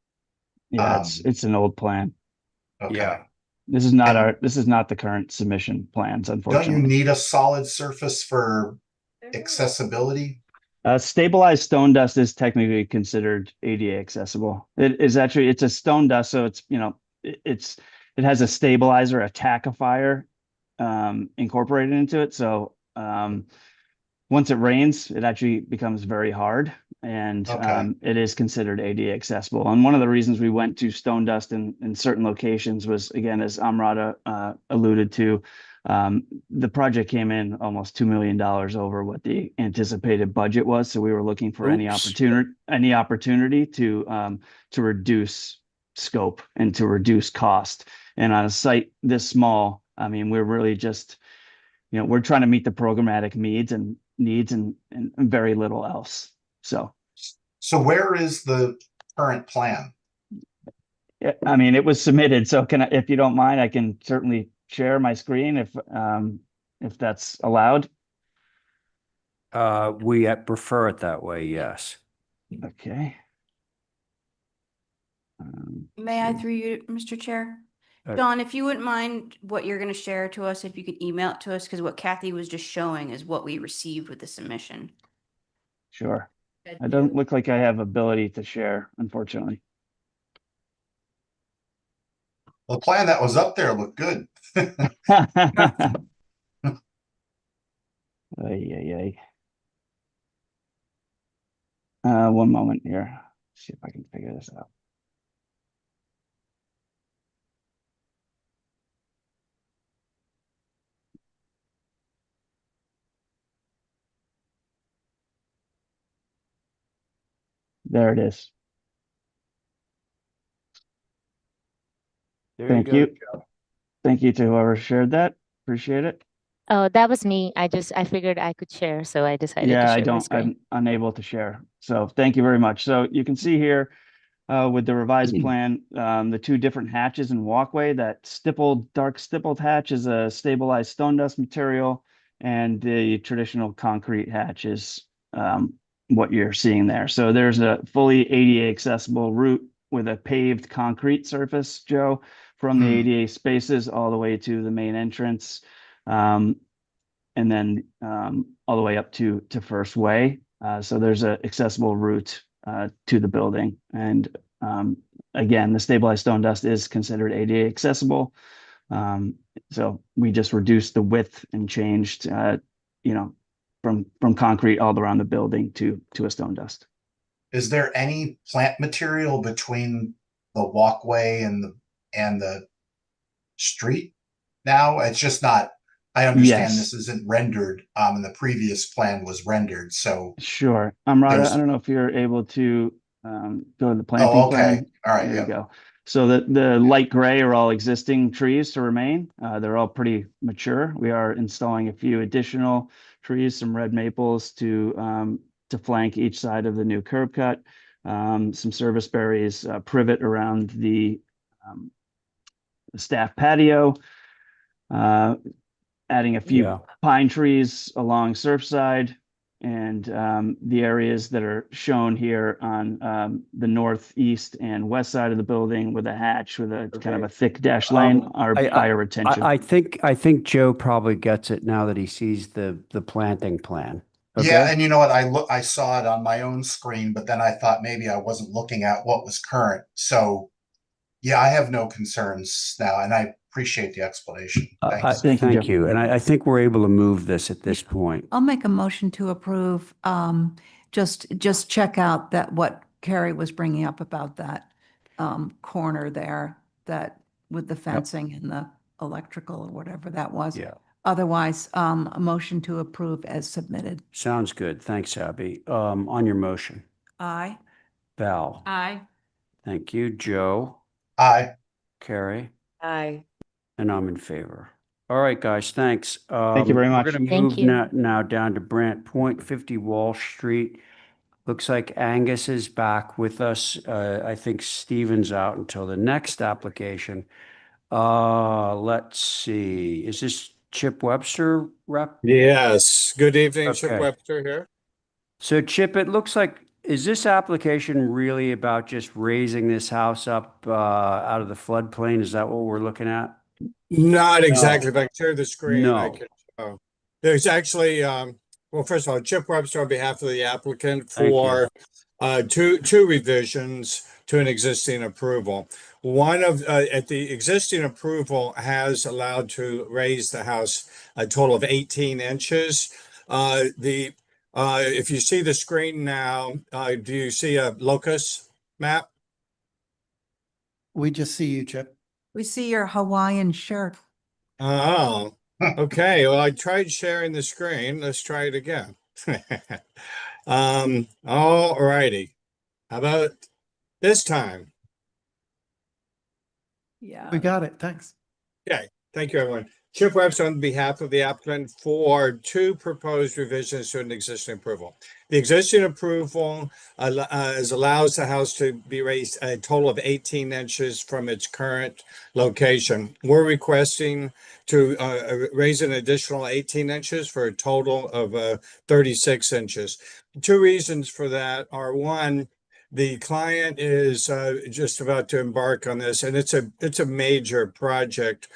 Speaker 11: Yeah, it's an old plan.
Speaker 3: Okay.
Speaker 11: This is not this is not the current submission plans,
Speaker 3: Don't you
Speaker 11: unfortunately.
Speaker 3: need a solid surface for accessibility?
Speaker 11: Stabilized stone dust is technically considered ADA accessible. It is actually, it's a stone dust, so it's, it has a stabilizer, a tackifier incorporated into it. So once it rains, it actually becomes very hard, and it is considered ADA accessible. And one of the reasons we went to stone dust in certain locations was, again, as Amrata alluded to, the project came in almost $2 million over what the anticipated budget was. So we were looking for any opportunity to reduce scope and to reduce cost. And on a site this small, I mean, we're really just, we're trying to meet the programmatic needs and very little else. So
Speaker 3: where is the current plan?
Speaker 11: I mean, it was submitted. So if you don't mind, I can certainly share my screen if that's allowed.
Speaker 1: We prefer it that way. Yes.
Speaker 11: Okay.
Speaker 6: May I through you, Mr. Chair? John, if you wouldn't mind what you're going to share to us, if you could email it to us, because what Kathy was just showing is what we received with the submission.
Speaker 11: Sure. I don't look like I have ability to share, unfortunately.
Speaker 3: The plan that was up there looked good.
Speaker 11: One moment here. See if I can figure this out. There it is. Thank you. Thank you to whoever shared that. Appreciate it.
Speaker 7: Oh, that was me. I figured I could share, so I decided to
Speaker 11: Yeah,
Speaker 7: share my screen.
Speaker 11: I'm unable to share. So thank you very much. So you can see here with the revised plan, the two different hatches and walkway. That dark stippled hatch is a stabilized stone dust material, and the traditional concrete hatch is what you're seeing there. So there's a fully ADA accessible route with a paved concrete surface, Joe, from the ADA spaces all the way to the main entrance, and then all the way up to First Way. So there's an accessible route to the building. And again, the stabilized stone dust is considered ADA accessible. So we just reduced the width and changed, from concrete all around the building to a stone dust.
Speaker 3: Is there any plant material between the walkway and the street now? It's just not. I understand this isn't rendered, and the previous plan was rendered. So
Speaker 11: sure, Amrata, I don't know if you're able to go to the planting plan.
Speaker 3: All right,
Speaker 11: there you go. So the light gray are all existing trees to remain. They're all pretty mature. We are installing a few additional trees, some red maples to flank each side of the new curb cut. Some service berries, privet around the staff patio. Adding a few pine trees along Surfside, and the areas that are shown here on the northeast and west side of the building with a hatch with a kind of a thick dash lane are fire retention.
Speaker 1: I think Joe probably gets it now that he sees the planting plan. Okay?
Speaker 3: Yeah, and you know what? I saw it on my own screen, but then I thought maybe I wasn't looking at what was current. So yeah, I have no concerns now, and I appreciate the explanation. Thanks.
Speaker 1: Thank you. And I think we're able to move this at this point.
Speaker 14: I'll make a motion to approve. Just check out that what Carrie was bringing up about that corner there, that with the fencing and the electrical or whatever that was.
Speaker 1: Yeah.
Speaker 14: Otherwise, a motion to approve as submitted.
Speaker 1: Sounds good. Thanks, Abby. On your motion.
Speaker 14: Aye.
Speaker 1: Val.
Speaker 9: Aye.
Speaker 1: Thank you. Joe,
Speaker 3: Aye.
Speaker 1: Carrie,
Speaker 10: Aye.
Speaker 1: and I'm in favor. All right, guys, thanks.
Speaker 11: Thank you very much.
Speaker 1: We're gonna
Speaker 7: Thank
Speaker 1: move
Speaker 7: you.
Speaker 1: now down to Brant Point, 50 Walsh Street. Looks like Angus is back with us. I think Steven's out until the next application. Let's see. Is this Chip Webster rep?
Speaker 13: Yes, good evening, Chip
Speaker 1: Okay.
Speaker 13: Webster here.
Speaker 1: So Chip, it looks like, is this application really about just raising this house up out of the floodplain? Is that what we're looking at?
Speaker 13: Not exactly,
Speaker 1: No.
Speaker 13: if I clear the screen, I
Speaker 1: No.
Speaker 13: can show. There's actually, well, first of all, Chip Webster on behalf of the applicant
Speaker 1: Thank you.
Speaker 13: for two revisions to an existing approval. One of, at the existing approval has allowed to raise the house a total of 18 inches. If you see the screen now, do you see a locus map?
Speaker 5: We just see you, Chip.
Speaker 14: We see your Hawaiian shirt.
Speaker 13: Oh, okay. Well, I tried sharing the screen. Let's try it again. All righty. How about this time?
Speaker 14: Yeah.
Speaker 5: We got it. Thanks.
Speaker 13: Okay, thank you, everyone. Chip Webster on behalf of the applicant for two proposed revisions to an existing approval. The existing approval allows the house to be raised a total of 18 inches from its current location. We're requesting to raise an additional 18 inches for a total of 36 inches. Two reasons for that are, one, the client is just about to embark on this, and it's a major project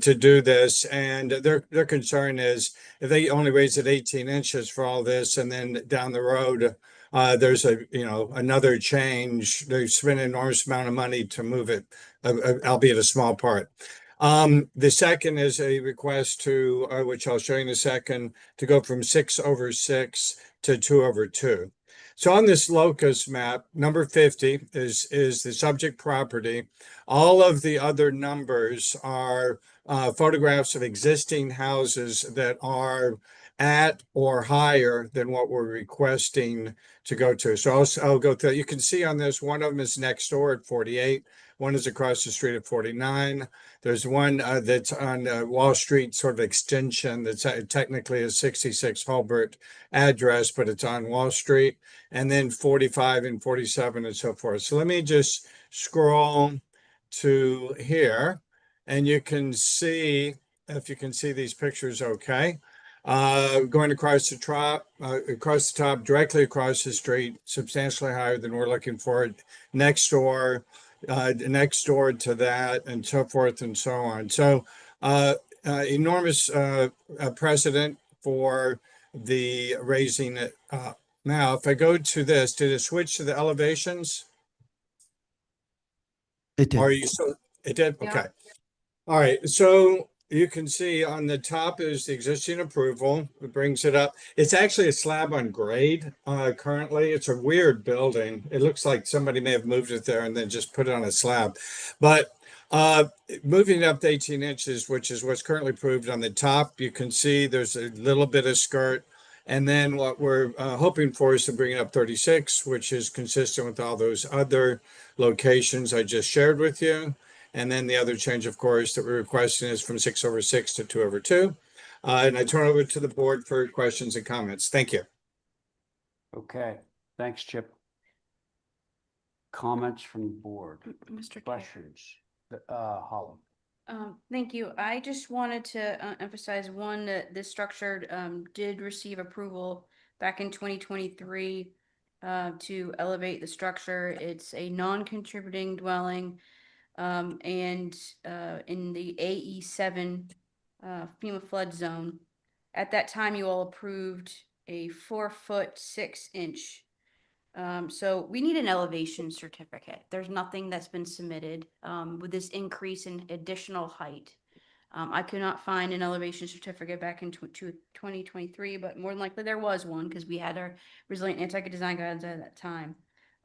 Speaker 13: to do this. And their concern is if they only raise it 18 inches for all this, and then down the road there's another change, they spend an enormous amount of money to move it, albeit a small part. The second is a request to, which I'll show you in a second, to go from 6/6 to 2/2. So on this locus map, number 50 is the subject property. All of the other numbers are photographs of existing houses that are at or higher than what we're requesting to go to. So I'll go through. You can see on this, one of them is next door at 48. One is across the street at 49. There's one that's on Wall Street sort of extension that's technically a 66 Hulbert address, but it's on Wall Street. And then 45 and 47 and so forth. So let me just scroll to here, and you can see, if you can see these pictures okay. Going across the top, directly across the street, substantially higher than we're looking for. Next door to that, and so forth and so on. So enormous precedent for the raising it up. Now, if I go to this, did it switch to the elevations?
Speaker 5: It did.
Speaker 13: Are you so it did?
Speaker 6: Yeah.
Speaker 13: Okay. All right. So you can see on the top is the existing approval. It brings it up. It's actually a slab on grade currently. It's a weird building. It looks like somebody may have moved it there and then just put it on a slab. But moving it up to 18 inches, which is what's currently approved on the top, you can see there's a little bit of skirt. And then what we're hoping for is to bring it up 36, which is consistent with all those other locations I just shared with you. And then the other change, of course, that we're requesting is from 6/6 to 2/2. And I turn over to the board for questions and comments. Thank you.
Speaker 1: Okay, thanks, Chip. Comments from the board?
Speaker 6: Mr. Chair.
Speaker 1: Questions? Holly.
Speaker 6: Thank you. I just wanted to emphasize one, that this structure did receive approval back in 2023 to elevate the structure. It's a non-contributing dwelling and in the AE7 FEMA flood zone. At that time, you all approved a 4-foot 6-inch. So we need an elevation certificate. There's nothing that's been submitted with this increase in additional height. I could not find an elevation certificate back in 2023, but more than likely there was one because we had our resilient Nantucket design guidelines at that time.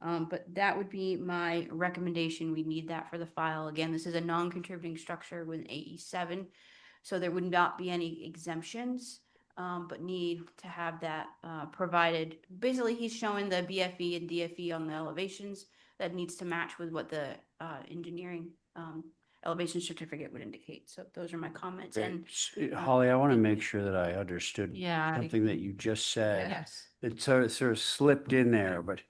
Speaker 6: But that would be my recommendation. We need that for the file. Again, this is a non-contributing structure with an AE7, so there would not be any exemptions. But need to have that provided. Basically, he's showing the BFE and DFE on the elevations, that needs to match with what the engineering elevation certificate would indicate. So those are my comments.
Speaker 1: Okay,
Speaker 6: And
Speaker 1: Holly, I want to make sure that I understood
Speaker 9: Yeah.
Speaker 1: something that you just said.
Speaker 9: Yes.
Speaker 1: It sort of slipped in there, but,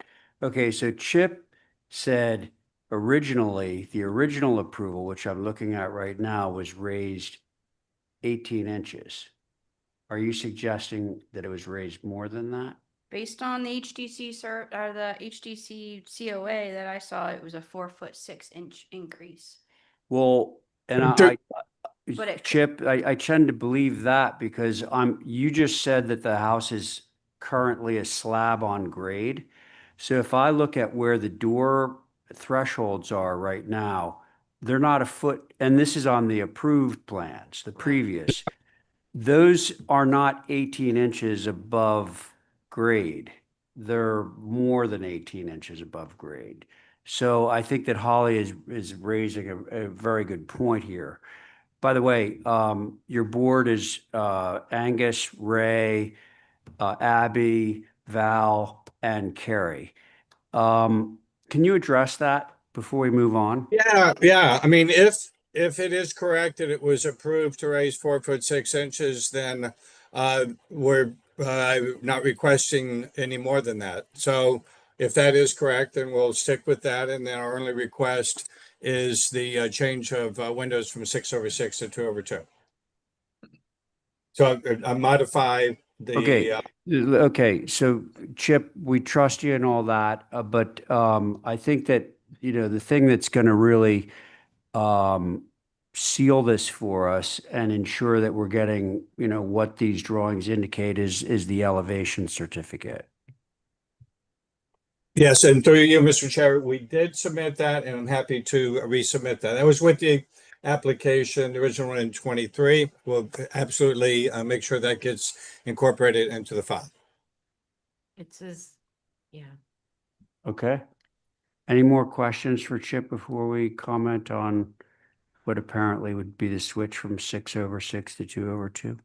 Speaker 1: okay, so Chip said originally, the original approval, which I'm looking at right now, was raised 18 inches. Are you suggesting that it was raised more than that?
Speaker 6: based on the the HDC COA that I saw, it was a 4'6" increase.
Speaker 1: Well, and
Speaker 6: But it-
Speaker 1: Chip, I tend to believe that because you just said that the house is currently a slab on grade. So if I look at where the door thresholds are right now, they're not a foot, and this is on the approved plans, the previous. Those are not 18 inches above grade. They're more than 18 inches above grade. So I think that Holly is raising a very good point here. By the way, your board is Angus, Ray, Abby, Val, and Carrie. Can you address that before we move on?
Speaker 13: Yeah. I mean, if it is correct that it was approved to raise 4'6" then we're not requesting any more than that. So if that is correct, then we'll stick with that. And then our only request is the change of windows from 6/6 to 2/2. So I modify the.
Speaker 1: Okay, so Chip, we trust you and all that, but I think that, the thing that's going to really seal this for us and ensure that we're getting, what these drawings indicate is the elevation certificate.
Speaker 13: Yes, and through you, Mr. Chair, we did submit that, and I'm happy to resubmit that. That was with the application, the original one in 23. We'll absolutely make sure that gets incorporated into the file.
Speaker 9: It says, yeah.
Speaker 1: Okay. Any more questions for Chip before we comment on what apparently would be the switch from 6/6 to 2/2?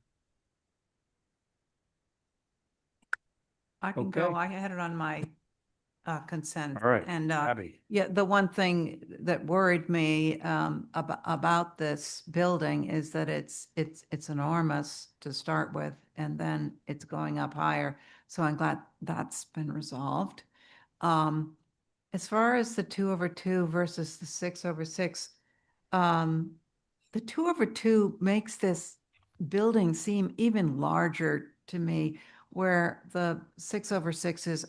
Speaker 14: I can
Speaker 1: Okay.
Speaker 14: go. I had it on my consent.
Speaker 1: All right,
Speaker 14: And
Speaker 1: Abby.
Speaker 14: yeah, the one thing that worried me about this building is that it's enormous to start with, and then it's going up higher. So I'm glad that's been resolved. As far as the 2/2 versus the 6/6, the 2/2 makes this building seem even larger to me, where the 6/6s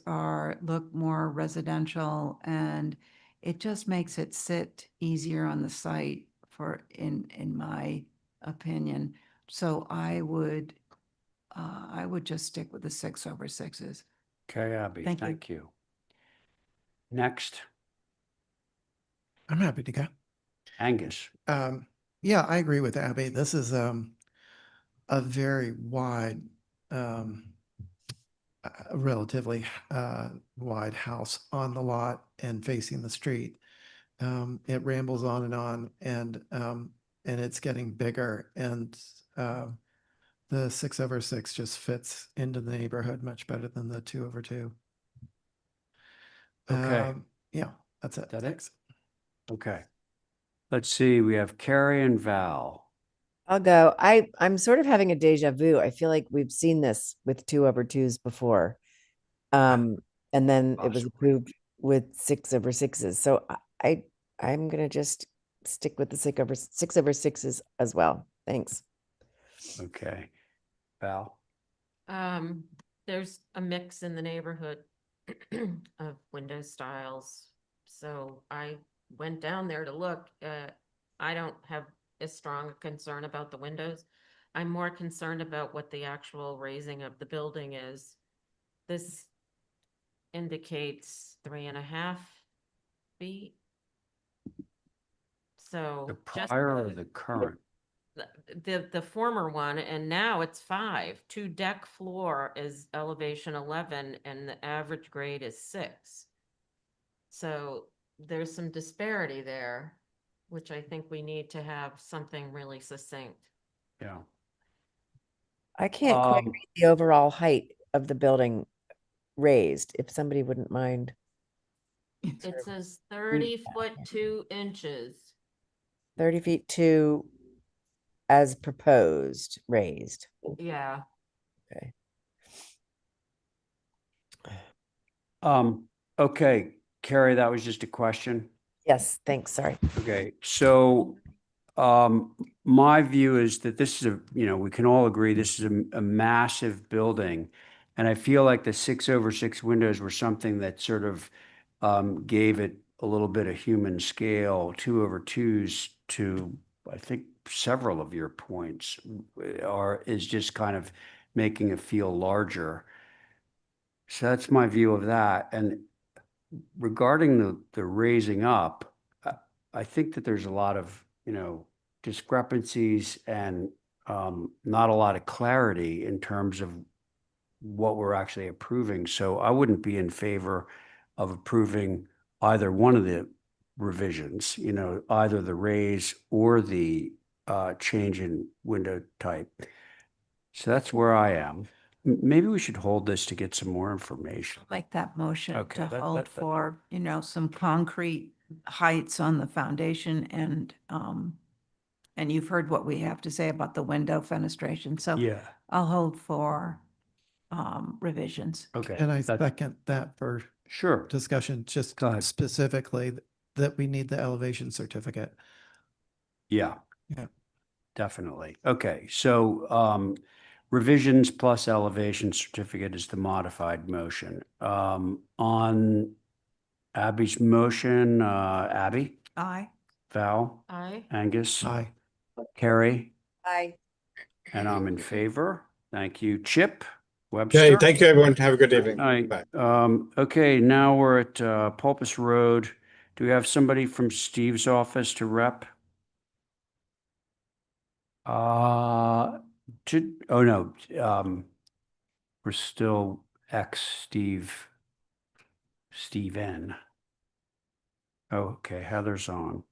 Speaker 14: look more residential, and it just makes it sit easier on the site in my opinion. So I would just stick with the 6/6s.
Speaker 1: Okay, Abby, thank you. Next,
Speaker 5: I'm happy to go.
Speaker 1: Angus.
Speaker 5: Yeah, I agree with Abby. This is a very wide, relatively wide house on the lot and facing the street. It rambles on, and it's getting bigger, and the 6/6 just fits into the neighborhood much better than the 2/2.
Speaker 1: Okay.
Speaker 5: Yeah, that's it.
Speaker 1: That it?
Speaker 5: Thanks.
Speaker 1: Okay. Let's see, we have Carrie and Val.
Speaker 10: I'll go. I'm sort of having a deja vu. I feel like we've seen this with 2/2s before. And then it was approved with 6/6s. So I'm gonna just stick with the 6/6s as well. Thanks.
Speaker 1: Okay. Val?
Speaker 9: There's a mix in the neighborhood of window styles. So I went down there to look. I don't have as strong a concern about the windows. I'm more concerned about what the actual raising of the building is. This indicates 3.5 feet. So
Speaker 1: The
Speaker 9: just
Speaker 1: prior or the current?
Speaker 9: the former one, and now it's 5. 2 deck floor is elevation 11, and the average grade is 6. So there's some disparity there, which I think we need to have something really succinct.
Speaker 1: Yeah.
Speaker 10: I can't quite read the overall height of the building raised, if somebody wouldn't mind.
Speaker 9: It says 30 foot 2 inches.
Speaker 10: 30 feet to as proposed, raised.
Speaker 9: Yeah.
Speaker 10: Okay.
Speaker 1: Okay, Carrie, that was just a question.
Speaker 10: Yes, thanks, sorry.
Speaker 1: Okay, so my view is that this is we can all agree this is a massive building. And I feel like the 6/6 windows were something that sort of gave it a little bit of human scale. 2/2s to, I think, several of your points is just kind of making it feel larger. So that's my view of that. And regarding the raising up, I think that there's a lot of, discrepancies and not a lot of clarity in terms of what we're actually approving. So I wouldn't be in favor of approving either one of the revisions, either the raise or the change in window type. So that's where I am. Maybe we should hold this to get some more information.
Speaker 14: Make that motion
Speaker 1: Okay,
Speaker 14: to hold for, some concrete heights on the foundation and you've heard what we have to say about the window fenestration, so
Speaker 1: Yeah.
Speaker 14: I'll hold for revisions.
Speaker 1: Okay.
Speaker 5: And I second that for
Speaker 1: Sure.
Speaker 5: discussion, just
Speaker 1: Go ahead.
Speaker 5: specifically that we need the elevation certificate.
Speaker 1: Yeah.
Speaker 5: Yeah.
Speaker 1: Definitely. Okay, so revisions plus elevation certificate is the modified motion. On Abby's motion, Abby,
Speaker 14: Aye.
Speaker 1: Val,
Speaker 9: Aye.
Speaker 1: Angus,
Speaker 5: Aye.
Speaker 1: Carrie,
Speaker 10: Aye.
Speaker 1: and I'm in favor. Thank you. Chip
Speaker 13: Okay,
Speaker 1: Webster.
Speaker 13: thank you, everyone. Have a good evening.
Speaker 1: All right.
Speaker 13: Bye.
Speaker 1: Okay, now we're at Pulpus Road. Do we have somebody from Steve's office to rep? Oh no, we're still Steve N. Okay, Heather's on.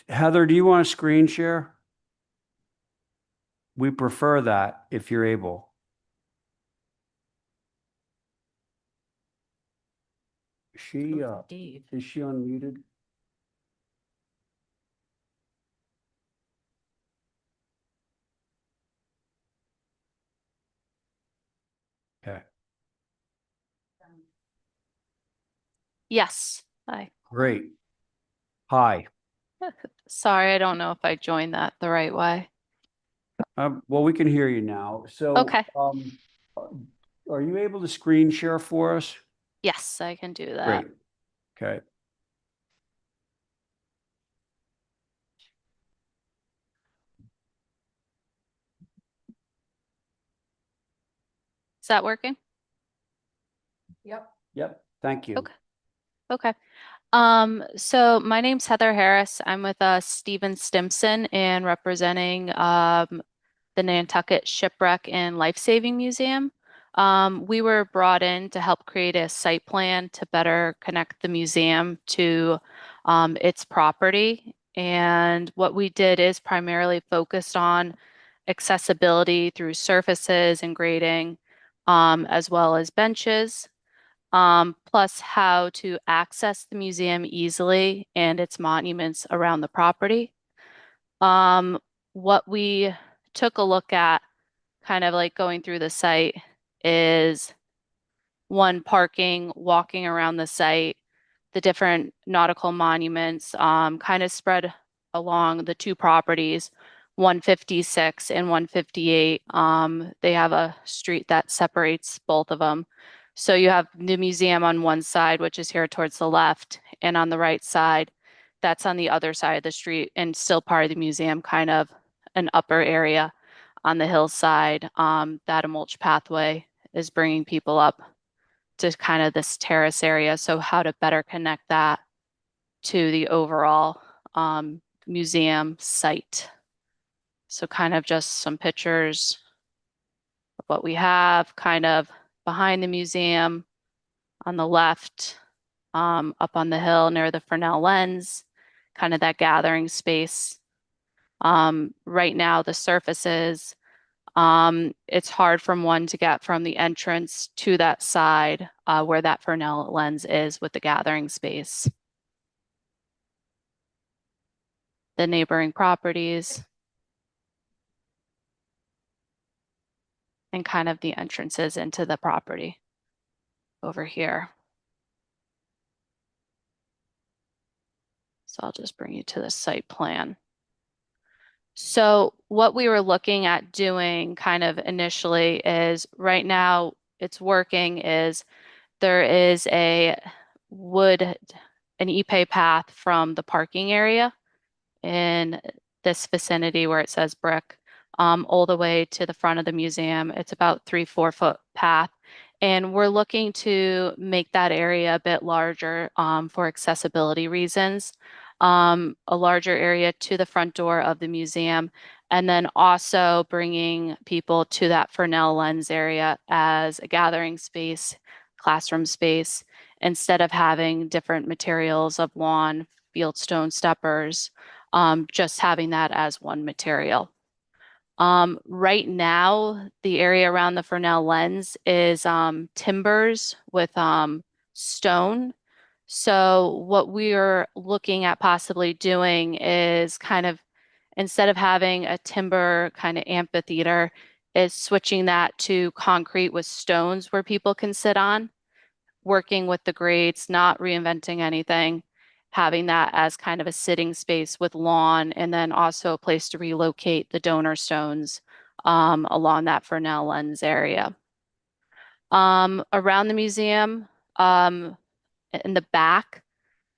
Speaker 1: Heather, do you want to screen share? We prefer that if you're able. Is she unmuted? Okay,
Speaker 15: Yes. Hi.
Speaker 1: great. Hi.
Speaker 15: Sorry, I don't know if I joined that the right way.
Speaker 1: Well, we can hear you now. So,
Speaker 15: Okay.
Speaker 1: Are you able to screen share for us?
Speaker 15: Yes, I can do that.
Speaker 1: Great. Okay.
Speaker 15: Is that working?
Speaker 1: Yep. Thank you.
Speaker 15: Okay. So my name's Heather Harris. I'm with Stephen Stimson and representing the Nantucket Shipwreck and Life-Saving Museum. We were brought in to help create a site plan to better connect the museum to its property. And what we did is primarily focused on accessibility through surfaces and grading, as well as benches, plus how to access the museum easily and its monuments around the property. What we took a look at, kind of like going through the site, is one, parking, walking around the site, the different nautical monuments, kind of spread along the two properties, 156 and 158. They have a street that separates both of them. So you have the museum on one side, which is here towards the left, and on the right side, that's on the other side of the street and still part of the museum, kind of an upper area on the hillside. That a mulch pathway is bringing people up to kind of this terrace area. So how to better connect that to the overall museum site. So kind of just some pictures of what we have kind of behind the museum on the left, up on the hill near the Fresnel lens, kind of that gathering space. Right now the surfaces, It's hard from one to get from the entrance to that side where that Fresnel lens is with the gathering space. The neighboring properties and kind of the entrances into the property over here. So I'll just bring you to the site plan. So what we were looking at doing kind of initially is right now it's working is there is an e-pay path from the parking area in this vicinity where it says brick, all the way to the front of the museum. It's about 3-4 foot path. And we're looking to make that area a bit larger for accessibility reasons. A larger area to the front door of the museum, and then also bringing people to that Fresnel lens area as a gathering space, classroom space, instead of having different materials of lawn, fieldstone steppers, just having that as one material. Right now, the area around the Fresnel lens is timbers with stone. So what we are looking at possibly doing is kind of, instead of having a timber kind of amphitheater, is switching that to concrete with stones where people can sit on, working with the grades, not reinventing anything, having that as kind of a sitting space with lawn, and then also a place to relocate the donor stones along that Fresnel lens area. Around the museum, in the back,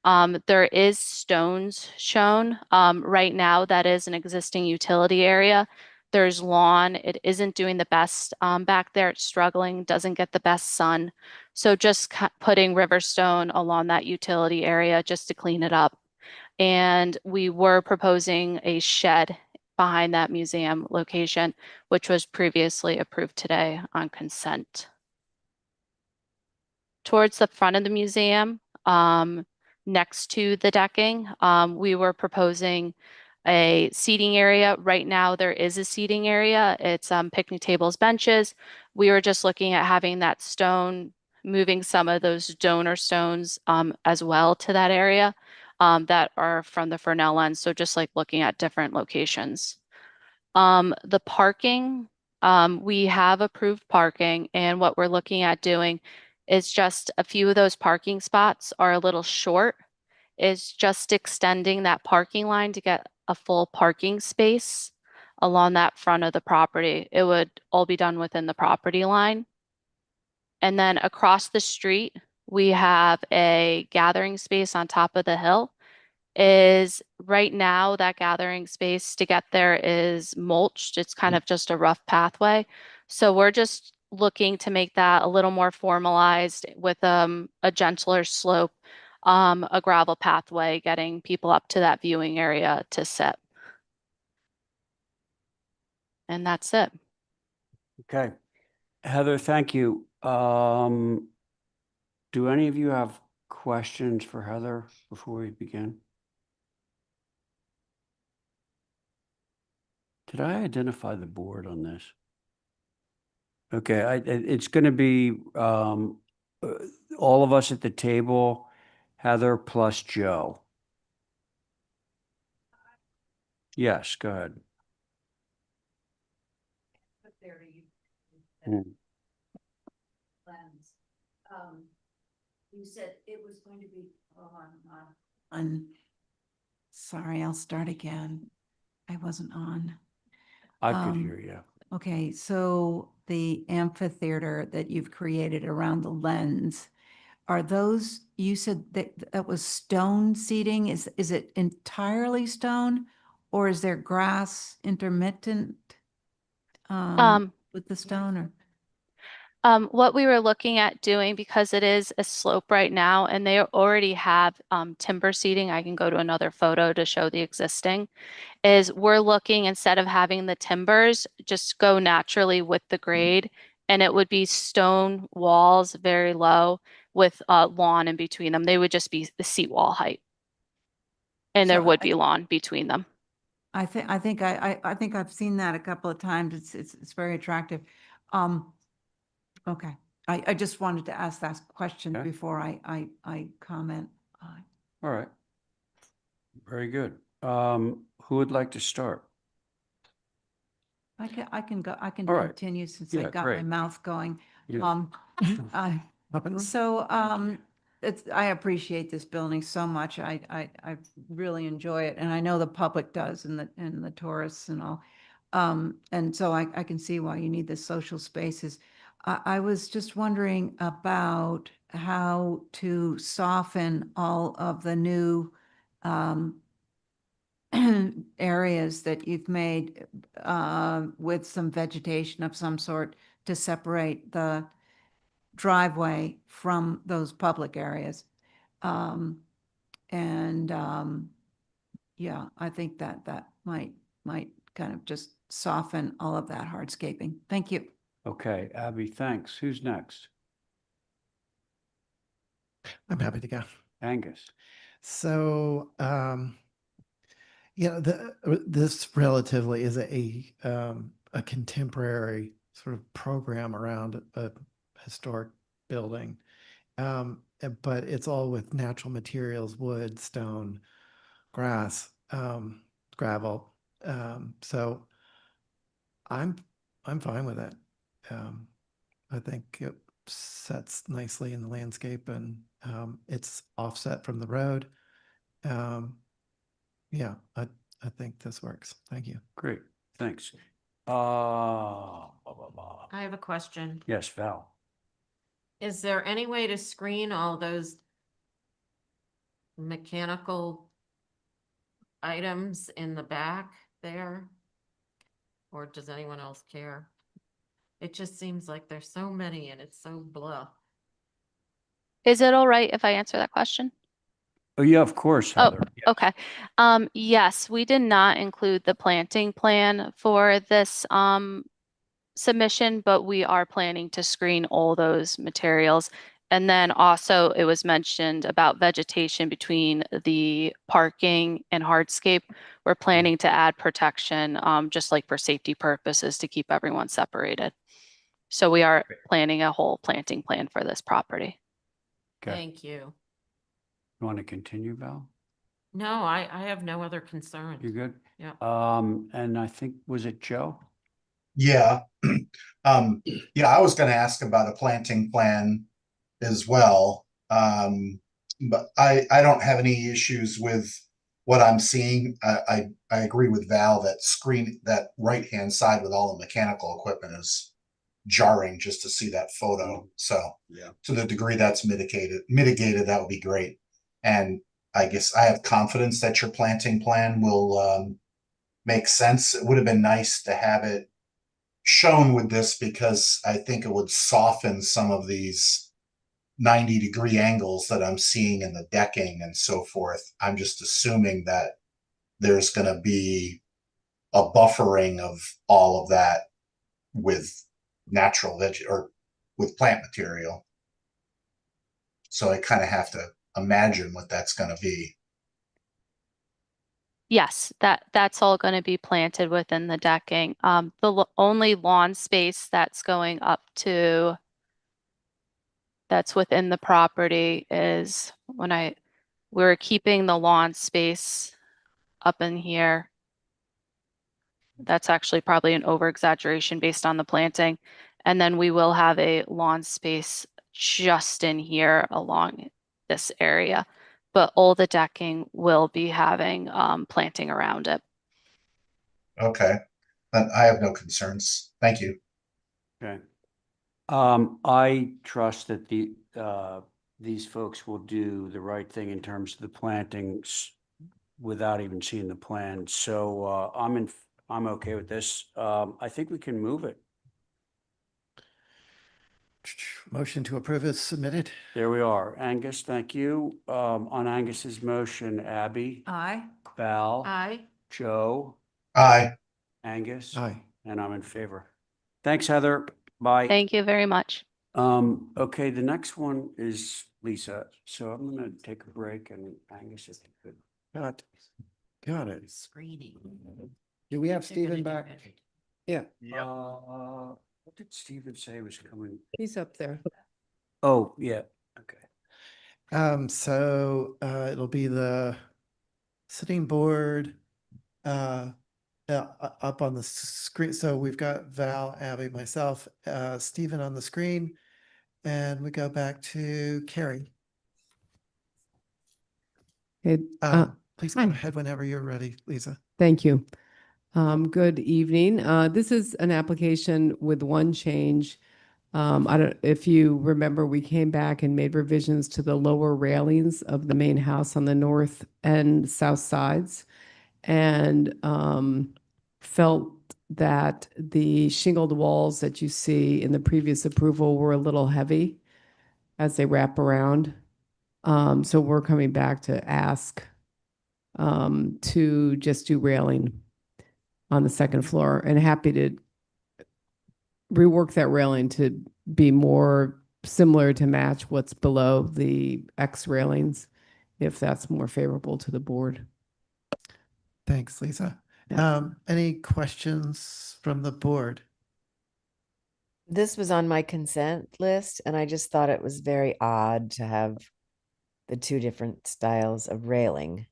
Speaker 15: there is stones shown. Right now, that is an existing utility area. There's lawn. It isn't doing the best back there. It's struggling, doesn't get the best sun. So just putting Riverstone along that utility area just to clean it up. And we were proposing a shed behind that museum location, which was previously approved today on consent. Towards the front of the museum, next to the decking, we were proposing a seating area. Right now, there is a seating area. It's picnic tables, benches. We were just looking at having that stone, moving some of those donor stones as well to that area that are from the Fresnel lens. So just like looking at different locations. The parking, we have approved parking, and what we're looking at doing is just a few of those parking spots are a little short, is just extending that parking line to get a full parking space along that front of the property. It would all be done within the property line. And then across the street, we have a gathering space on top of the hill. Is right now that gathering space to get there is mulched. It's kind of just a rough pathway. So we're just looking to make that a little more formalized with a gentler slope, a gravel pathway, getting people up to that viewing area to sit. And that's it.
Speaker 1: Okay. Heather, thank you. Do any of you have questions for Heather before we begin? Did I identify the board on this? Okay, it's going to be all of us at the table, Heather plus Joe. Yes, go ahead.
Speaker 14: You said it was going to be on. Sorry, I'll start again. I wasn't on.
Speaker 1: I could hear you.
Speaker 14: Okay, so the amphitheater that you've created around the lens, are those, you said that was stone seating? Is it entirely stone, or is there grass intermittent with the stone? Or
Speaker 15: What we were looking at doing, because it is a slope right now and they already have timber seating, I can go to another photo to show the existing, is we're looking, instead of having the timbers, just go naturally with the grade, and it would be stone walls, very low, with lawn in between them. They would just be the seat wall height. And there would be lawn between them.
Speaker 14: I think I've seen that a couple of times. It's very attractive. Okay, I just wanted to ask that question
Speaker 1: Okay.
Speaker 14: before I comment.
Speaker 1: All right. Very good. Who would like to start?
Speaker 14: I can go, I can
Speaker 1: All right.
Speaker 14: continue since I
Speaker 1: Yeah,
Speaker 14: got my
Speaker 1: great.
Speaker 14: mouth going.
Speaker 1: Yeah.
Speaker 14: So, I appreciate this building so much. I really enjoy it, and I know the public does, and the tourists and all. And so I can see why you need the social spaces. I was just wondering about how to soften all of the new areas that you've made with some vegetation of some sort to separate the driveway from those public areas. Yeah, I think that might kind of just soften all of that hardscaping. Thank you.
Speaker 1: Okay, Abby, thanks. Who's next?
Speaker 5: I'm happy to go.
Speaker 1: Angus.
Speaker 5: So, this relatively is a contemporary sort of program around a historic building. But it's all with natural materials, wood, stone, grass, gravel. So I'm fine with it. I think it sets nicely in the landscape, and it's offset from the road. Yeah, I think this works. Thank you.
Speaker 1: Great, thanks.
Speaker 9: I have a question.
Speaker 1: Yes, Val.
Speaker 9: Is there any way to screen all those mechanical items in the back there? Or does anyone else care? It just seems like there's so many and it's so blah.
Speaker 15: Is it all right if I answer that question?
Speaker 1: Oh, yeah, of course,
Speaker 15: Oh,
Speaker 1: Heather.
Speaker 15: okay. Yes, we did not include the planting plan for this submission, but we are planning to screen all those materials. And then also it was mentioned about vegetation between the parking and hardscape. We're planning to add protection, just like for safety purposes to keep everyone separated. So we are planning a whole planting plan for this property.
Speaker 1: Okay.
Speaker 9: Thank you.
Speaker 1: You want to continue, Val?
Speaker 9: No, I have no other concerns.
Speaker 1: You good?
Speaker 9: Yeah.
Speaker 1: And I think, was it Joe?
Speaker 3: Yeah. Yeah, I was gonna ask about a planting plan as well. But I don't have any issues with what I'm seeing. I agree with Val that that right-hand side with all the mechanical equipment is jarring just to see that photo. So
Speaker 19: Yeah.
Speaker 3: to the degree that's mitigated, that would be great. And I guess I have confidence that your planting plan will make sense. It would have been nice to have it shown with this because I think it would soften some of these 90-degree angles that I'm seeing in the decking and so forth. I'm just assuming that there's going to be a buffering of all of that with natural or with plant material. So I kind of have to imagine what that's going to be.
Speaker 15: Yes, that's all going to be planted within the decking. The only lawn space that's going up to that's within the property is we're keeping the lawn space up in here. That's actually probably an over exaggeration based on the planting. And then we will have a lawn space just in here along this area, but all the decking will be having planting around it.
Speaker 3: Okay. Then I have no concerns. Thank you.
Speaker 1: Okay. I trust that these folks will do the right thing in terms of the plantings without even seeing the plan. So I'm okay with this. I think we can move it.
Speaker 5: Motion to approve is submitted.
Speaker 1: There we are. Angus, thank you. On Angus's motion, Abby,
Speaker 14: Aye.
Speaker 1: Val,
Speaker 9: Aye.
Speaker 1: Joe,
Speaker 3: Aye.
Speaker 1: Angus.
Speaker 5: Aye.
Speaker 1: And I'm in favor. Thanks, Heather. Bye.
Speaker 15: Thank you very much.
Speaker 1: Okay, the next one is Lisa. So I'm gonna take a break and Angus, if you could.
Speaker 5: Got
Speaker 18: Got it.
Speaker 2: Screening.
Speaker 18: Do we have
Speaker 2: They're gonna
Speaker 18: Stephen
Speaker 2: do
Speaker 18: back?
Speaker 2: it.
Speaker 18: Yeah.
Speaker 1: What did Steven say was coming?
Speaker 10: He's up there.
Speaker 1: Oh, yeah, okay.
Speaker 5: So it'll be the sitting board up on the screen. So we've got Val, Abby, myself, Stephen on the screen, and we go back to Carrie. Please go
Speaker 12: hi.
Speaker 5: ahead whenever you're ready, Lisa.
Speaker 12: Thank you. Good evening. This is an application with one change. I don't, if you remember, we came back and made revisions to the lower railings of the main house on the north and south sides, and felt that the shingled walls that you see in the previous approval were a little heavy as they wrap around. So we're coming back to ask to just do railing on the second floor, and happy to rework that railing to be more similar to match what's below the X railings, if that's more favorable to the board.
Speaker 5: Thanks, Lisa.
Speaker 12: Yeah.
Speaker 5: Any questions from the board?
Speaker 10: This was on my consent list, and I just thought it was very odd to have the two different styles of railing.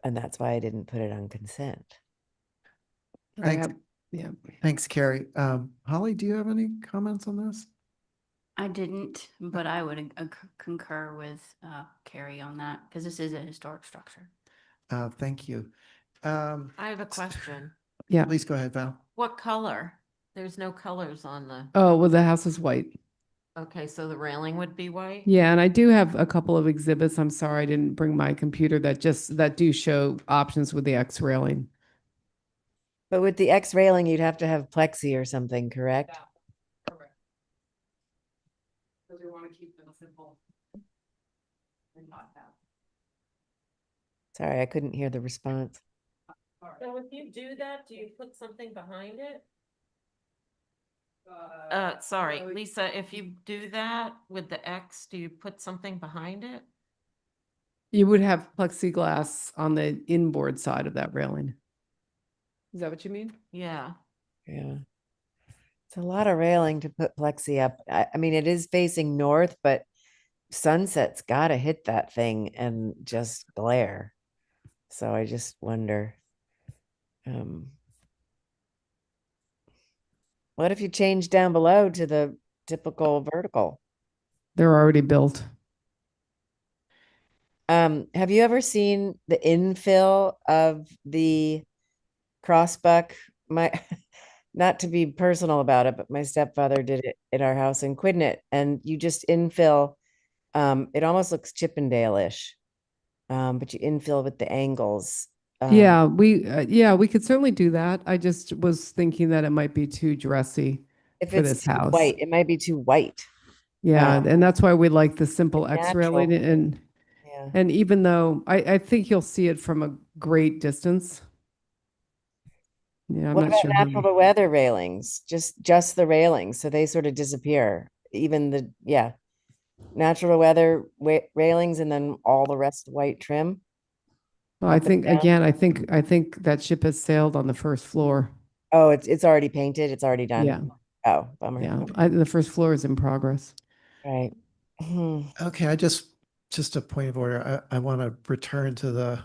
Speaker 10: And that's why I didn't put it on consent.
Speaker 5: Thanks.
Speaker 12: Yeah.
Speaker 5: Thanks, Carrie. Holly, do you have any comments on this?
Speaker 6: I didn't, but I would concur with Carrie on that because this is a historic structure.
Speaker 5: Thank you.
Speaker 9: I have a question.
Speaker 12: Yeah.
Speaker 5: Please go ahead, Val.
Speaker 9: What color? There's no colors on the,
Speaker 12: Oh, well, the house is white.
Speaker 9: okay, so the railing would be white?
Speaker 12: Yeah, and I do have a couple of exhibits. I'm sorry I didn't bring my computer that do show options with the X railing.
Speaker 10: But with the X railing, you'd have to have plexi or something, correct?
Speaker 12: Correct. Because we want to keep them simple and not have.
Speaker 10: Sorry, I couldn't hear the response.
Speaker 9: So if you do that, do you put something behind it? Sorry, Lisa, if you do that with the X, do you put something behind it?
Speaker 12: You would have plexiglass on the inboard side of that railing. Is that what you mean?
Speaker 9: Yeah.
Speaker 10: Yeah. It's a lot of railing to put plexi up. I mean, it is facing north, but sunset's got to hit that thing and just glare. So I just wonder, what if you change down below to the typical vertical?
Speaker 12: They're already built.
Speaker 10: Have you ever seen the infill of the crossbuck? My, not to be personal about it, but my stepfather did it at our house in Quidnet, and you just infill. It almost looks Chippendale-ish, but you infill with the angles.
Speaker 12: Yeah, we could certainly do that. I just was thinking that it might be too dressy
Speaker 10: If
Speaker 12: for
Speaker 10: it's
Speaker 12: this
Speaker 10: too
Speaker 12: house.
Speaker 10: white, it might be too white.
Speaker 12: Yeah, and that's why we like the simple X
Speaker 10: Natural.
Speaker 12: railing, and
Speaker 10: Yeah.
Speaker 12: and even though I think you'll see it from a great distance. Yeah, I'm
Speaker 10: What
Speaker 12: not
Speaker 10: about
Speaker 12: sure.
Speaker 10: natural to weather railings? Just the railings, so they sort of disappear. Even the natural to weather railings, and then all the rest white trim.
Speaker 12: Well, I
Speaker 10: up and
Speaker 12: think
Speaker 10: down.
Speaker 12: again, I think that ship has sailed on the first floor.
Speaker 10: Oh, it's already painted. It's already done.
Speaker 12: Yeah.
Speaker 10: Oh, bummer.
Speaker 12: Yeah, the first floor is in progress.
Speaker 10: Right.
Speaker 5: Okay, just a point of order. I want to return to the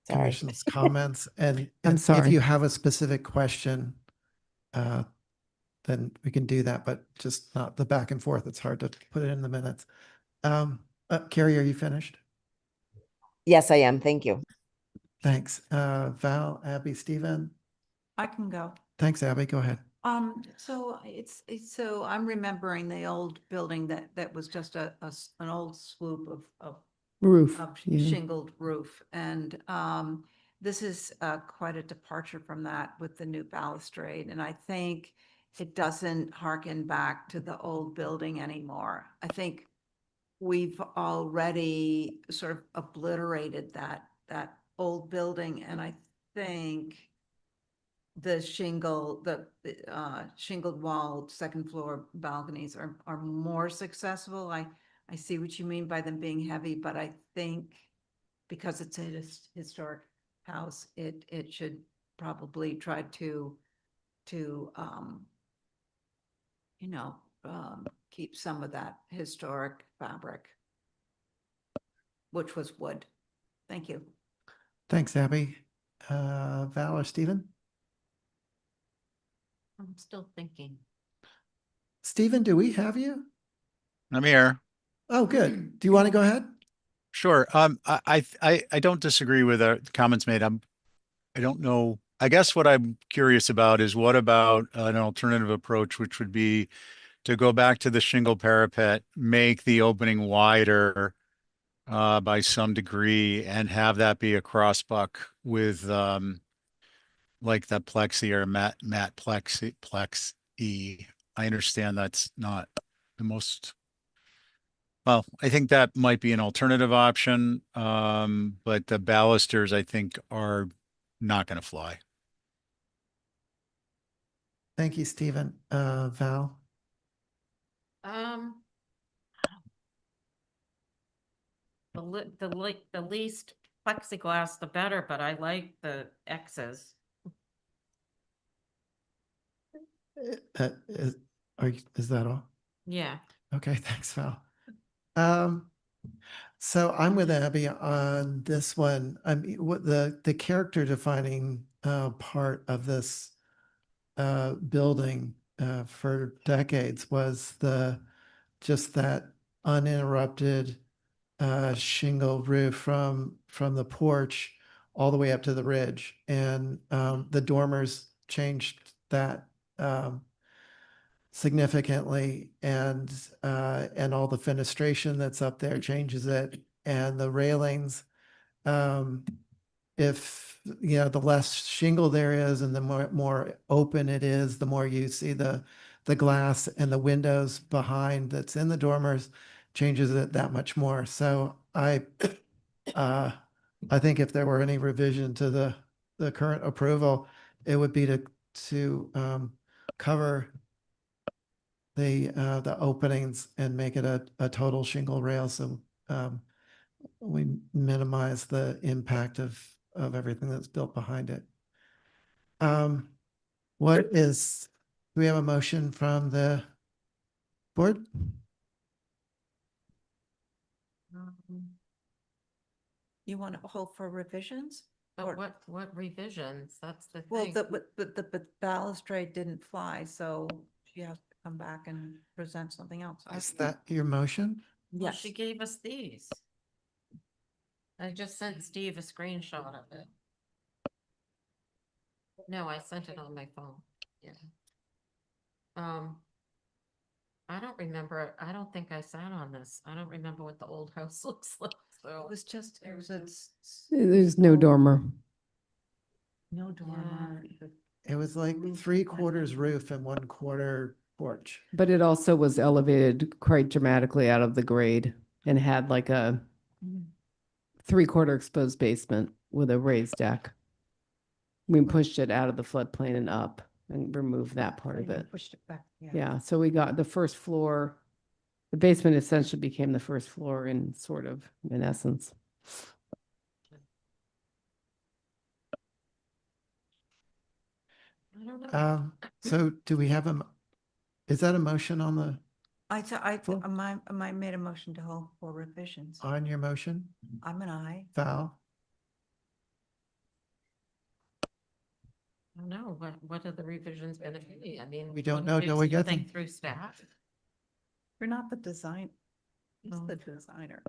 Speaker 10: Sorry.
Speaker 5: commission's comments, and
Speaker 12: I'm
Speaker 5: if
Speaker 12: sorry.
Speaker 5: you have a specific question, then we can do that, but just not the back and forth. It's hard to put it in the minutes. Carrie, are you finished?
Speaker 10: Yes, I am. Thank you.
Speaker 5: Thanks. Val, Abby, Stephen.
Speaker 14: I can go.
Speaker 5: Thanks, Abby. Go ahead.
Speaker 14: So so I'm remembering the old building that was just an old swoop of
Speaker 12: Roof.
Speaker 14: of
Speaker 12: Yeah.
Speaker 14: shingled roof. And this is quite a departure from that with the new balustrade. And I think it doesn't harken back to the old building anymore. I think we've already sort of obliterated that old building. And I think the shingled wall second floor balconies are more successful. I see what you mean by them being heavy, but I think because it's a historic house, it should probably try to, you know, keep some of that historic fabric, which was wood. Thank you.
Speaker 5: Thanks, Abby. Val or Stephen?
Speaker 9: I'm still thinking.
Speaker 5: Stephen, do we have you?
Speaker 4: I'm here.
Speaker 5: Oh, good. Do you want to go ahead?
Speaker 4: Sure. I don't disagree with the comments made. I don't know. I guess what I'm curious about is what about an alternative approach, which would be to go back to the shingle parapet, make the opening wider by some degree, and have that be a crossbuck with like the plexi or matte plexi. I understand that's not the most. Well, I think that might be an alternative option, but the balusters I think are not going to fly.
Speaker 5: Thank you, Stephen. Val?
Speaker 9: The least plexiglass, the better, but I like the X's.
Speaker 5: Is that all?
Speaker 9: Yeah.
Speaker 5: Okay, thanks, Val. So I'm with Abby on this one. I mean, what the character defining part of this building for decades was just that uninterrupted shingle roof from the porch all the way up to the ridge, and the dormers changed that significantly, and all the fenestration that's up there changes it, and the railings. If you know, the less shingle there is, and the more open it is, the more you see the glass and the windows behind that's in the dormers changes it that much more. So I think if there were any revision to the current approval, it would be to cover the openings and make it a total shingle rail. So we minimize the impact of everything that's built behind it. Do we have a motion from the board?
Speaker 14: You want to hold for revisions?
Speaker 9: But
Speaker 14: Or-
Speaker 9: what revisions? That's the
Speaker 14: Well,
Speaker 9: thing.
Speaker 14: the balustrade didn't fly, so she has to come back and present something else.
Speaker 5: Is that your motion?
Speaker 9: Well,
Speaker 14: Yes.
Speaker 9: she gave us these. I just sent Steve a screenshot of it. No, I sent it on my phone. Yeah. I don't remember. I don't think I sat on this. I don't remember what the old house looks like. So
Speaker 14: It was just, it was a.
Speaker 12: There's no dormer.
Speaker 14: No dormer.
Speaker 5: It was like 3/4 roof and 1/4 porch.
Speaker 12: But it also was elevated quite dramatically out of the grade and had like a 3/4 exposed basement with a raised deck. We pushed it out of the floodplain and up and removed that part of it.
Speaker 14: Pushed it back, yeah.
Speaker 12: Yeah, so we got the first floor, the basement essentially became the first floor in essence.
Speaker 9: I don't know.
Speaker 5: So do we have is that a motion on the,
Speaker 14: I made a motion to hold for revisions.
Speaker 5: on your motion?
Speaker 14: I'm an aye.
Speaker 5: Val?
Speaker 9: I don't know. What are the revisions gonna be? I mean.
Speaker 5: We don't
Speaker 9: what
Speaker 5: know
Speaker 9: do
Speaker 5: till we
Speaker 9: you
Speaker 5: get
Speaker 9: think
Speaker 5: them.
Speaker 9: Through staff.
Speaker 14: You're not the design. He's
Speaker 9: Oh.
Speaker 14: the designer.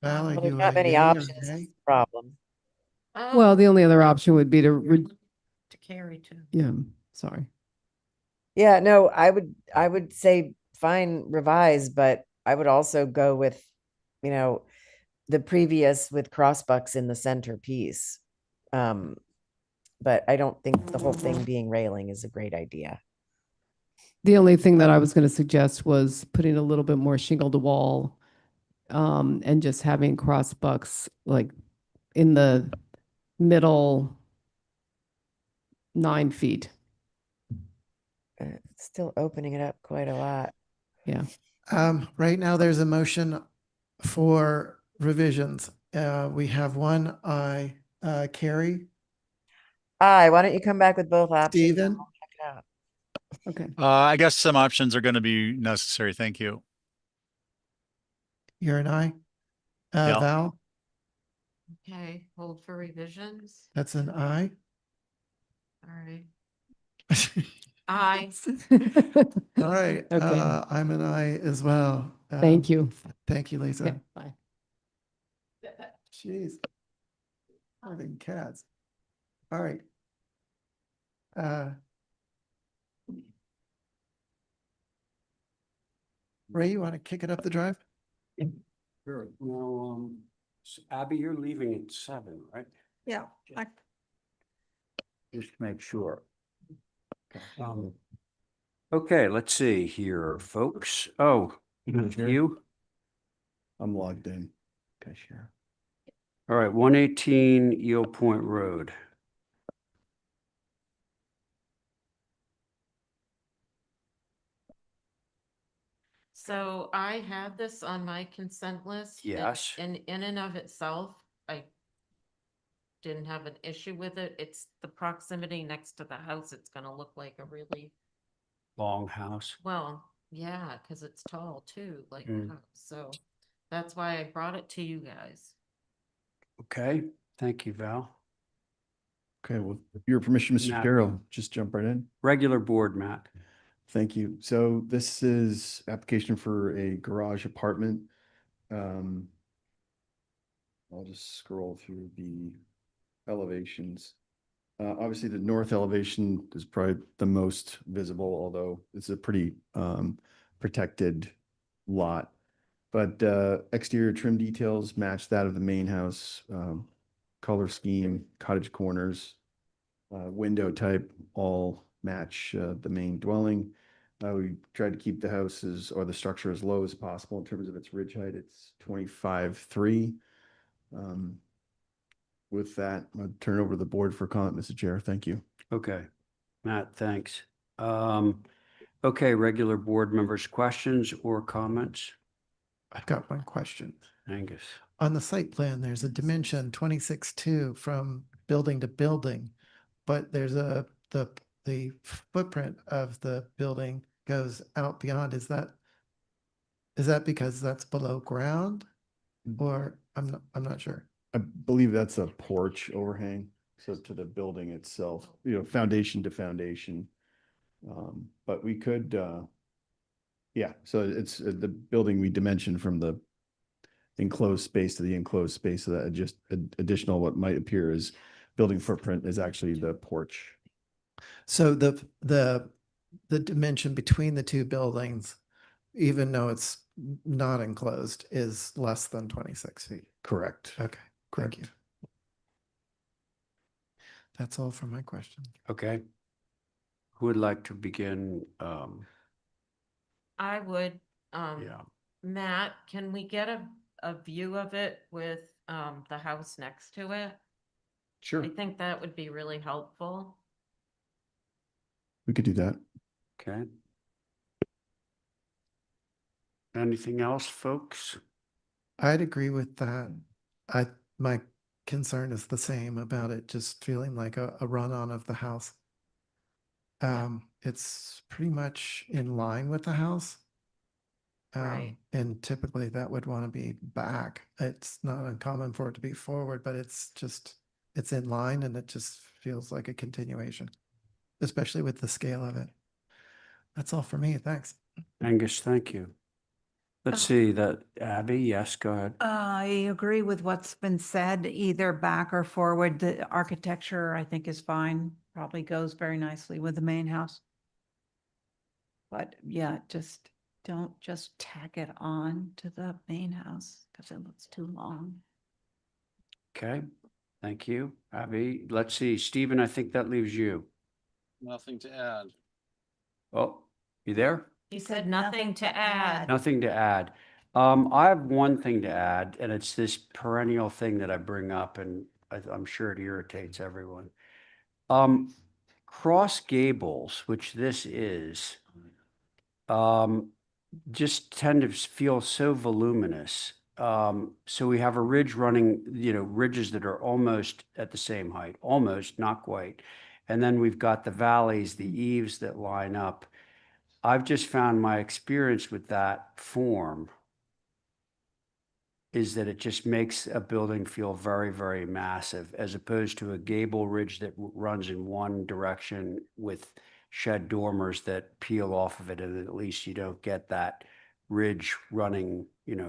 Speaker 5: Val, are
Speaker 10: Well,
Speaker 5: you
Speaker 10: there's not
Speaker 5: a
Speaker 10: many
Speaker 5: yay or
Speaker 10: options, is
Speaker 5: nay?
Speaker 10: the problem.
Speaker 12: Well, the only other option would be
Speaker 9: To carry too.
Speaker 12: yeah, sorry.
Speaker 10: Yeah, no, I would say fine, revise, but I would also go with, you know, the previous with crossbucks in the centerpiece. But I don't think the whole thing being railing is a great idea.
Speaker 12: The only thing that I was going to suggest was putting a little bit more shingle to wall, and just having crossbucks like in the middle 9 feet.
Speaker 10: Still opening it up quite a lot.
Speaker 12: Yeah.
Speaker 5: Right now there's a motion for revisions, We have one aye. Carrie,
Speaker 10: Aye, why don't you come back with both options? and
Speaker 5: Stephen?
Speaker 10: we'll check it out.
Speaker 12: Okay.
Speaker 4: I guess some options are going to be necessary. Thank you.
Speaker 5: You're an aye.
Speaker 4: Yeah.
Speaker 5: Val,
Speaker 9: Okay, hold for revisions.
Speaker 5: that's an aye.
Speaker 9: All right. Aye.
Speaker 5: All right,
Speaker 12: Okay.
Speaker 5: I'm an aye as well.
Speaker 12: Thank you.
Speaker 5: Thank you, Lisa.
Speaker 12: Okay, bye.
Speaker 5: Jeez. Having cats. All right. Ray, you want to kick it up the drive?
Speaker 1: Sure. Now, Abby, you're leaving at 7, right?
Speaker 14: Yeah,
Speaker 1: Just to make sure. Okay, let's see here, folks. Oh, you?
Speaker 18: I'm logged in. Okay, sure.
Speaker 1: All right, 118 Eel Point Road.
Speaker 9: So I had this on my consent list.
Speaker 1: Yes.
Speaker 9: And in and of itself, I didn't have an issue with it. It's the proximity next to the house. It's gonna look like a really,
Speaker 1: Long house.
Speaker 9: well, yeah, because it's tall too, like,
Speaker 1: Mm.
Speaker 9: so that's why I brought it to you guys.
Speaker 1: Okay, thank you, Val.
Speaker 18: Okay, well, with your permission, Mr.
Speaker 1: Matt.
Speaker 18: Chair, I'll just jump right in.
Speaker 1: Regular board, Matt.
Speaker 18: Thank you. So this is application for a garage apartment. I'll just scroll through the elevations. Obviously, the north elevation is probably the most visible, although it's a pretty protected lot. But exterior trim details match that of the main house. Color scheme, cottage corners, window type all match the main dwelling. We tried to keep the houses or the structure as low as possible in terms of its ridge height. It's 25.3. With that, I'll turn it over to the board for comment, Mr. Chair. Thank you.
Speaker 1: Okay, Matt, thanks. Okay, regular board members, questions or comments?
Speaker 5: I've got one question.
Speaker 1: Angus.
Speaker 5: On the site plan, there's a dimension 26.2 from building to building, but there's the footprint of the building goes out beyond. Is that because that's below ground? Or I'm not sure.
Speaker 18: I believe that's a porch overhang, so to the building itself, foundation to foundation. But we could, yeah, so it's the building we dimensioned from the enclosed space to the enclosed space, so that just additional what might appear as building footprint is actually the porch.
Speaker 5: So the dimension between the two buildings, even though it's not enclosed, is less than 26 feet.
Speaker 18: Correct.
Speaker 5: Okay, thank you. That's all for my question.
Speaker 1: Okay. Who would like to begin?
Speaker 9: I would,
Speaker 1: Yeah.
Speaker 9: Matt, can we get a view of it with, the house next to it?
Speaker 18: Sure.
Speaker 9: I think that would be really helpful.
Speaker 18: We could do that.
Speaker 1: Okay. Anything else, folks?
Speaker 5: I'd agree with that. My concern is the same about it just feeling like a run-on of the house. It's pretty much in line with the house.
Speaker 9: Right.
Speaker 5: And typically that would want to be back. It's not uncommon for it to be forward, but it's in line and it just feels like a continuation, especially with the scale of it. That's all for me. Thanks.
Speaker 1: Angus, thank you. Let's see that, Abby, yes, go ahead.
Speaker 14: I agree with what's been said, either back or forward. The architecture, I think, is fine. Probably goes very nicely with the main house. But yeah, just don't just tack it on to the main house because it looks too long.
Speaker 1: Okay, thank you, Abby. Let's see, Stephen, I think that leaves you.
Speaker 16: Nothing to add.
Speaker 1: Oh, you there?
Speaker 9: He said nothing to add.
Speaker 1: Nothing to add. I have one thing to add, and it's this perennial thing that I bring up, and I'm sure it irritates everyone. Cross gables, which this is, just tend to feel so voluminous. So we have a ridge running, ridges that are almost at the same height, almost, not quite. And then we've got the valleys, the eaves that line up. I've just found my experience with that form is that it just makes a building feel very, very massive, as opposed to a gable ridge that runs in one direction with shed dormers that peel off of it, and at least you don't get that ridge running,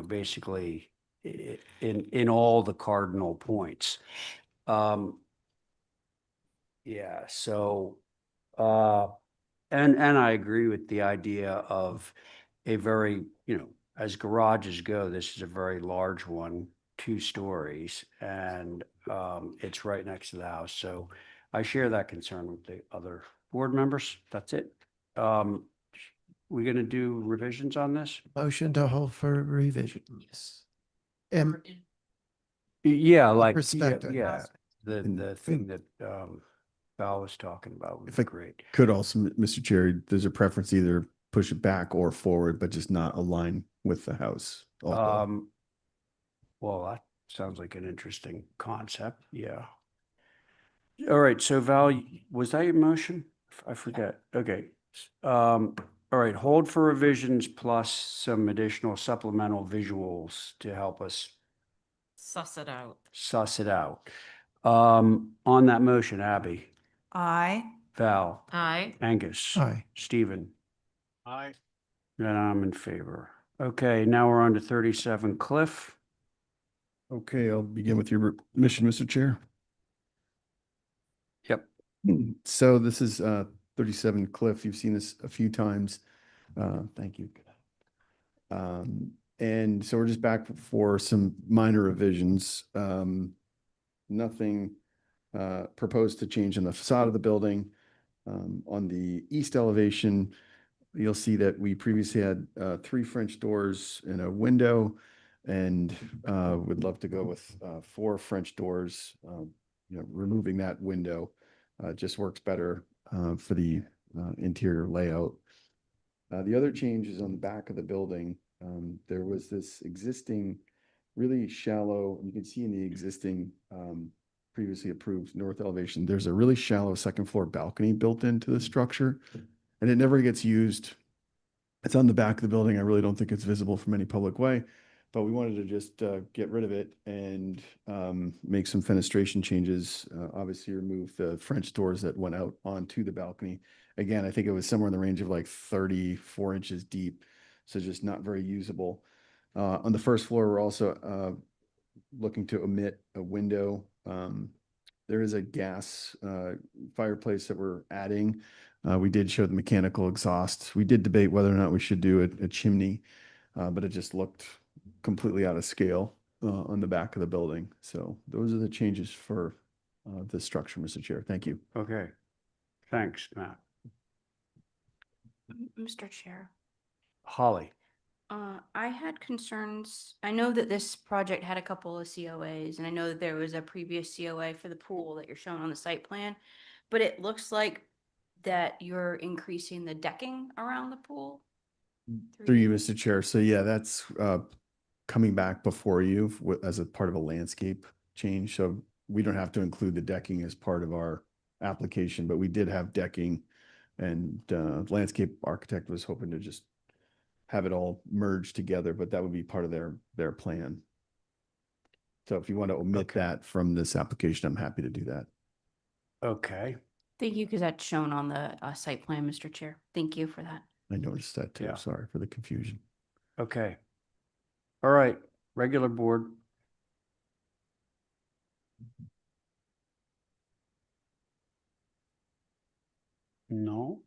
Speaker 1: basically in all the cardinal points. Yeah, so, and I agree with the idea of a very, as garages go, this is a very large one, 2 stories, and it's right next to the house. So I share that concern with the other board members. That's it. We're going to do revisions on this?
Speaker 5: Motion to hold for revision. Yes. And
Speaker 1: Yeah, like,
Speaker 5: perspective.
Speaker 1: yeah, the
Speaker 18: And-
Speaker 1: thing that Val was talking about would
Speaker 18: If
Speaker 1: be
Speaker 18: I
Speaker 1: great.
Speaker 18: could also, Mr. Chair, there's a preference to either push it back or forward, but just not align with the house. also.
Speaker 1: Well, that sounds like an interesting concept. Yeah. All right. So Val, was that your motion? I forget. Okay. All right. Hold for revisions plus some additional supplemental visuals to help us
Speaker 9: Suss it out.
Speaker 1: suss it out. On that motion, Abby,
Speaker 14: I,
Speaker 1: Val,
Speaker 9: Aye.
Speaker 1: Angus,
Speaker 5: Aye.
Speaker 1: Stephen,
Speaker 16: Aye.
Speaker 1: and I'm in favor. Okay. Now we're on to 37 Cliff.
Speaker 18: Okay, I'll begin with your mission, Mr. Chair.
Speaker 1: Yep.
Speaker 18: So this is 37 Cliff. You've seen this a few times. Thank you. And so we're just back for some minor revisions. Nothing proposed to change in the facade of the building. On the east elevation, you'll see that we previously had 3 French doors and a window, and would love to go with 4 French doors. Removing that window just works better for the interior layout. The other change is on the back of the building. There was this existing really shallow, you can see in the existing previously approved north elevation, there's a really shallow second floor balcony built into the structure, and it never gets used. It's on the back of the building. I really don't think it's visible from any public way, but we wanted to just get rid of it and make some fenestration changes. Obviously remove the French doors that went out onto the balcony. Again, I think it was somewhere in the range of like 34 inches deep, so just not very usable. On the first floor, we're also looking to omit a window. There is a gas fireplace that we're adding. We did show the mechanical exhaust. We did debate whether or not we should do a chimney, but it just looked completely out of scale on the back of the building. So those are the changes for the structure, Mr. Chair. Thank you.
Speaker 1: Okay. Thanks, Matt.
Speaker 6: Mr. Chair.
Speaker 1: Holly.
Speaker 6: I had concerns. I know that this project had a couple of COAs, and I know that there was a previous COA for the pool that you're showing on the site plan, but it looks like that you're increasing the decking around the pool.
Speaker 18: Through you, Mr. Chair. So yeah, that's coming back before you as a part of a landscape change. So we don't have to include the decking as part of our application, but we did have decking, and landscape architect was hoping to just have it all merged together, but that would be part of their plan. So if you want to omit that from this application, I'm happy to do that.
Speaker 1: Okay.
Speaker 6: Thank you, because that's shown on the site plan, Mr. Chair. Thank you for that.
Speaker 18: I noticed that too.
Speaker 1: Yeah.
Speaker 18: Sorry for the confusion.
Speaker 1: Okay. All right. Regular board. No.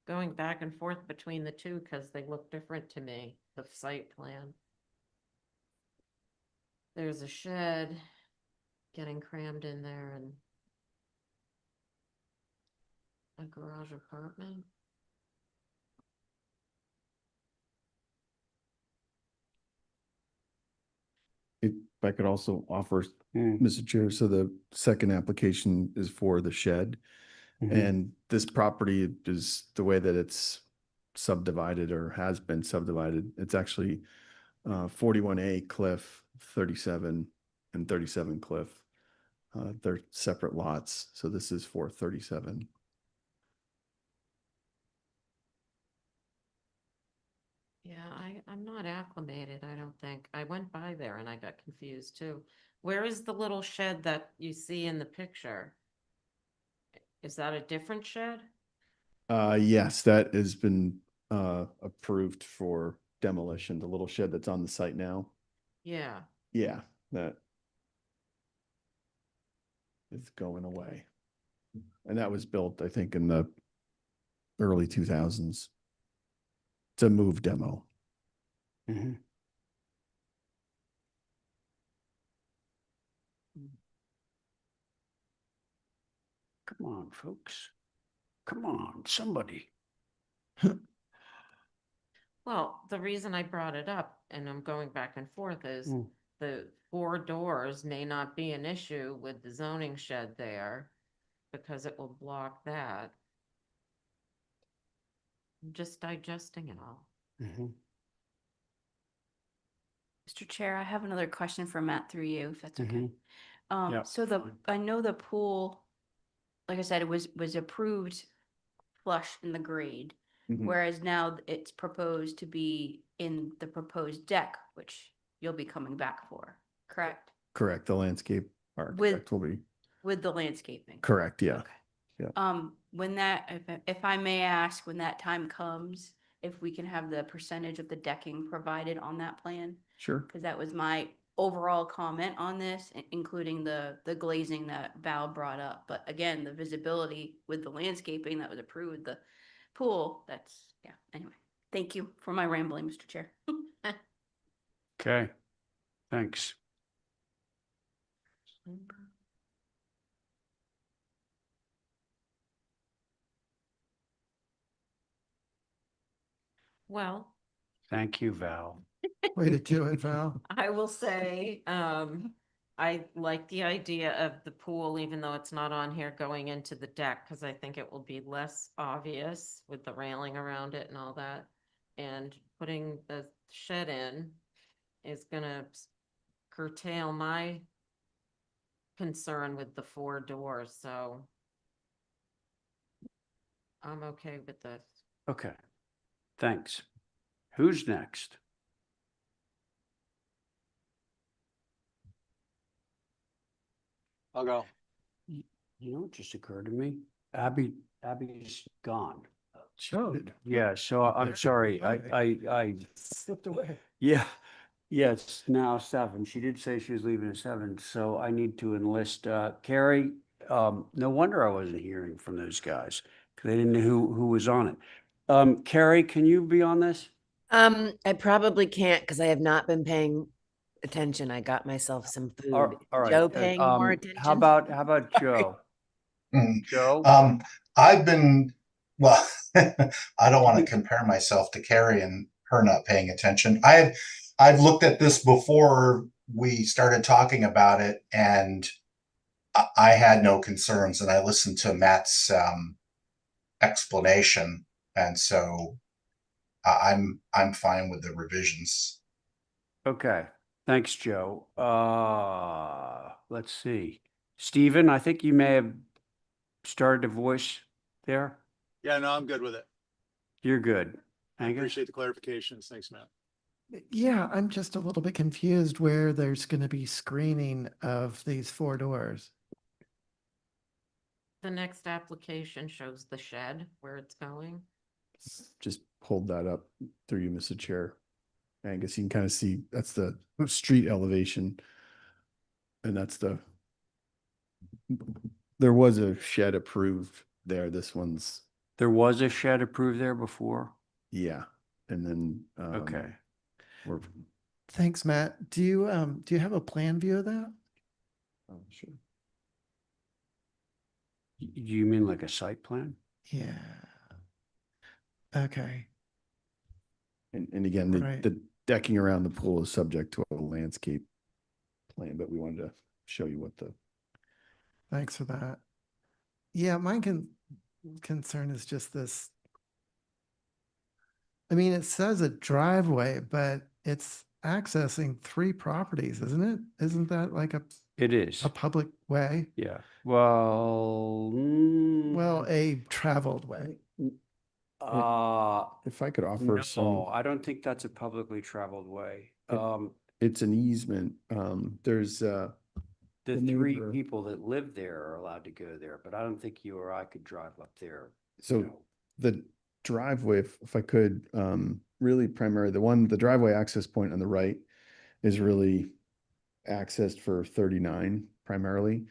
Speaker 9: Going back and forth between the two because they look different to me, the site plan. There's a shed getting crammed in there and a garage apartment.
Speaker 18: If I could also offer, Mr. Chair, so the second application is for the shed.
Speaker 1: Mhm.
Speaker 18: And this property is the way that it's subdivided or has been subdivided. It's actually 41A Cliff, 37 and 37 Cliff. They're separate lots. So this is for 37.
Speaker 9: Yeah, I'm not acclimated, I don't think. I went by there and I got confused too. Where is the little shed that you see in the picture? Is that a different shed?
Speaker 18: Yes, that has been approved for demolition. The little shed that's on the site now.
Speaker 9: Yeah.
Speaker 18: Yeah, that is going away. And that was built, I think, in the early 2000s. It's a move demo.
Speaker 1: Mm-hmm. Come on, folks. Come on, somebody.
Speaker 9: Well, the reason I brought it up, and I'm going back and forth, is the 4 doors may not be an issue with the zoning shed there because it will block that. I'm just digesting it all.
Speaker 1: Mm-hmm.
Speaker 6: Mr. Chair, I have another question for Matt through you, if that's okay.
Speaker 1: Yeah,
Speaker 6: So I know the pool, like I said, it was approved flush in the grade, whereas now it's proposed to be in the proposed deck, which you'll be coming back for, correct?
Speaker 18: Correct. The landscape architect will be.
Speaker 6: With the landscaping.
Speaker 18: Correct. Yeah.
Speaker 6: Okay.
Speaker 18: Yeah.
Speaker 6: When that, if I may ask, when that time comes, if we can have the percentage of the decking provided on that plan?
Speaker 18: Sure.
Speaker 6: Because that was my overall comment on this, including the glazing that Val brought up. But again, the visibility with the landscaping that was approved, the pool, that's, yeah, anyway. Thank you for my rambling, Mr. Chair.
Speaker 1: Okay, thanks.
Speaker 9: Well,
Speaker 1: Thank you, Val.
Speaker 5: Way to do it, Val.
Speaker 9: I will say, I like the idea of the pool, even though it's not on here going into the deck, because I think it will be less obvious with the railing around it and all that. And putting the shed in is gonna curtail my concern with the 4 doors, so I'm okay with this.
Speaker 1: Okay, thanks. Who's next?
Speaker 16: I'll go.
Speaker 1: You know, it just occurred to me. Abby's gone.
Speaker 5: Sure.
Speaker 1: Yeah, so I'm sorry. I
Speaker 5: Slipped away.
Speaker 1: yeah, it's now 7. She did say she was leaving at 7, so I need to enlist Carrie. No wonder I wasn't hearing from those guys because they didn't know who was on it. Carrie, can you be on this?
Speaker 10: I probably can't because I have not been paying attention. I got myself some food.
Speaker 1: All right.
Speaker 10: Joe paying more attention?
Speaker 1: How about Joe? Joe?
Speaker 3: I've been, well, I don't want to compare myself to Carrie and her not paying attention. I've looked at this before we started talking about it, and I had no concerns, and I listened to Matt's explanation, and so I'm fine with the revisions.
Speaker 1: Okay, thanks, Joe. Let's see. Stephen, I think you may have started a voice there.
Speaker 16: Yeah, no, I'm good with it.
Speaker 1: You're good.
Speaker 16: I
Speaker 1: Angus?
Speaker 16: appreciate the clarifications. Thanks, Matt.
Speaker 5: Yeah, I'm just a little bit confused where there's going to be screening of these 4 doors.
Speaker 9: The next application shows the shed where it's going.
Speaker 18: Just hold that up through you, Mr. Chair. Angus, you can kind of see that's the street elevation. And that's there was a shed approved there. This one's.
Speaker 1: There was a shed approved there before?
Speaker 18: Yeah. And then.
Speaker 1: Okay.
Speaker 18: We're.
Speaker 5: Thanks, Matt. Do you have a plan view of that?
Speaker 18: Oh, sure.
Speaker 1: You mean like a site plan?
Speaker 5: Yeah. Okay.
Speaker 18: And again, the decking around the pool is subject to a landscape plan, but we wanted to show you what the.
Speaker 5: Thanks for that. Yeah, my concern is just this I mean, it says a driveway, but it's accessing 3 properties, isn't it? Isn't that like
Speaker 1: It is.
Speaker 5: a public way?
Speaker 1: Yeah. Well,
Speaker 5: Well, a traveled way.
Speaker 18: If I could offer
Speaker 1: no,
Speaker 18: some,
Speaker 1: I don't think that's a publicly traveled way.
Speaker 18: It- it's an easement. There's,
Speaker 1: The
Speaker 18: the
Speaker 1: 3
Speaker 18: neighbor-
Speaker 1: people that live there are allowed to go there, but I don't think you or I could drive up there.
Speaker 18: so
Speaker 1: know.
Speaker 18: the driveway, if I could, really primarily, the driveway access point on the right is really accessed for 39 primarily.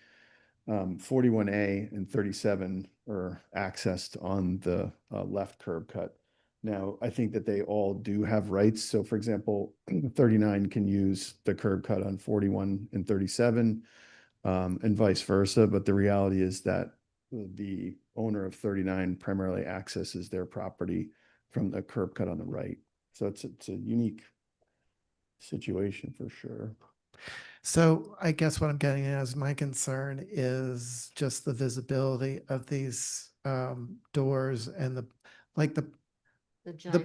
Speaker 18: 41A and 37 are accessed on the left curb cut. Now, I think that they all do have rights. So for example, 39 can use the curb cut on 41 and 37, and vice versa. But the reality is that the owner of 39 primarily accesses their property from the curb cut on the right. So it's a unique situation for sure.
Speaker 5: So I guess what I'm getting at is my concern is just the visibility of these doors and the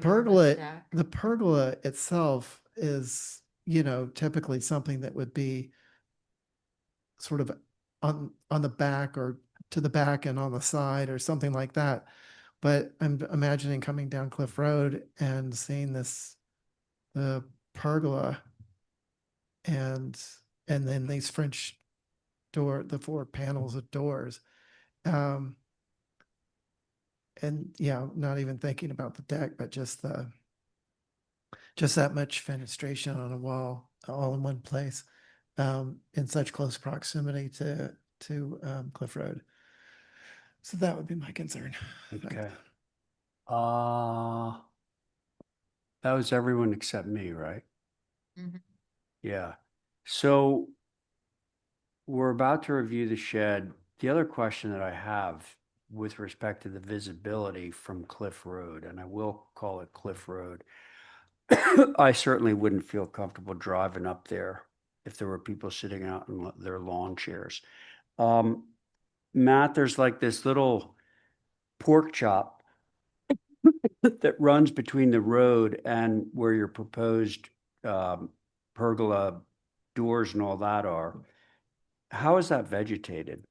Speaker 5: pergola. The pergola itself is, typically something that would be sort of on the back or to the back and on the side or something like that. But I'm imagining coming down Cliff Road and seeing the pergola and then these French the 4 panels of doors. And yeah, not even thinking about the deck, but just that much fenestration on a wall all in one place, in such close proximity to Cliff Road. So that would be my concern.
Speaker 1: Okay. That was everyone except me, right? Yeah. So we're about to review the shed. The other question that I have with respect to the visibility from Cliff Road, and I will call it Cliff Road, I certainly wouldn't feel comfortable driving up there if there were people sitting out in their lawn chairs. Matt, there's like this little pork chop that runs between the road and where your proposed pergola doors and all that are. How is that vegetated?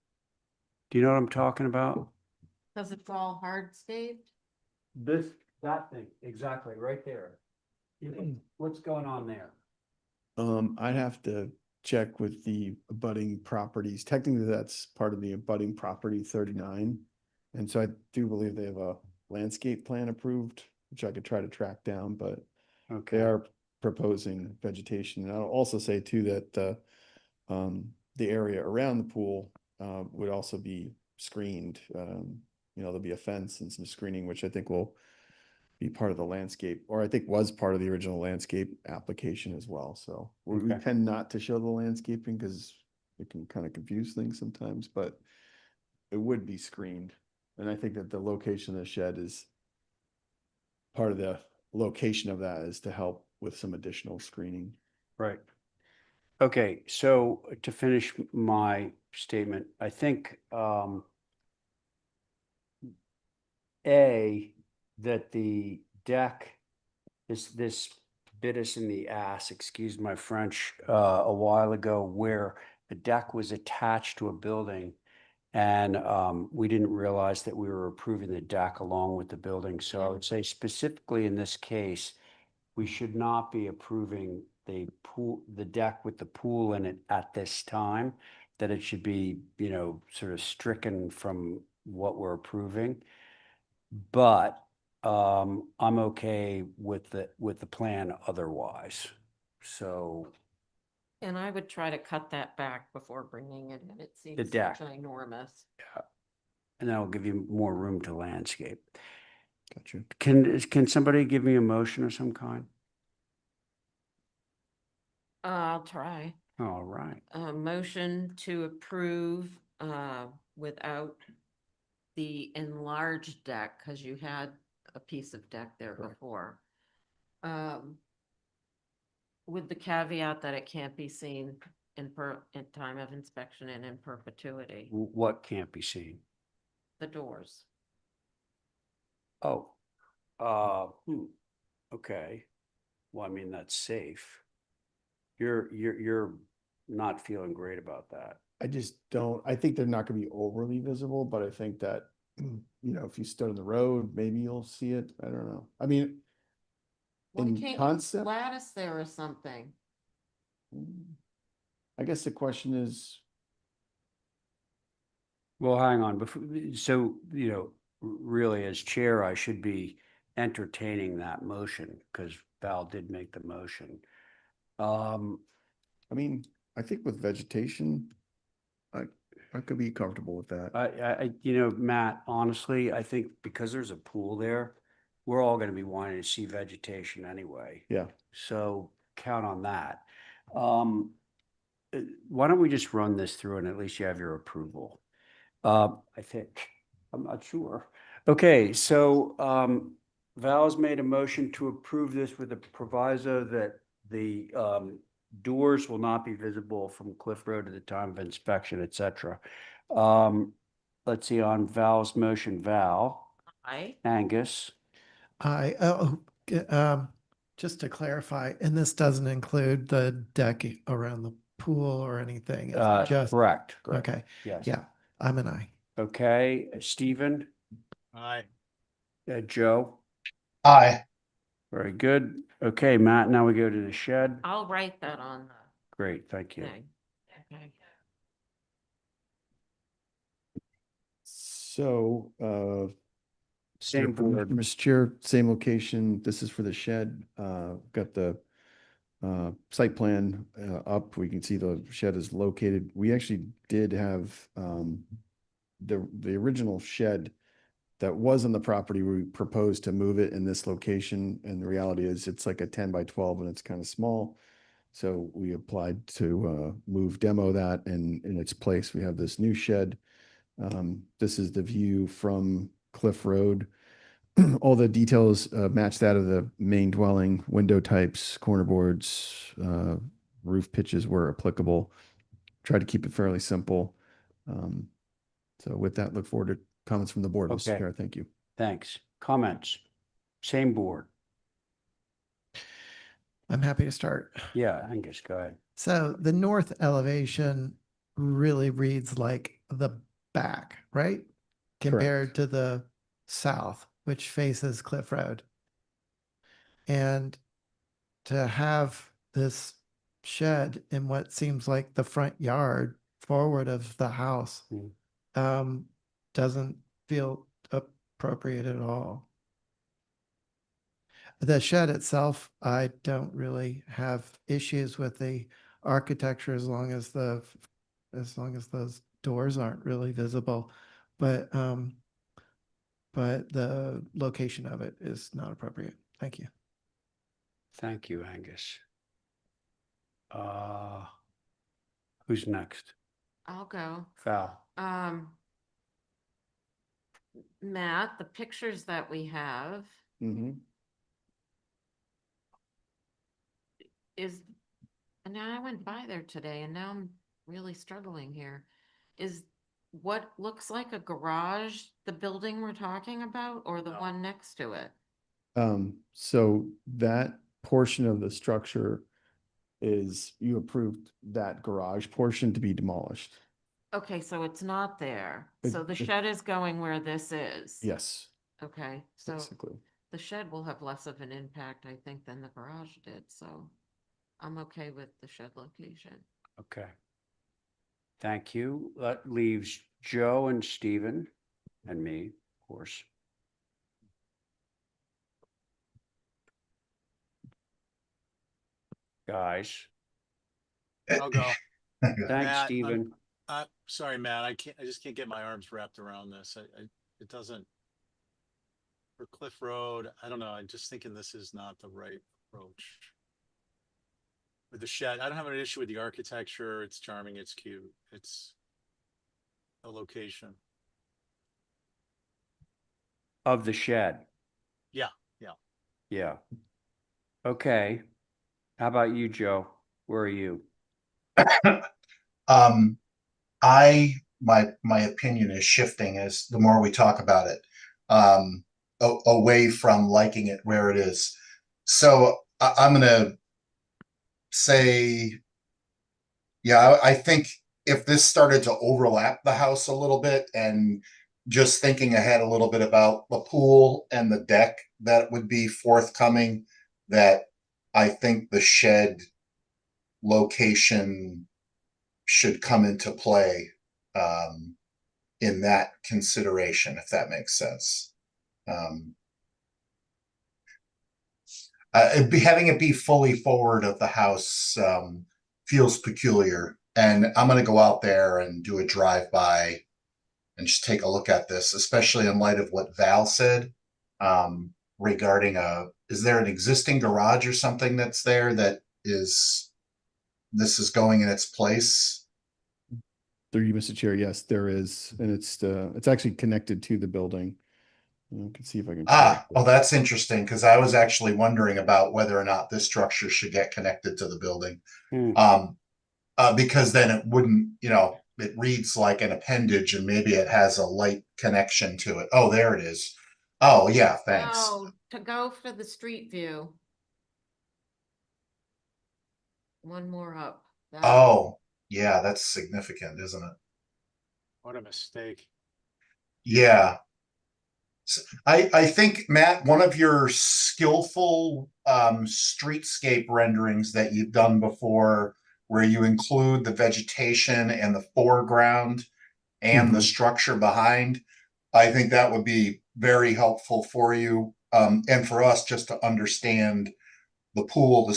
Speaker 1: Do you know what I'm talking about?
Speaker 9: Because it's all hardscaped?
Speaker 1: That thing, exactly, right there. What's going on there?
Speaker 18: I'd have to check with the abutting properties. Technically, that's part of the abutting property 39. And so I do believe they have a landscape plan approved, which I could try to track down, but
Speaker 1: Okay.
Speaker 18: they are proposing vegetation. And I'll also say too that the area around the pool would also be screened. There'll be a fence and some screening, which I think will be part of the landscape, or I think was part of the original landscape application as well. So we
Speaker 1: Okay.
Speaker 18: tend not to show the landscaping because it can kind of confuse things sometimes, but it would be screened. And I think that the location of the shed is part of the location of that is to help with some additional screening.
Speaker 1: Right. Okay, so to finish my statement, I think that the deck, this bit us in the ass, excuse my French, a while ago, where the deck was attached to a building and we didn't realize that we were approving the deck along with the building. So I would say specifically in this case, we should not be approving the deck with the pool in it at this time, that it should be, sort of stricken from what we're approving. But I'm okay with the plan otherwise. So
Speaker 9: And I would try to cut that back before bringing it in. It seems
Speaker 1: deck.
Speaker 9: ginormous.
Speaker 1: yeah, and that'll give you more room to landscape.
Speaker 18: Gotcha.
Speaker 1: Can somebody give me a motion of some kind?
Speaker 9: I'll try.
Speaker 1: All right.
Speaker 9: A motion to approve without the enlarged deck, because you had a piece of deck there before. With the caveat that it can't be seen in time of inspection and in perpetuity,
Speaker 1: What can't be seen?
Speaker 9: the doors.
Speaker 1: Oh, Okay. Well, I mean, that's safe. You're not feeling great about that.
Speaker 18: I just don't, I think they're not gonna be overly visible, but I think that, if you stood on the road, maybe you'll see it. I don't know. I mean,
Speaker 9: Why
Speaker 18: in
Speaker 9: can't you
Speaker 18: concept,
Speaker 9: lattice there or something?
Speaker 18: I guess the question is,
Speaker 1: Well, hang on, before, so, really as chair, I should be entertaining that motion because Val did make the motion.
Speaker 18: I mean, I think with vegetation, I could be comfortable with that.
Speaker 1: Matt, honestly, I think because there's a pool there, we're all gonna be wanting to see vegetation anyway.
Speaker 18: Yeah.
Speaker 1: So count on that. Why don't we just run this through and at least you have your approval? I think, I'm not sure. Okay, so, Val's made a motion to approve this with a proviso that the, doors will not be visible from Cliff Road at the time of inspection, et cetera. Let's see, on Val's motion, Val,
Speaker 9: Aye.
Speaker 1: Angus,
Speaker 5: Just to clarify, and this doesn't include the deck around the pool or anything. It's just,
Speaker 1: correct.
Speaker 5: okay,
Speaker 1: Yes.
Speaker 5: yeah, I'm an aye.
Speaker 1: Okay, Stephen,
Speaker 16: Aye.
Speaker 1: Joe,
Speaker 3: Aye.
Speaker 1: very good. Okay, Matt, now we go to the shed.
Speaker 9: I'll write that on the
Speaker 1: Great, thank you.
Speaker 9: thing. Okay.
Speaker 18: So,
Speaker 1: Same board.
Speaker 18: Mr. Chair, same location. This is for the shed. Got the site plan up. We can see the shed is located. We actually did have the original shed that was on the property. We proposed to move it in this location, and the reality is it's like a 10 by 12 and it's kind of small. So we applied to demo that, and in its place, we have this new shed. This is the view from Cliff Road. All the details match that of the main dwelling, window types, corner boards, roof pitches were applicable. Tried to keep it fairly simple. So with that, look forward to comments from the board, Mr.
Speaker 1: Okay.
Speaker 18: Chair. Thank you.
Speaker 1: Thanks. Comments? Same board.
Speaker 5: I'm happy to start.
Speaker 1: Yeah, Angus, go ahead.
Speaker 5: So the north elevation really reads like the back, right? Compared to the south, which faces Cliff Road. And to have this shed in what seems like the front yard forward of the house doesn't feel appropriate at all. The shed itself, I don't really have issues with the architecture as long as those doors aren't really visible. But the location of it is not appropriate. Thank you.
Speaker 1: Thank you, Angus. Who's next?
Speaker 9: I'll go.
Speaker 1: Val.
Speaker 9: Matt, the pictures that we have is, and now I went by there today and now I'm really struggling here. Is what looks like a garage the building we're talking about, or the one next to it?
Speaker 18: So that portion of the structure is, you approved that garage portion to be demolished.
Speaker 9: Okay, so it's not there.
Speaker 18: It-
Speaker 9: So the
Speaker 18: it-
Speaker 9: shed is going where this is?
Speaker 18: Yes,
Speaker 9: Okay, so
Speaker 18: basically.
Speaker 9: the shed will have less of an impact, I think, than the garage did, so I'm okay with the shed location.
Speaker 1: Okay. Thank you. That leaves Joe and Stephen and me, of course. Guys.
Speaker 16: I'll go.
Speaker 1: Thanks,
Speaker 16: Matt,
Speaker 1: Stephen.
Speaker 16: Sorry, Matt, I just can't get my arms wrapped around this. It doesn't, for Cliff Road, I don't know. I'm just thinking this is not the right approach. With the shed, I don't have an issue with the architecture. It's charming. It's cute. It's a location.
Speaker 1: Of the shed.
Speaker 16: Yeah.
Speaker 1: Yeah. Okay. How about you, Joe? Where are you?
Speaker 3: My opinion is shifting as the more we talk about it, away from liking it where it is. So I'm gonna say, yeah, I think if this started to overlap the house a little bit, and just thinking ahead a little bit about the pool and the deck that would be forthcoming, that I think the shed location should come into play in that consideration, if that makes sense. Having it be fully forward of the house feels peculiar. And I'm going to go out there and do a drive-by and just take a look at this, especially in light of what Val said regarding is there an existing garage or something that's there that this is going in its place?
Speaker 18: Through you, Mr. Chair, yes, there is, and it's actually connected to the building. I can see if I can.
Speaker 3: Oh, that's interesting, because I was actually wondering about whether or not this structure should get connected to the building. Because then it wouldn't, it reads like an appendage, and maybe it has a light connection to it. Oh, there it is. Oh, yeah, thanks.
Speaker 9: Oh, to go for the street view. One more up.
Speaker 3: Oh, yeah, that's significant, isn't it?
Speaker 16: What a mistake.
Speaker 3: Yeah. I think, Matt, one of your skillful streetscape renderings that you've done before, where you include the vegetation and the foreground and the structure behind, I think that would be very helpful for you and for us, just to understand the pool, the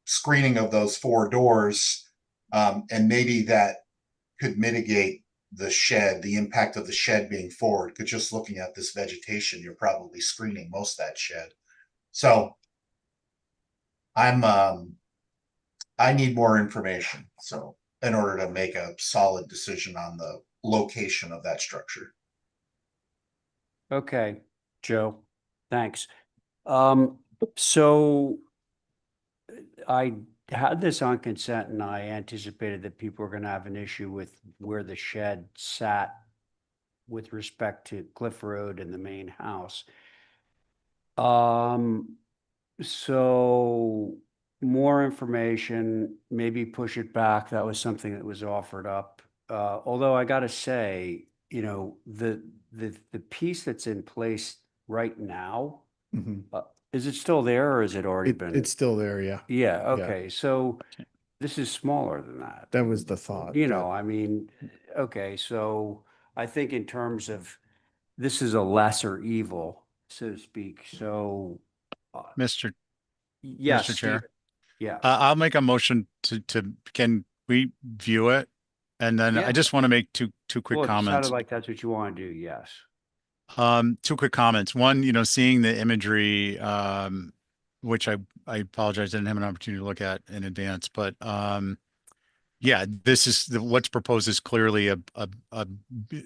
Speaker 3: screening of those 4 doors, and maybe that could mitigate the impact of the shed being forward. Because just looking at this vegetation, you're probably screening most of that shed. So I need more information, so in order to make a solid decision on the location of that structure.
Speaker 1: Okay, Joe, thanks. So I had this on consent, and I anticipated that people were gonna have an issue with where the shed sat with respect to Cliff Road and the main house. So more information, maybe push it back. That was something that was offered up. Although I gotta say, the piece that's in place right now, is it still there, or is it already been?
Speaker 18: It's still there, yeah.
Speaker 1: Yeah, okay, so this is smaller than that.
Speaker 18: That was the thought.
Speaker 1: I mean, okay, so I think in terms of, this is a lesser evil, so to speak, so.
Speaker 4: Mr.
Speaker 1: Yes,
Speaker 4: Mr. Chair.
Speaker 1: Steve. Yeah.
Speaker 4: I'll make a motion can we view it? And then I just want to make two quick
Speaker 1: Well, it
Speaker 4: comments.
Speaker 1: sounded like that's what you want to do, yes.
Speaker 4: 2 quick comments. One, seeing the imagery, which I apologize, I didn't have an opportunity to look at in advance, but yeah, this is what's proposed is clearly a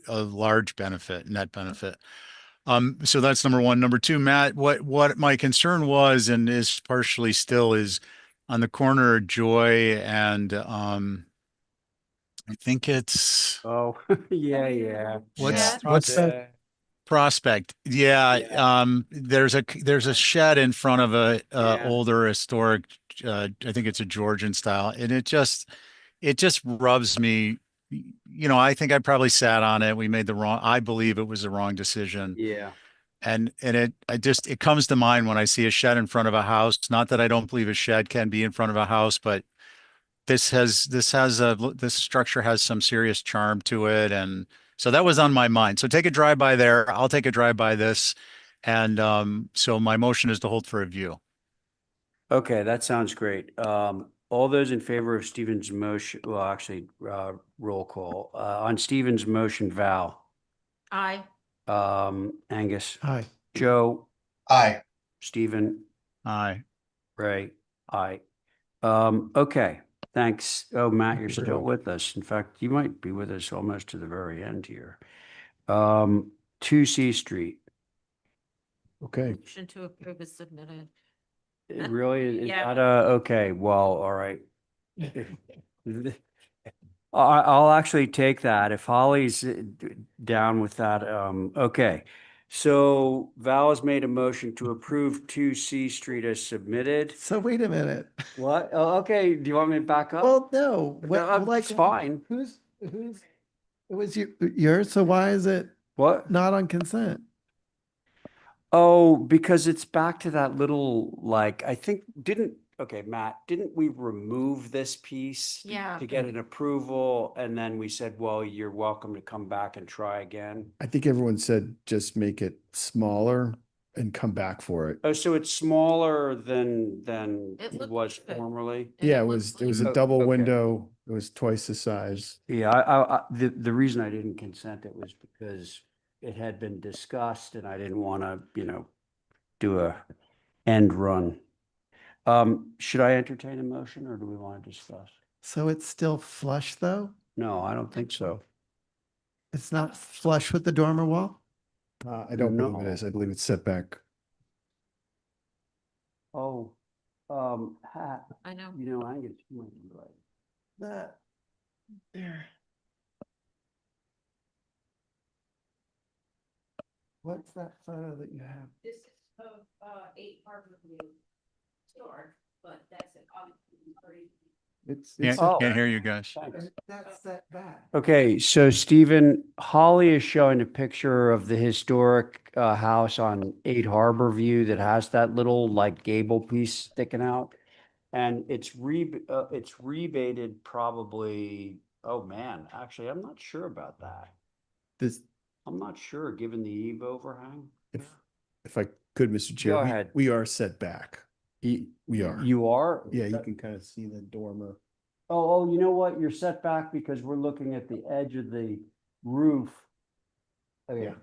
Speaker 4: large benefit, net benefit. So that's number one. Number two, Matt, what my concern was, and is partially still, is on the corner of Joy and I think it's
Speaker 1: yeah.
Speaker 4: What's Prospect? Yeah. There's a shed in front of a older historic, I think it's a Georgian style, and it just rubs me. I think I probably sat on it. I believe it was the wrong decision.
Speaker 1: Yeah.
Speaker 4: And it comes to mind when I see a shed in front of a house. Not that I don't believe a shed can be in front of a house, but this structure has some serious charm to it. And so that was on my mind. So take a drive by there. I'll take a drive by this. And so my motion is to hold for review.
Speaker 1: Okay, that sounds great. All those in favor of Stephen's motion, well, actually, roll call. On Stephen's motion, Val.
Speaker 9: Aye.
Speaker 1: Angus.
Speaker 5: Aye.
Speaker 1: Joe.
Speaker 3: Aye.
Speaker 1: Stephen.
Speaker 4: Aye.
Speaker 1: Ray. Aye. Okay, thanks. Oh, Matt, you're still with us. In fact, you might be with us almost to the very end here. 2 C Street.
Speaker 18: Okay.
Speaker 9: Motion to approve is submitted.
Speaker 1: It really?
Speaker 9: Yeah.
Speaker 1: Okay, well, all right. I'll actually take that if Holly's down with that. Okay, So Val has made a motion to approve 2C Street as submitted.
Speaker 5: So wait a minute.
Speaker 1: What? Oh, okay. Do you want me to back up?
Speaker 5: Well, no,
Speaker 1: It's fine.
Speaker 5: Who's, it was yours, so why is it
Speaker 1: What?
Speaker 5: not on consent?
Speaker 1: Oh, because it's back to that little, like, I think, okay, Matt, didn't we remove this piece?
Speaker 9: Yeah.
Speaker 1: To get an approval, and then we said, well, you're welcome to come back and try again.
Speaker 18: I think everyone said just make it smaller and come back for it.
Speaker 1: Oh, so it's smaller than
Speaker 9: It
Speaker 1: it
Speaker 9: looked
Speaker 1: was
Speaker 9: good.
Speaker 1: formerly?
Speaker 9: And
Speaker 18: Yeah,
Speaker 9: it
Speaker 18: it
Speaker 9: was
Speaker 18: was a
Speaker 1: like-
Speaker 18: double
Speaker 1: Okay.
Speaker 18: window. It was twice the size.
Speaker 1: Yeah, the reason I didn't consent it was because it had been discussed and I didn't want to, do a end run. Should I entertain a motion or do we want to discuss?
Speaker 5: So it's still flush though?
Speaker 1: No, I don't think so.
Speaker 5: It's not flush with the dormer wall?
Speaker 18: I don't believe it
Speaker 1: No.
Speaker 18: is. I believe it's set back.
Speaker 1: Oh, Hat,
Speaker 9: I know.
Speaker 1: I get too much right.
Speaker 5: That, there. What's that photo that you have?
Speaker 2: This is of 8 Harbor View store, but that's it. Obviously,
Speaker 18: It's
Speaker 4: Can't hear you guys.
Speaker 5: That's set back.
Speaker 1: Okay, so Stephen, Holly is showing a picture of the historic house on 8 Harbor View that has that little like gable piece sticking out. And it's rebated probably, oh man, actually, I'm not sure about that.
Speaker 18: This,
Speaker 1: I'm not sure, given the eave overhang.
Speaker 18: if I could, Mr. Chair,
Speaker 1: Go ahead.
Speaker 18: we are set back. We are.
Speaker 1: You are?
Speaker 18: Yeah, you can kind of see the dormer.
Speaker 1: Oh, you know what? You're set back because we're looking at the edge of the roof. Okay.
Speaker 18: Yeah.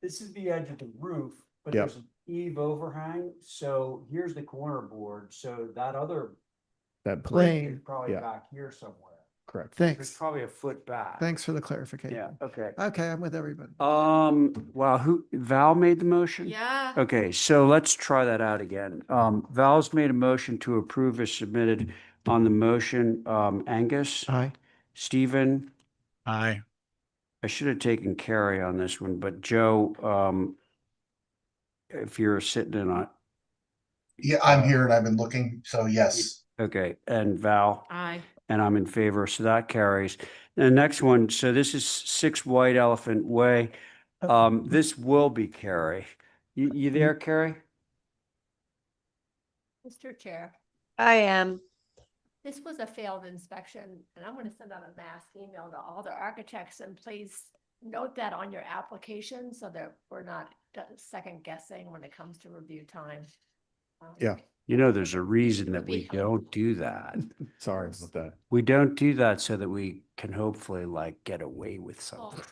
Speaker 1: This is the edge of the roof, but
Speaker 18: Yep.
Speaker 1: there's an eave overhang. So here's the corner board. So that other
Speaker 18: That
Speaker 1: brick
Speaker 5: Plane.
Speaker 1: is probably
Speaker 18: Yeah.
Speaker 1: back here somewhere.
Speaker 18: Correct.
Speaker 1: It's
Speaker 5: Thanks.
Speaker 1: probably a foot back.
Speaker 5: Thanks for the clarification.
Speaker 1: Yeah, okay.
Speaker 5: Okay, I'm with everybody.
Speaker 1: Wow, Val made the motion?
Speaker 9: Yeah.
Speaker 1: Okay, so let's try that out again. Val's made a motion to approve as submitted on the motion. Angus?
Speaker 5: Aye.
Speaker 1: Stephen?
Speaker 4: Aye.
Speaker 1: I should have taken Carrie on this one, but Joe, if you're sitting in on,
Speaker 3: Yeah, I'm here and I've been looking, so yes.
Speaker 1: okay, and Val?
Speaker 9: Aye.
Speaker 1: And I'm in favor, so that carries. The next one, so this is 6 White Elephant Way. This will be Carrie. You there, Carrie?
Speaker 2: Mr. Chair,
Speaker 10: I am.
Speaker 2: this was a failed inspection, and I'm going to send out a mass email to all the architects, and please note that on your application so that we're not second guessing when it comes to review time.
Speaker 18: Yeah.
Speaker 1: There's a reason that we don't do that.
Speaker 18: Sorry about that.
Speaker 1: We don't do that so that we can hopefully like get away with something.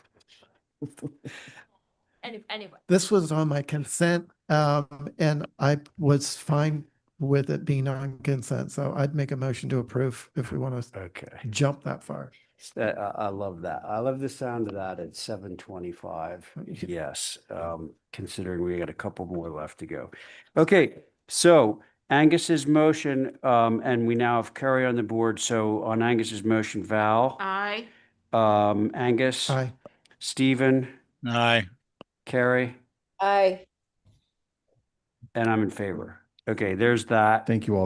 Speaker 2: Anyway,
Speaker 5: This was on my consent, and I was fine with it being on consent, so I'd make a motion to approve if we want to
Speaker 1: Okay.
Speaker 5: jump that far.
Speaker 1: I love that. I love the sound of that at 7:25. Yes, considering we got a couple more left to go. Okay, so Angus's motion, and we now have Carrie on the board. So on Angus's motion, Val,
Speaker 9: Aye.
Speaker 1: Angus,
Speaker 5: Aye.
Speaker 1: Stephen,
Speaker 4: Aye.
Speaker 1: Carrie,
Speaker 10: Aye.
Speaker 1: and I'm in favor. Okay, there's that.
Speaker 18: Thank you all.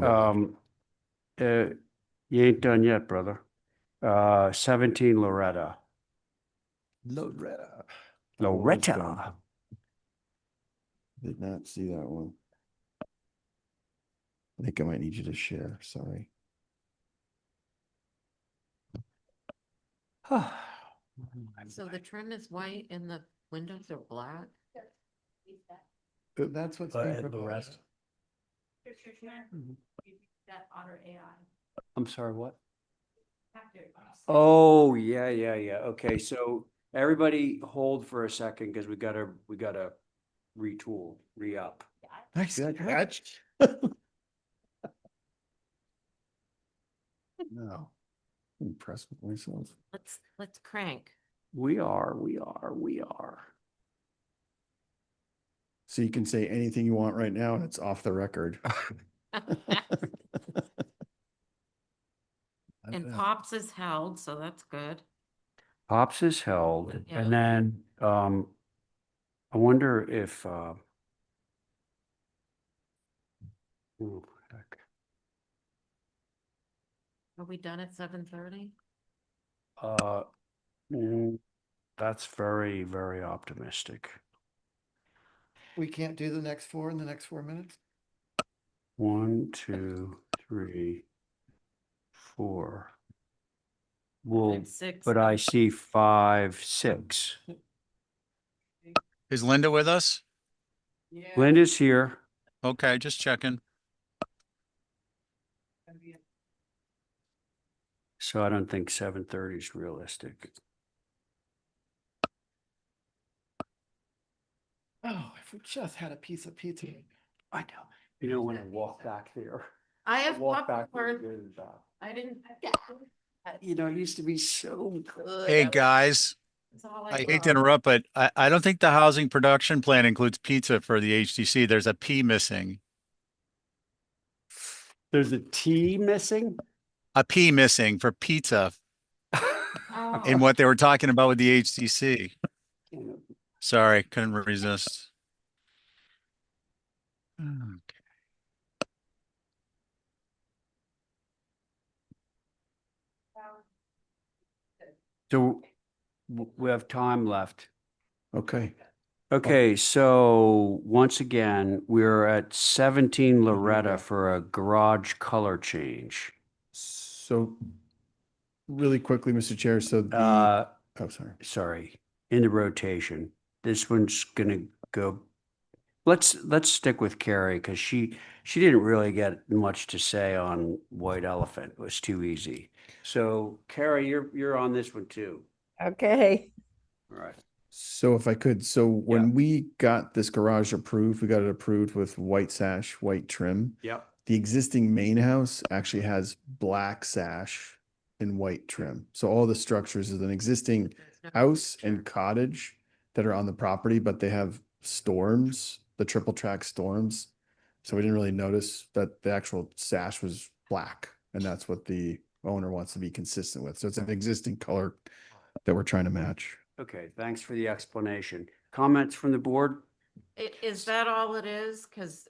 Speaker 18: Very much.
Speaker 1: You ain't done yet, brother. 17 Loretta.
Speaker 18: Loretta.
Speaker 1: Loretta.
Speaker 18: Did not see that one. I think I might need you to share. Sorry.
Speaker 9: So the trim is white and the windows are black?
Speaker 5: That's what's being proposed.
Speaker 2: that Otter AI.
Speaker 1: I'm sorry, what? Oh, yeah. Okay, so everybody hold for a second because we gotta retool, re-up.
Speaker 5: Nice
Speaker 1: Good.
Speaker 5: catch.
Speaker 18: No. I'm impressed with myself.
Speaker 9: Let's crank.
Speaker 1: We are.
Speaker 18: So you can say anything you want right now and it's off the record.
Speaker 9: And Pops is held, so that's good.
Speaker 1: Pops is held,
Speaker 9: Yeah.
Speaker 1: and then, I wonder if, heck.
Speaker 9: Are we done at 7:30?
Speaker 1: Uh, that's very, very optimistic.
Speaker 5: We can't do the next 4 in the next 4 minutes?
Speaker 1: 1, 2, 3, 4. Well,
Speaker 9: 5, 6.
Speaker 1: but I see 5, 6.
Speaker 4: Is Linda with us?
Speaker 1: Linda's here.
Speaker 4: Okay, just checking.
Speaker 1: So I don't think 7:30 is realistic.
Speaker 5: Oh, if we just had a piece of pizza.
Speaker 1: I know. You know, when I walk back there.
Speaker 9: I have
Speaker 1: walk back
Speaker 9: popcorn.
Speaker 1: there, good about.
Speaker 9: I didn't.
Speaker 1: You know, it used to be so good.
Speaker 4: Hey, guys,
Speaker 9: That's all
Speaker 4: I hate
Speaker 9: got.
Speaker 4: to interrupt, but I don't think the housing production plan includes pizza for the HTC. There's a P missing.
Speaker 1: There's a T missing?
Speaker 4: A P missing for pizza
Speaker 9: Oh.
Speaker 4: in what they were talking about with the HTC. Sorry, couldn't resist. Okay.
Speaker 1: So we have time left.
Speaker 18: Okay.
Speaker 1: Okay, so once again, we're at 17 Loretta for a garage color change.
Speaker 18: So really quickly, Mr. Chair, so the, oh,
Speaker 1: Sorry, in the rotation. This one's gonna go. Let's stick with Carrie because she didn't really get much to say on White Elephant. It was too easy. So Carrie, you're on this one too.
Speaker 8: Okay.
Speaker 1: All right.
Speaker 18: So if I could, so when we got this garage approved, we got it approved with white sash, white trim.
Speaker 1: Yep.
Speaker 18: The existing main house actually has black sash and white trim. So all the structures is an existing house and cottage that are on the property, but they have storms, the triple track storms. So we didn't really notice that the actual sash was black, and that's what the owner wants to be consistent with. So it's an existing color that we're trying to match.
Speaker 1: Okay, thanks for the explanation. Comments from the board?
Speaker 9: Is that all it is? Because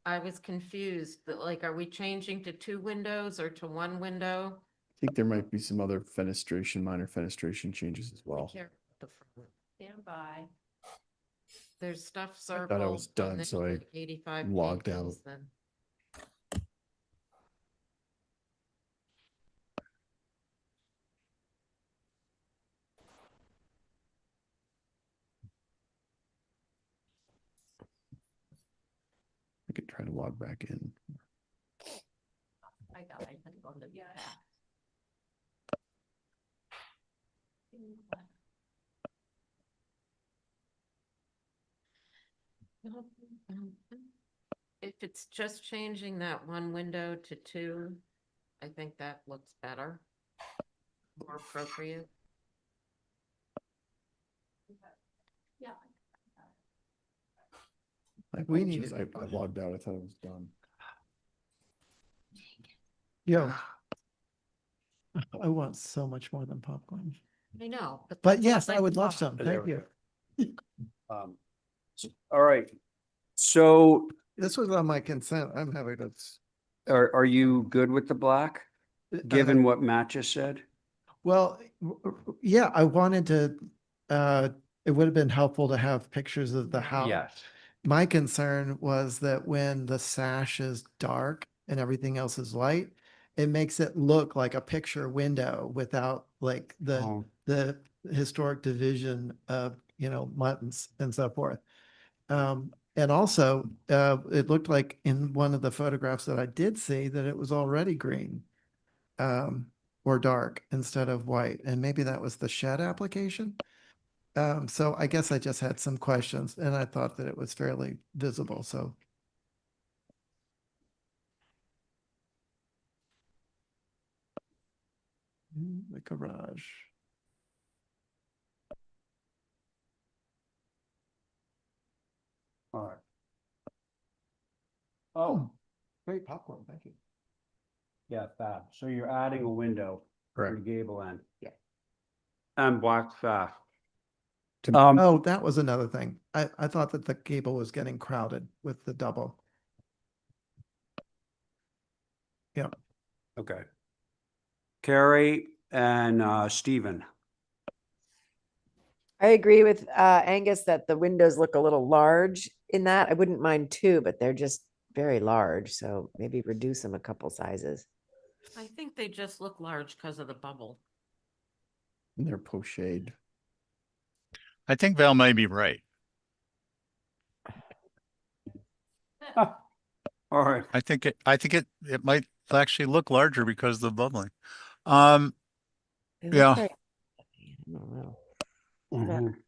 Speaker 9: I was confused. Like, are we changing to 2 windows or to 1 window?
Speaker 18: I think there might be some other fenestration, minor fenestration changes as well.
Speaker 9: Stand by. There's stuff
Speaker 18: I
Speaker 9: circled.
Speaker 18: thought I was
Speaker 9: on
Speaker 18: done,
Speaker 9: this
Speaker 18: so I
Speaker 9: 85
Speaker 18: logged out.
Speaker 9: pages then.
Speaker 18: I could try to log back in.
Speaker 2: I got it. I'm going to be back.
Speaker 9: If it's just changing that 1 window to 2, I think that looks better. More appropriate.
Speaker 2: Yeah.
Speaker 5: We need
Speaker 18: I logged out. I thought it was done.
Speaker 5: Yo. I want so much more than popcorn.
Speaker 9: I know.
Speaker 5: But
Speaker 9: that's
Speaker 5: yes,
Speaker 9: what
Speaker 5: I would love
Speaker 9: thought.
Speaker 5: some.
Speaker 1: There
Speaker 5: Thank
Speaker 1: we
Speaker 5: you.
Speaker 1: All right. So
Speaker 5: This was on my consent. I'm happy to.
Speaker 1: are you good with the black? Given what Matt just said?
Speaker 5: Well, yeah, I wanted to, it would have been helpful to have pictures of the house.
Speaker 1: Yes.
Speaker 5: My concern was that when the sash is dark and everything else is light, it makes it look like a picture window without like the historic division of, muttons and so forth. And also, it looked like in one of the photographs that I did see that it was already green. Or dark instead of white. And maybe that was the shed application. So I guess I just had some questions and I thought that it was fairly visible. So. The garage.
Speaker 1: All right. Oh,
Speaker 5: great popcorn. Thank you.
Speaker 1: yeah, fab. So you're adding a window for the
Speaker 18: Correct.
Speaker 1: gable end.
Speaker 5: Yeah.
Speaker 1: And black sash.
Speaker 5: Oh, that was another thing. I thought that the gable was getting crowded with the double. Yeah.
Speaker 1: Okay. Carrie and Stephen.
Speaker 10: I agree with Angus that the windows look a little large in that. I wouldn't mind two, but they're just very large. So maybe reduce them a couple sizes.
Speaker 9: I think they just look large because of the bubble.
Speaker 18: And they're pochade.
Speaker 4: I think Val may be right.
Speaker 1: All right.
Speaker 4: I think it might actually look larger because of the bubbling.
Speaker 10: They look
Speaker 4: Yeah.
Speaker 10: very- I don't know.
Speaker 1: Mhm.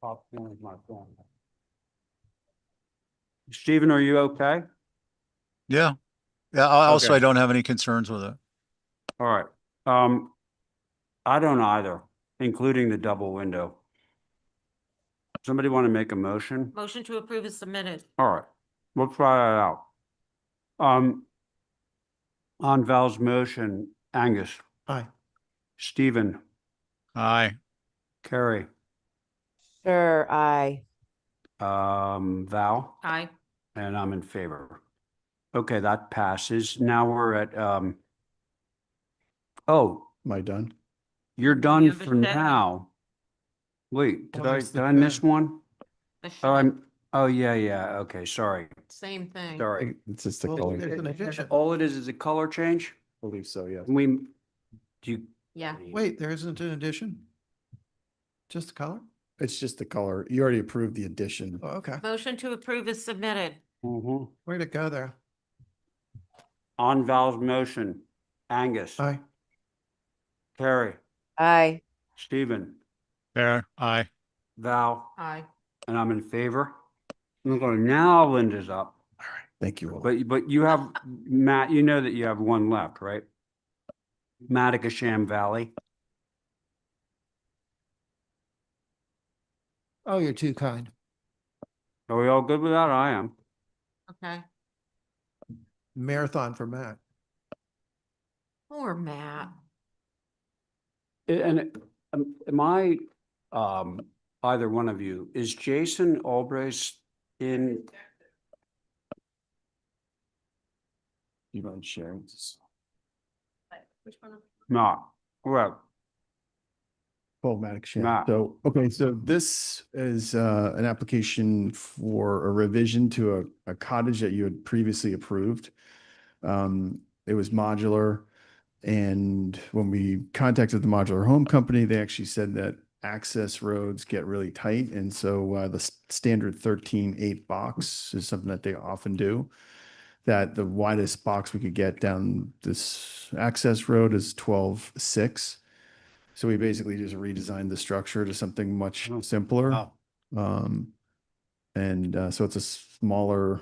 Speaker 1: Popcorn is my phone. Stephen, are you okay?
Speaker 4: Yeah. Yeah. Also,
Speaker 1: Okay.
Speaker 4: I don't have any concerns with it.
Speaker 1: All right. I don't either, including the double window. Somebody want to make a motion?
Speaker 9: Motion to approve is submitted.
Speaker 1: All right, we'll try that out. On Val's motion, Angus,
Speaker 5: Aye.
Speaker 1: Stephen,
Speaker 4: Aye.
Speaker 1: Carrie,
Speaker 10: Sure, I.
Speaker 1: Val,
Speaker 9: Aye.
Speaker 1: and I'm in favor. Okay, that passes. Now we're at, oh,
Speaker 18: Am I done?
Speaker 1: you're done
Speaker 9: have a
Speaker 1: for
Speaker 9: shed.
Speaker 1: now. Wait,
Speaker 5: Oh,
Speaker 1: did
Speaker 5: there's the
Speaker 1: I miss
Speaker 5: shed.
Speaker 1: one?
Speaker 9: The
Speaker 1: Oh,
Speaker 9: shed,
Speaker 1: yeah, okay, sorry,
Speaker 9: same thing.
Speaker 1: sorry.
Speaker 18: It's just the
Speaker 5: Well,
Speaker 18: color.
Speaker 5: there's an addition.
Speaker 1: All it is a color change?
Speaker 18: I believe so, yes.
Speaker 1: Can we, do you?
Speaker 9: Yeah.
Speaker 5: Wait, there isn't an addition? Just the color?
Speaker 18: It's just the color. You already approved the addition.
Speaker 5: Oh, okay.
Speaker 9: Motion to approve is submitted.
Speaker 1: Mhm.
Speaker 5: Way to go there.
Speaker 1: On Val's motion, Angus,
Speaker 5: Aye.
Speaker 1: Carrie,
Speaker 10: Aye.
Speaker 1: Stephen,
Speaker 4: There. Aye.
Speaker 1: Val,
Speaker 9: Aye.
Speaker 1: and I'm in favor. Okay, now Linda's up,
Speaker 18: Thank you all.
Speaker 1: but you have, Matt, you know that you have one left, right? Matacasham Valley.
Speaker 5: Oh, you're too kind.
Speaker 1: Are we all good with that? I am.
Speaker 9: Okay.
Speaker 5: Marathon for Matt.
Speaker 9: Poor Matt.
Speaker 1: And am I, either one of you, is Jason Albrace in?
Speaker 18: You mind sharing this?
Speaker 2: Which one?
Speaker 1: Not, well,
Speaker 18: Problematic sham.
Speaker 1: Matt.
Speaker 18: So, okay, so this is an application for a revision to a cottage that you had previously approved. It was modular. And when we contacted the modular home company, they actually said that access roads get really tight. And so the standard 13/8 box is something that they often do. That the widest box we could get down this access road is 12/6. So we basically just redesigned the structure to something much simpler.
Speaker 1: Oh.
Speaker 18: So it's a smaller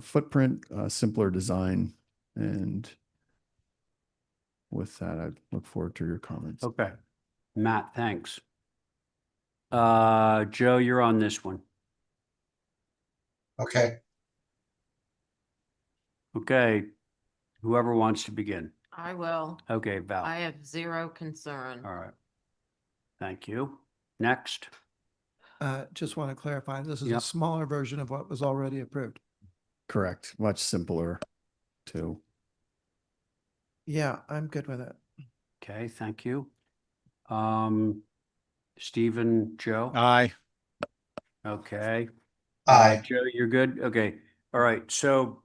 Speaker 18: footprint, simpler design. And with that, I look forward to your comments.
Speaker 1: Okay, Matt, thanks. Joe, you're on this one.
Speaker 3: Okay,
Speaker 1: Okay, whoever wants to begin.
Speaker 9: I will.
Speaker 1: Okay, Val.
Speaker 9: I have zero concern.
Speaker 1: All right. Thank you. Next.
Speaker 5: Just want to clarify, this is
Speaker 1: Yep.
Speaker 5: a smaller version of what was already approved.
Speaker 18: Correct. Much simpler too.
Speaker 5: Yeah, I'm good with it.
Speaker 1: Okay, thank you. Stephen, Joe?
Speaker 4: Aye.
Speaker 1: Okay.
Speaker 3: Aye.
Speaker 1: Joe, you're good? Okay. All right. So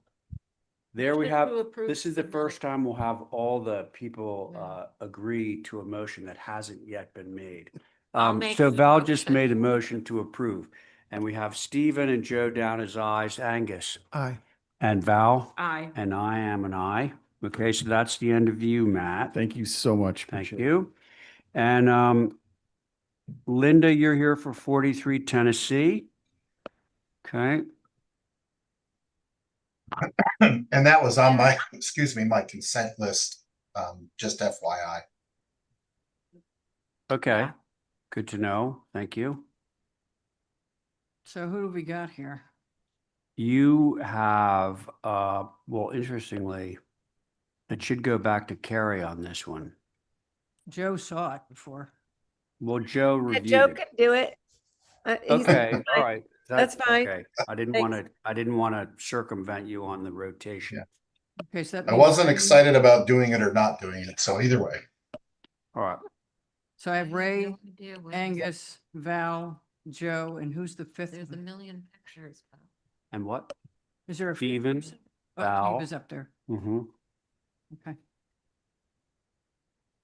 Speaker 1: there we
Speaker 9: Motion
Speaker 1: have,
Speaker 9: to approve
Speaker 1: this is the
Speaker 9: submitted.
Speaker 1: first time we'll have all the people agree to a motion that hasn't yet been made.
Speaker 9: I'll make
Speaker 1: So
Speaker 9: the
Speaker 1: Val just
Speaker 9: motion.
Speaker 1: made a motion to approve. And we have Stephen and Joe down as ayes, Angus
Speaker 5: Aye.
Speaker 1: and Val.
Speaker 9: Aye.
Speaker 1: And I am an aye. Okay, so that's the end of you, Matt.
Speaker 18: Thank you so much.
Speaker 1: Thank
Speaker 18: Appreciate it.
Speaker 1: you. And Linda, you're here for 43 Tennessee. Okay,
Speaker 3: and that was on my, excuse me, my consent list, just FYI.
Speaker 1: okay.
Speaker 9: Yeah.
Speaker 1: Good to know. Thank you.
Speaker 17: So who do we got here?
Speaker 1: You have, well, interestingly, it should go back to Carrie on this one.
Speaker 17: Joe saw it before.
Speaker 1: Well, Joe
Speaker 10: Yeah,
Speaker 1: reviewed
Speaker 10: Joe
Speaker 1: it.
Speaker 10: can do it.
Speaker 1: Okay, all right.
Speaker 10: That's fine.
Speaker 1: Okay. I didn't
Speaker 10: Thanks.
Speaker 1: want to circumvent you on the rotation.
Speaker 12: Okay, so that
Speaker 3: I
Speaker 12: means
Speaker 3: wasn't
Speaker 12: Ray-
Speaker 3: excited about doing it or not doing it. So either way.
Speaker 1: All right.
Speaker 12: So I have Ray,
Speaker 9: no idea what was-
Speaker 12: Angus, Val, Joe, and who's the fifth?
Speaker 9: There's a
Speaker 12: one?
Speaker 9: million pictures.
Speaker 1: And what?
Speaker 12: Is there a fifth
Speaker 1: Steven,
Speaker 12: person? Oh,
Speaker 1: Val.
Speaker 12: Steve is up there.
Speaker 1: Mm-hmm.
Speaker 12: Okay.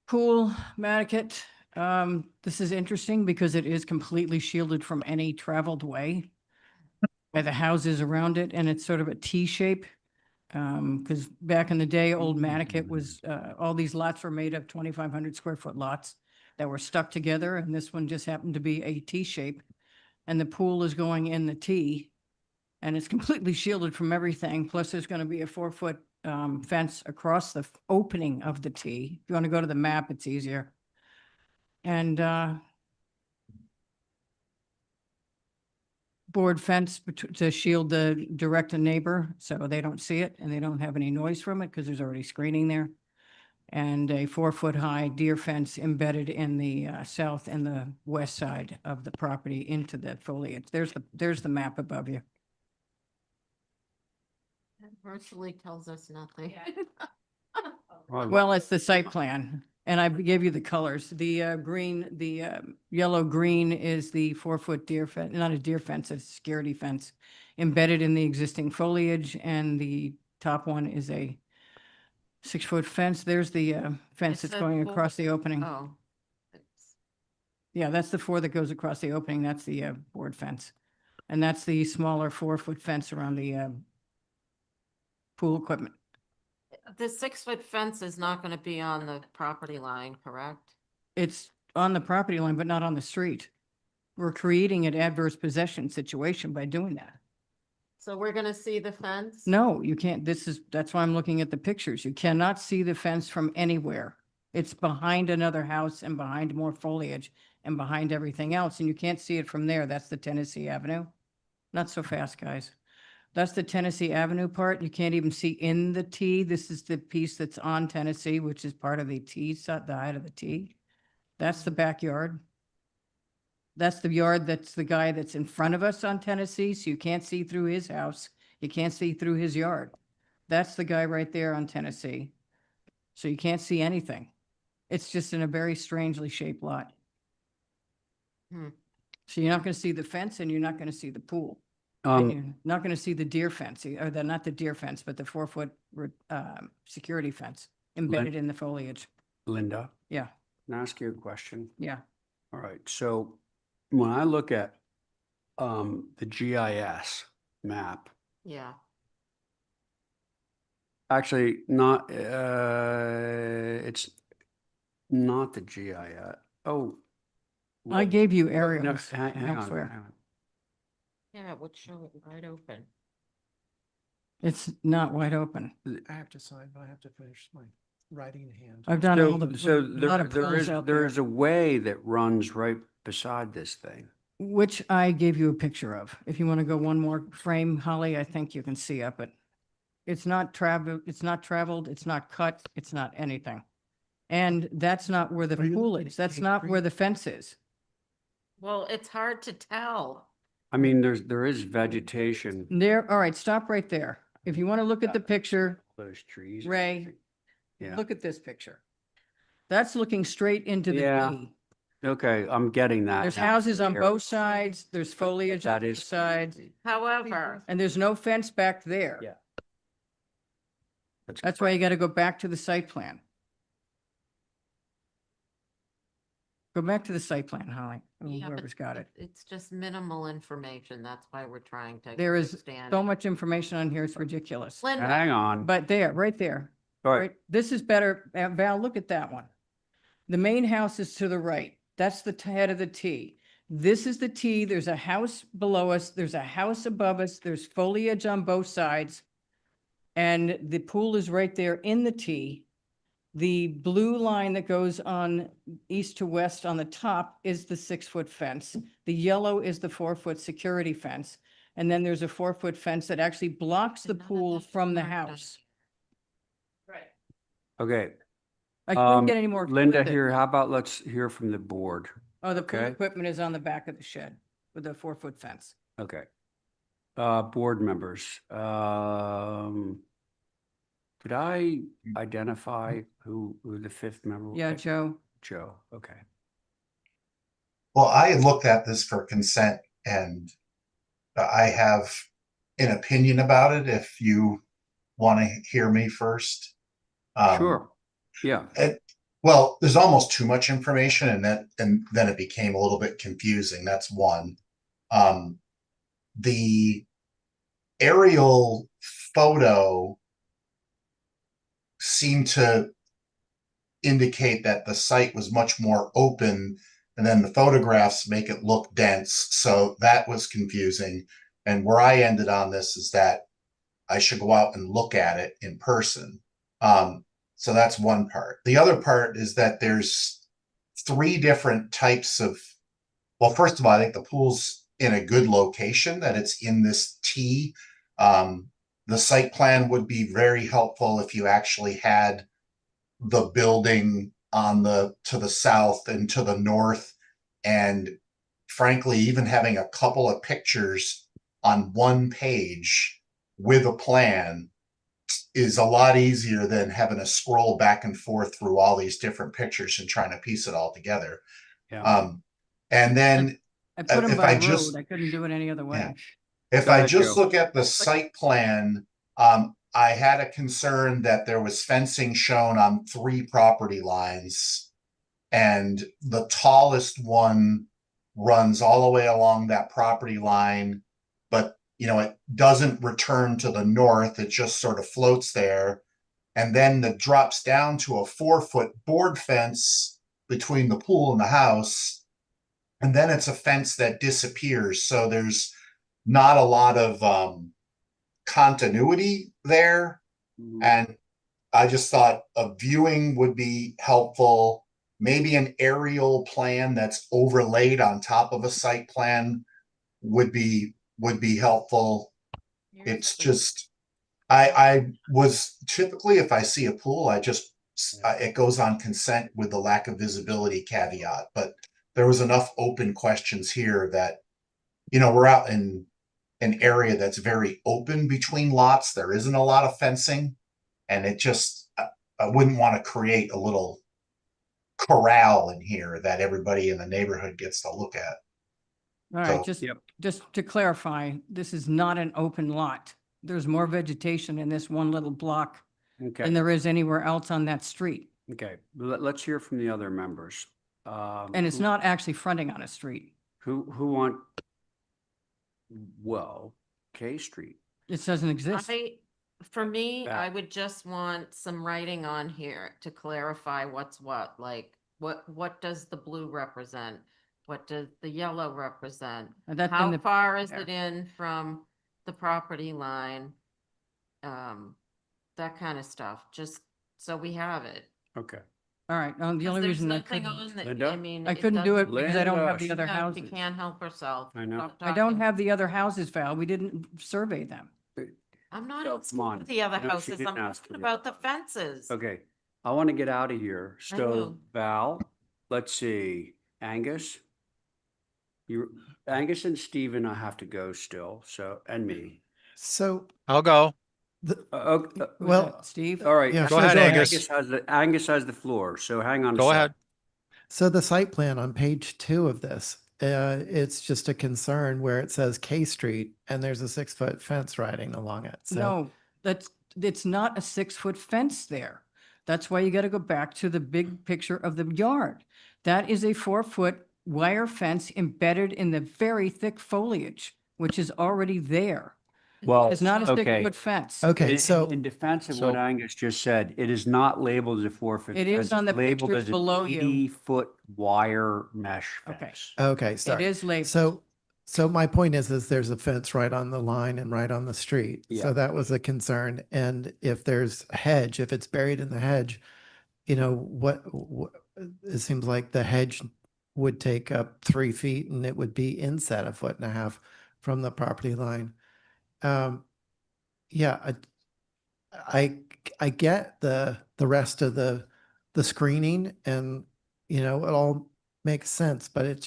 Speaker 12: Pool, Nantucket. This is interesting because it is completely shielded from any traveled way by the houses around it, and it's sort of a T shape. Because back in the day, old Nantucket was, all these lots were made of 2,500 square foot lots that were stuck together, and this one just happened to be a T shape. And the pool is going in the T, and it's completely shielded from everything. Plus, there's going to be a 4-foot fence across the opening of the T. If you want to go to the map, it's easier. And board fence to shield the direct neighbor so they don't see it and they don't have any noise from it because there's already screening there. And a 4-foot high deer fence embedded in the south and the west side of the property into the foliage. There's the map above you.
Speaker 9: That virtually tells us nothing.
Speaker 12: Well, it's the site plan, and I gave you the colors. The green, the yellow green is the 4-foot deer fence, not a deer fence, it's a security fence embedded in the existing foliage, and the top one is a 6-foot fence. There's the fence
Speaker 9: It
Speaker 12: that's
Speaker 9: said
Speaker 12: going
Speaker 9: 4
Speaker 12: across the opening.
Speaker 9: Oh. It's-
Speaker 12: Yeah, that's the 4 that goes across the opening. That's the board fence. And that's the smaller 4-foot fence around the pool equipment.
Speaker 9: The 6-foot fence is not gonna be on the property line, correct?
Speaker 12: It's on the property line, but not on the street. We're creating an adverse possession situation by doing that.
Speaker 9: So we're gonna see the fence?
Speaker 12: No, you can't. That's why I'm looking at the pictures. You cannot see the fence from anywhere. It's behind another house and behind more foliage and behind everything else, and you can't see it from there. That's the Tennessee Avenue. Not so fast, guys. That's the Tennessee Avenue part. You can't even see in the T. This is the piece that's on Tennessee, which is part of the T, the height of the T. That's the backyard. That's the yard, that's the guy that's in front of us on Tennessee, so you can't see through his house. You can't see through his yard. That's the guy right there on Tennessee. So you can't see anything. It's just in a very strangely shaped lot.
Speaker 9: Hmm.
Speaker 12: So you're not going to see the fence and you're not going to see the pool. And you're not going to see the deer fence, or not the deer fence, but the 4-foot security fence embedded in the foliage.
Speaker 1: Linda,
Speaker 12: Yeah,
Speaker 1: can I ask you a question?
Speaker 12: yeah.
Speaker 1: All right, so when I look at the GIS map,
Speaker 9: Yeah.
Speaker 1: actually not, it's not the GIS. Oh.
Speaker 12: I gave you
Speaker 1: No,
Speaker 12: aerials.
Speaker 1: hang on,
Speaker 12: elsewhere.
Speaker 1: hang on.
Speaker 9: Yeah, it would show it wide open.
Speaker 12: It's not wide open.
Speaker 5: I have to sign, but I have to finish my writing in hand.
Speaker 12: I've done all the,
Speaker 1: So
Speaker 12: a lot of
Speaker 1: there
Speaker 12: polls
Speaker 1: is,
Speaker 12: out
Speaker 1: there
Speaker 12: there,
Speaker 1: is a way that runs right beside this thing.
Speaker 12: which I gave you a picture of. If you want to go one more frame, Holly, I think you can see up it. It's not traveled, it's not cut, it's not anything. And that's not where the
Speaker 5: Are you
Speaker 12: pool
Speaker 5: looking
Speaker 12: is.
Speaker 5: at
Speaker 12: That's
Speaker 5: Cape
Speaker 12: not
Speaker 5: Creek?
Speaker 12: where the fence is.
Speaker 9: Well, it's hard to tell.
Speaker 1: I mean, there is vegetation.
Speaker 12: There, all right, stop right there. If you want to look at the picture,
Speaker 1: Those trees.
Speaker 12: Ray,
Speaker 1: Yeah.
Speaker 12: look at this picture. That's looking straight into the
Speaker 1: Yeah.
Speaker 12: T.
Speaker 1: Okay, I'm getting that.
Speaker 12: There's
Speaker 1: now.
Speaker 12: houses on both sides, there's foliage on
Speaker 1: That
Speaker 12: both
Speaker 1: is-
Speaker 12: sides,
Speaker 9: However,
Speaker 12: and there's no fence back there.
Speaker 1: Yeah.
Speaker 12: That's why you got to go back to the site plan. Go back to the site plan, Holly, or
Speaker 9: yeah, but
Speaker 12: whoever's got it.
Speaker 9: it's just minimal information. That's why we're trying to
Speaker 12: There is
Speaker 9: understand.
Speaker 12: so much information on here, it's ridiculous.
Speaker 9: Linda,
Speaker 1: Hang on.
Speaker 12: But there, right there,
Speaker 1: All right,
Speaker 12: right, this is better. Val, look at that one. The main house is to the right. That's the head of the T. This is the T. There's a house below us. There's a house above us. There's foliage on both sides. And the pool is right there in the T. The blue line that goes on east to west on the top is the 6-foot fence. The yellow is the 4-foot security fence. And then there's a 4-foot fence that actually blocks the
Speaker 9: None of
Speaker 12: pool
Speaker 9: that's
Speaker 12: from the
Speaker 9: marked on
Speaker 12: house.
Speaker 1: okay.
Speaker 12: I couldn't get any more.
Speaker 1: Linda
Speaker 12: explicit.
Speaker 1: here, how about let's hear from the board?
Speaker 17: Oh, the pool
Speaker 1: Okay.
Speaker 17: equipment is on the back of the shed with a 4-foot fence.
Speaker 1: Okay. Board members, did I identify who the fifth member? was?
Speaker 17: Yeah, Joe.
Speaker 1: Joe, okay.
Speaker 3: Well, I had looked at this for consent and I have an opinion about it if you want to hear me first.
Speaker 1: Sure, yeah.
Speaker 3: Well, there's almost too much information and then it became a little bit confusing. That's one. The aerial photo seemed to indicate that the site was much more open, and then the photographs make it look dense. So that was confusing. And where I ended on this is that I should go out and look at it in person. So that's one part. The other part is that there's 3 different types of, well, first of all, I think the pool's in a good location, that it's in this T. The site plan would be very helpful if you actually had the building to the south and to the north. And frankly, even having a couple of pictures on one page with a plan is a lot easier than having to scroll back and forth through all these different pictures and trying to piece it all together.
Speaker 1: Yeah.
Speaker 3: And then
Speaker 17: I put them
Speaker 3: if
Speaker 17: by
Speaker 3: I
Speaker 17: road.
Speaker 3: just,
Speaker 17: I couldn't do it any other way.
Speaker 3: yeah. If
Speaker 1: Go
Speaker 3: I
Speaker 1: ahead,
Speaker 3: just
Speaker 1: Joe.
Speaker 3: look at the site plan, I had a concern that there was fencing shown on 3 property lines, and the tallest one runs all the way along that property line, but it doesn't return to the north. It just sort of floats there. And then it drops down to a 4-foot board fence between the pool and the house. And then it's a fence that disappears. So there's not a lot of continuity there. And I just thought a viewing would be helpful. Maybe an aerial plan that's overlaid on top of a site plan would be helpful. It's just, I was typically, if I see a pool, it goes on consent with the lack of visibility caveat, but there was enough open questions here that, we're out in an area that's very open between lots. There isn't a lot of fencing, and I wouldn't want to create a little corral in here that everybody in the neighborhood gets to look at.
Speaker 17: All right,
Speaker 3: So-
Speaker 17: just to clarify, this is not an open lot. There's more vegetation in this one little block
Speaker 1: Okay.
Speaker 17: than there is anywhere else on that street.
Speaker 1: Okay, let's hear from the other members.
Speaker 17: And it's not actually fronting on a street.
Speaker 1: Who want, K Street.
Speaker 17: It doesn't exist.
Speaker 9: For me,
Speaker 1: Back.
Speaker 9: I would just want some writing on here to clarify what's what, like, what does the blue represent? What does the yellow represent?
Speaker 17: And that's in
Speaker 9: How
Speaker 17: the-
Speaker 9: far is
Speaker 17: there.
Speaker 9: it in from the property line? That kind of stuff, just so we have it.
Speaker 1: Okay.
Speaker 17: All right, the
Speaker 9: 'Cause
Speaker 17: only
Speaker 9: there's
Speaker 17: reason I
Speaker 9: nothing
Speaker 17: couldn't,
Speaker 9: on that,
Speaker 1: Linda?
Speaker 9: I mean.
Speaker 17: I couldn't do it
Speaker 9: doesn't-
Speaker 17: because I don't have the
Speaker 1: Linda.
Speaker 17: other
Speaker 9: No,
Speaker 17: houses.
Speaker 9: She can't help herself.
Speaker 1: I know.
Speaker 9: Stop
Speaker 17: I don't
Speaker 9: talking.
Speaker 17: have the other houses, Val. We didn't survey them.
Speaker 9: I'm not
Speaker 1: Joe,
Speaker 9: asking
Speaker 1: come on.
Speaker 9: about the other
Speaker 1: No, she
Speaker 9: houses,
Speaker 1: didn't
Speaker 9: I'm
Speaker 1: ask
Speaker 9: talking
Speaker 1: for the-
Speaker 9: about the fences.
Speaker 1: Okay, I want to get out of here.
Speaker 9: I
Speaker 1: So
Speaker 9: know.
Speaker 1: Val, let's see, Angus? Angus and Steven, I have to go still, and me.
Speaker 5: So
Speaker 4: I'll go.
Speaker 1: Okay,
Speaker 17: Was
Speaker 5: well,
Speaker 17: that Steve?
Speaker 1: all right.
Speaker 5: yeah,
Speaker 4: Go ahead,
Speaker 5: so
Speaker 4: Angus.
Speaker 1: Angus has the floor, so hang on a
Speaker 4: Go
Speaker 1: sec.
Speaker 4: ahead.
Speaker 5: So the site plan on page 2 of this, it's just a concern where it says K Street and there's a 6-foot fence riding along it. So
Speaker 17: No, it's not a 6-foot fence there. That's why you got to go back to the big picture of the yard. That is a 4-foot wire fence embedded in the very thick foliage, which is already there.
Speaker 1: Well,
Speaker 17: It's not a
Speaker 1: okay.
Speaker 17: 6-foot fence.
Speaker 5: Okay, so
Speaker 1: In defense of what Angus just said, it is not labeled as a 4-foot.
Speaker 17: It is
Speaker 1: fence.
Speaker 17: on the
Speaker 1: It's labeled
Speaker 17: pictures
Speaker 1: as a
Speaker 17: below you.
Speaker 1: 80-foot wire mesh
Speaker 17: Okay.
Speaker 1: fence.
Speaker 5: okay, sorry.
Speaker 17: It is labeled.
Speaker 5: So my point is there's a fence right on the line and right on the street.
Speaker 1: Yeah.
Speaker 5: So that was a concern. And if there's a hedge, if it's buried in the hedge, what it seems like the hedge would take up 3 feet and it would be inset 1.5 feet from the property line. Yeah, I get the rest of the screening and it all makes sense, but it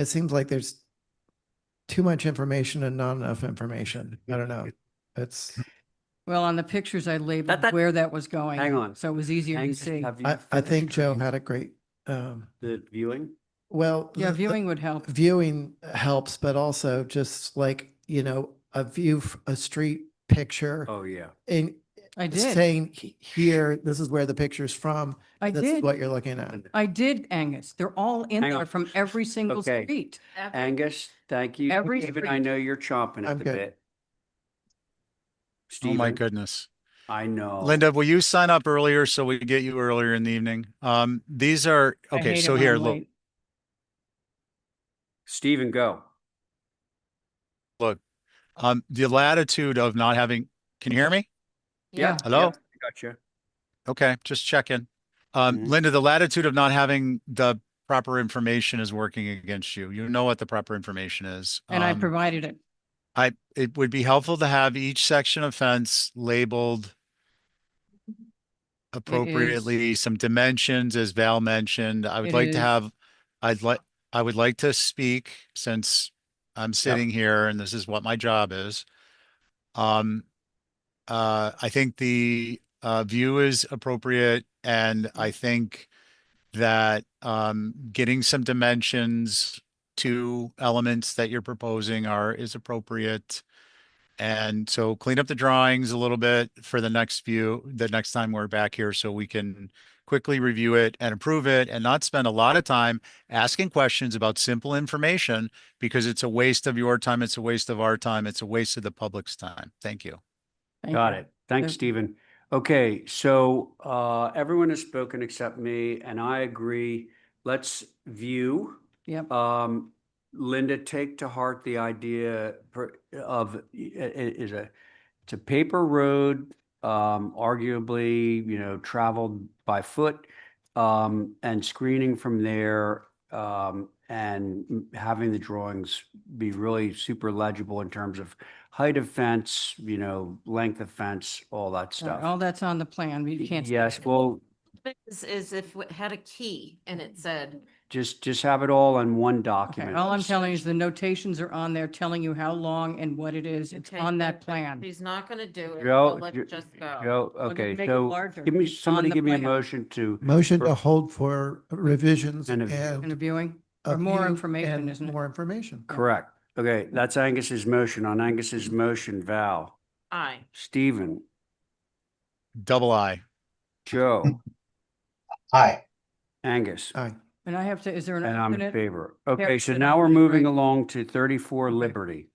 Speaker 5: seems like there's too much information and not enough information. I don't know. It's,
Speaker 17: Well, on the pictures, I labeled
Speaker 1: that-
Speaker 17: where that was going.
Speaker 1: Hang on.
Speaker 17: So it was easier to
Speaker 1: Angus,
Speaker 17: see.
Speaker 1: have you
Speaker 5: I
Speaker 1: finished
Speaker 5: think Joe had a great,
Speaker 1: the viewing?
Speaker 5: well.
Speaker 17: Yeah,
Speaker 5: the
Speaker 17: viewing would help.
Speaker 5: Viewing helps, but also just like, a view, a street picture.
Speaker 1: Oh, yeah.
Speaker 5: And
Speaker 17: I did.
Speaker 5: saying here, this is where the picture's from.
Speaker 17: I
Speaker 5: This is
Speaker 17: did.
Speaker 5: what you're looking at.
Speaker 17: I did, Angus. They're all in
Speaker 1: Hang
Speaker 17: there
Speaker 1: on.
Speaker 17: from every single
Speaker 1: Okay.
Speaker 17: street.
Speaker 1: Angus, thank you.
Speaker 17: Every
Speaker 1: Even I
Speaker 17: street.
Speaker 1: know you're chomping at
Speaker 5: I'm
Speaker 1: the
Speaker 5: good.
Speaker 1: bit.
Speaker 4: Oh my
Speaker 1: Stephen,
Speaker 4: goodness.
Speaker 1: I know.
Speaker 4: Linda, will you sign up earlier so we get you earlier in the evening? These are,
Speaker 17: I
Speaker 4: okay,
Speaker 17: hate it
Speaker 4: so
Speaker 17: when
Speaker 4: here,
Speaker 17: I'm
Speaker 4: look,
Speaker 17: late.
Speaker 1: Stephen, go.
Speaker 4: look, the latitude of not having, can you hear me?
Speaker 17: Yeah.
Speaker 4: Hello?
Speaker 1: Gotcha.
Speaker 4: Okay, just checking.
Speaker 1: Mhm.
Speaker 4: Linda, the latitude of not having the proper information is working against you. You know what the proper information is.
Speaker 17: And I provided it.
Speaker 4: It would be helpful to have each section of fence labeled appropriately, some dimensions, as Val mentioned. I would
Speaker 17: It
Speaker 4: like to
Speaker 17: is.
Speaker 4: have, I would like to speak since I'm sitting here and this is what my job is. I think the view is appropriate, and I think that getting some dimensions to elements that you're proposing is appropriate. And so clean up the drawings a little bit for the next time we're back here, so we can quickly review it and approve it and not spend a lot of time asking questions about simple information, because it's a waste of your time. It's a waste of our time. It's a waste of the public's time. Thank you.
Speaker 1: Got it. Thanks, Stephen. Okay, so everyone has spoken except me, and I agree. Let's view.
Speaker 17: Yep.
Speaker 1: Linda, take to heart the idea of it's a paper road, arguably, traveled by foot, and screening from there, and having the drawings be really super legible in terms of height of fence, length of fence, all that stuff.
Speaker 17: All that's on the plan. but You can't. see
Speaker 1: Yes,
Speaker 17: it.
Speaker 1: well,
Speaker 9: Is if it had a key and it said,
Speaker 1: just have it all in one
Speaker 17: Okay,
Speaker 1: document.
Speaker 17: all I'm telling you is the notations are on there telling you how long and what it is. It's
Speaker 9: okay,
Speaker 17: on that
Speaker 9: but
Speaker 17: plan.
Speaker 9: She's not gonna do it.
Speaker 1: Joe,
Speaker 9: So let's just go.
Speaker 1: Joe,
Speaker 17: Well, then
Speaker 1: okay,
Speaker 17: make it
Speaker 1: so
Speaker 17: larger.
Speaker 1: give me,
Speaker 17: It's
Speaker 1: somebody
Speaker 17: on the
Speaker 1: give me a
Speaker 17: plan.
Speaker 1: motion to.
Speaker 5: Motion to hold for revisions
Speaker 1: And
Speaker 5: and.
Speaker 17: And a viewing
Speaker 5: a
Speaker 17: or more
Speaker 5: view
Speaker 17: information,
Speaker 5: and
Speaker 17: isn't it?
Speaker 5: More information.
Speaker 1: Correct. Okay, that's Angus's motion. On Angus's motion, Val,
Speaker 9: Aye.
Speaker 1: Stephen,
Speaker 4: Double I.
Speaker 1: Joe,
Speaker 3: Aye.
Speaker 1: Angus,
Speaker 5: Aye.
Speaker 17: And I have to, is there an
Speaker 1: and I'm in
Speaker 17: alternate?
Speaker 1: favor. Okay,
Speaker 17: Carrie
Speaker 1: so
Speaker 17: said
Speaker 1: now we're
Speaker 17: alternate,
Speaker 1: moving
Speaker 17: right?
Speaker 1: along to 34
Speaker 17: Okay.
Speaker 1: Liberty.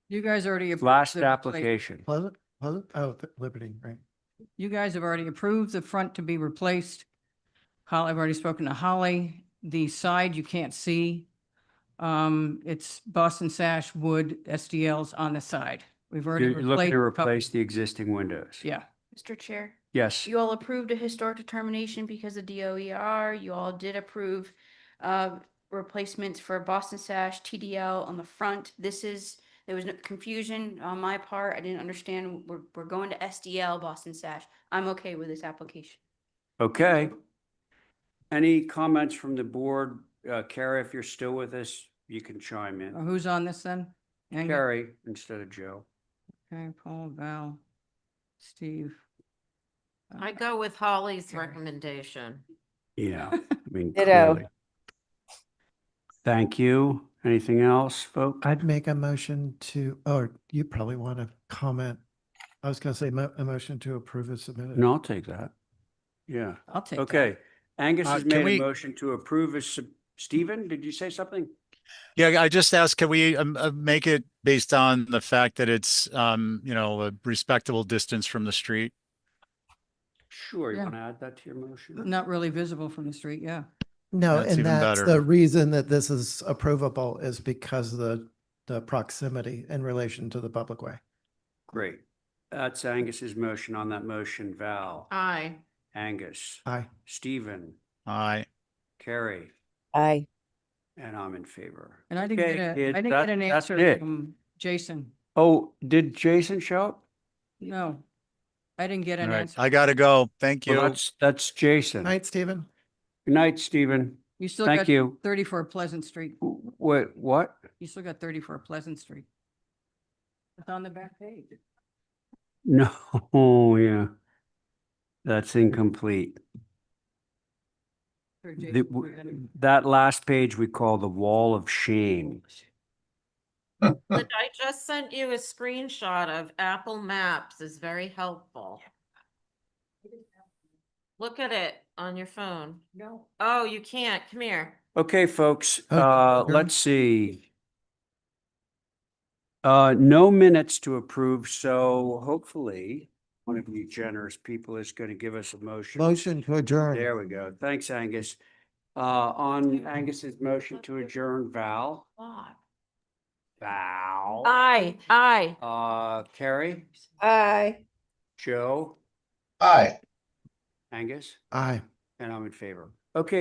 Speaker 17: You guys already. approved
Speaker 1: Last
Speaker 17: the-
Speaker 1: application.
Speaker 5: Pleasant? Oh, Liberty, right.
Speaker 17: You guys have already approved the front to be replaced. Holly, I've already spoken to Holly. The side you can't see. It's Boston sash wood SDLs on the side. We've already
Speaker 1: You're looking to
Speaker 17: replaced.
Speaker 1: replace the existing windows.
Speaker 17: Yeah.
Speaker 6: Mr. Chair,
Speaker 1: Yes,
Speaker 6: you all approved a historic determination because of DOER. You all did approve replacements for Boston sash, TDL on the front. There was no confusion on my part. I didn't understand. We're going to SDL Boston sash. I'm okay with this application.
Speaker 1: okay. Any comments from the board? Carrie, if you're still with us, you can chime in.
Speaker 17: Who's on this then? Angus?
Speaker 1: Carrie instead of Joe.
Speaker 17: Okay, Paul, Val, Steve.
Speaker 9: I go with Holly's recommendation.
Speaker 1: Yeah, I mean,
Speaker 10: Ditto.
Speaker 1: clearly. Thank you. Anything else, folks?
Speaker 5: I'd make a motion to, or you probably want to comment. I was going to say a motion to approve as submitted.
Speaker 1: No, I'll take that. Yeah.
Speaker 17: I'll take that.
Speaker 1: Okay. Angus has
Speaker 4: Can
Speaker 1: made a
Speaker 4: we-
Speaker 1: motion to approve as, Stephen, did you say something?
Speaker 4: Yeah, I just asked, can we make it based on the fact that it's, a respectable distance from the street?
Speaker 1: Sure, you
Speaker 17: Yeah.
Speaker 1: want to add that to your motion?
Speaker 17: Not really visible from the street, yeah.
Speaker 5: No,
Speaker 4: That's
Speaker 5: and
Speaker 4: even
Speaker 5: that's
Speaker 4: better.
Speaker 5: the reason that this is approvable is because of the proximity in relation to the public way.
Speaker 1: Great. That's Angus's motion. On that motion, Val,
Speaker 9: Aye.
Speaker 1: Angus,
Speaker 5: Aye.
Speaker 1: Stephen,
Speaker 4: Aye.
Speaker 1: Carrie,
Speaker 10: Aye.
Speaker 1: and I'm in favor.
Speaker 17: And I didn't
Speaker 1: Okay,
Speaker 17: get
Speaker 1: kids,
Speaker 17: I didn't
Speaker 1: that-
Speaker 17: get an
Speaker 1: that's
Speaker 17: answer
Speaker 1: it.
Speaker 17: from Jason.
Speaker 1: Oh, did Jason show up?
Speaker 17: No, I didn't get
Speaker 4: All
Speaker 17: an
Speaker 4: right,
Speaker 17: answer.
Speaker 4: I gotta go. Thank
Speaker 1: Well,
Speaker 4: you.
Speaker 1: that's Jason.
Speaker 5: Night, Stephen.
Speaker 1: Good night, Stephen.
Speaker 17: You still
Speaker 1: Thank
Speaker 17: got
Speaker 1: you.
Speaker 17: 34 Pleasant Street.
Speaker 1: What?
Speaker 17: You still got 34 Pleasant Street. It's on the back page.
Speaker 1: No, yeah. That's incomplete.
Speaker 17: Or
Speaker 1: The-
Speaker 17: Jason,
Speaker 1: w-
Speaker 17: we're gonna-
Speaker 1: That last page we call the wall of shame.
Speaker 9: But I just sent you a screenshot of Apple Maps is very helpful. Look at it on your phone.
Speaker 17: No.
Speaker 9: Oh, you can't. Come here.
Speaker 1: Okay, folks,
Speaker 5: sure.
Speaker 1: let's see. No minutes to approve, so hopefully one of you generous people is going to give us a motion.
Speaker 5: Motion to adjourn.
Speaker 1: There we go. Thanks, Angus. On Angus's motion to adjourn, Val,
Speaker 9: Aye.
Speaker 1: Carrie,
Speaker 10: Aye.
Speaker 1: Joe,
Speaker 3: Aye.
Speaker 1: Angus,
Speaker 5: Aye.
Speaker 1: and I'm in favor. Okay.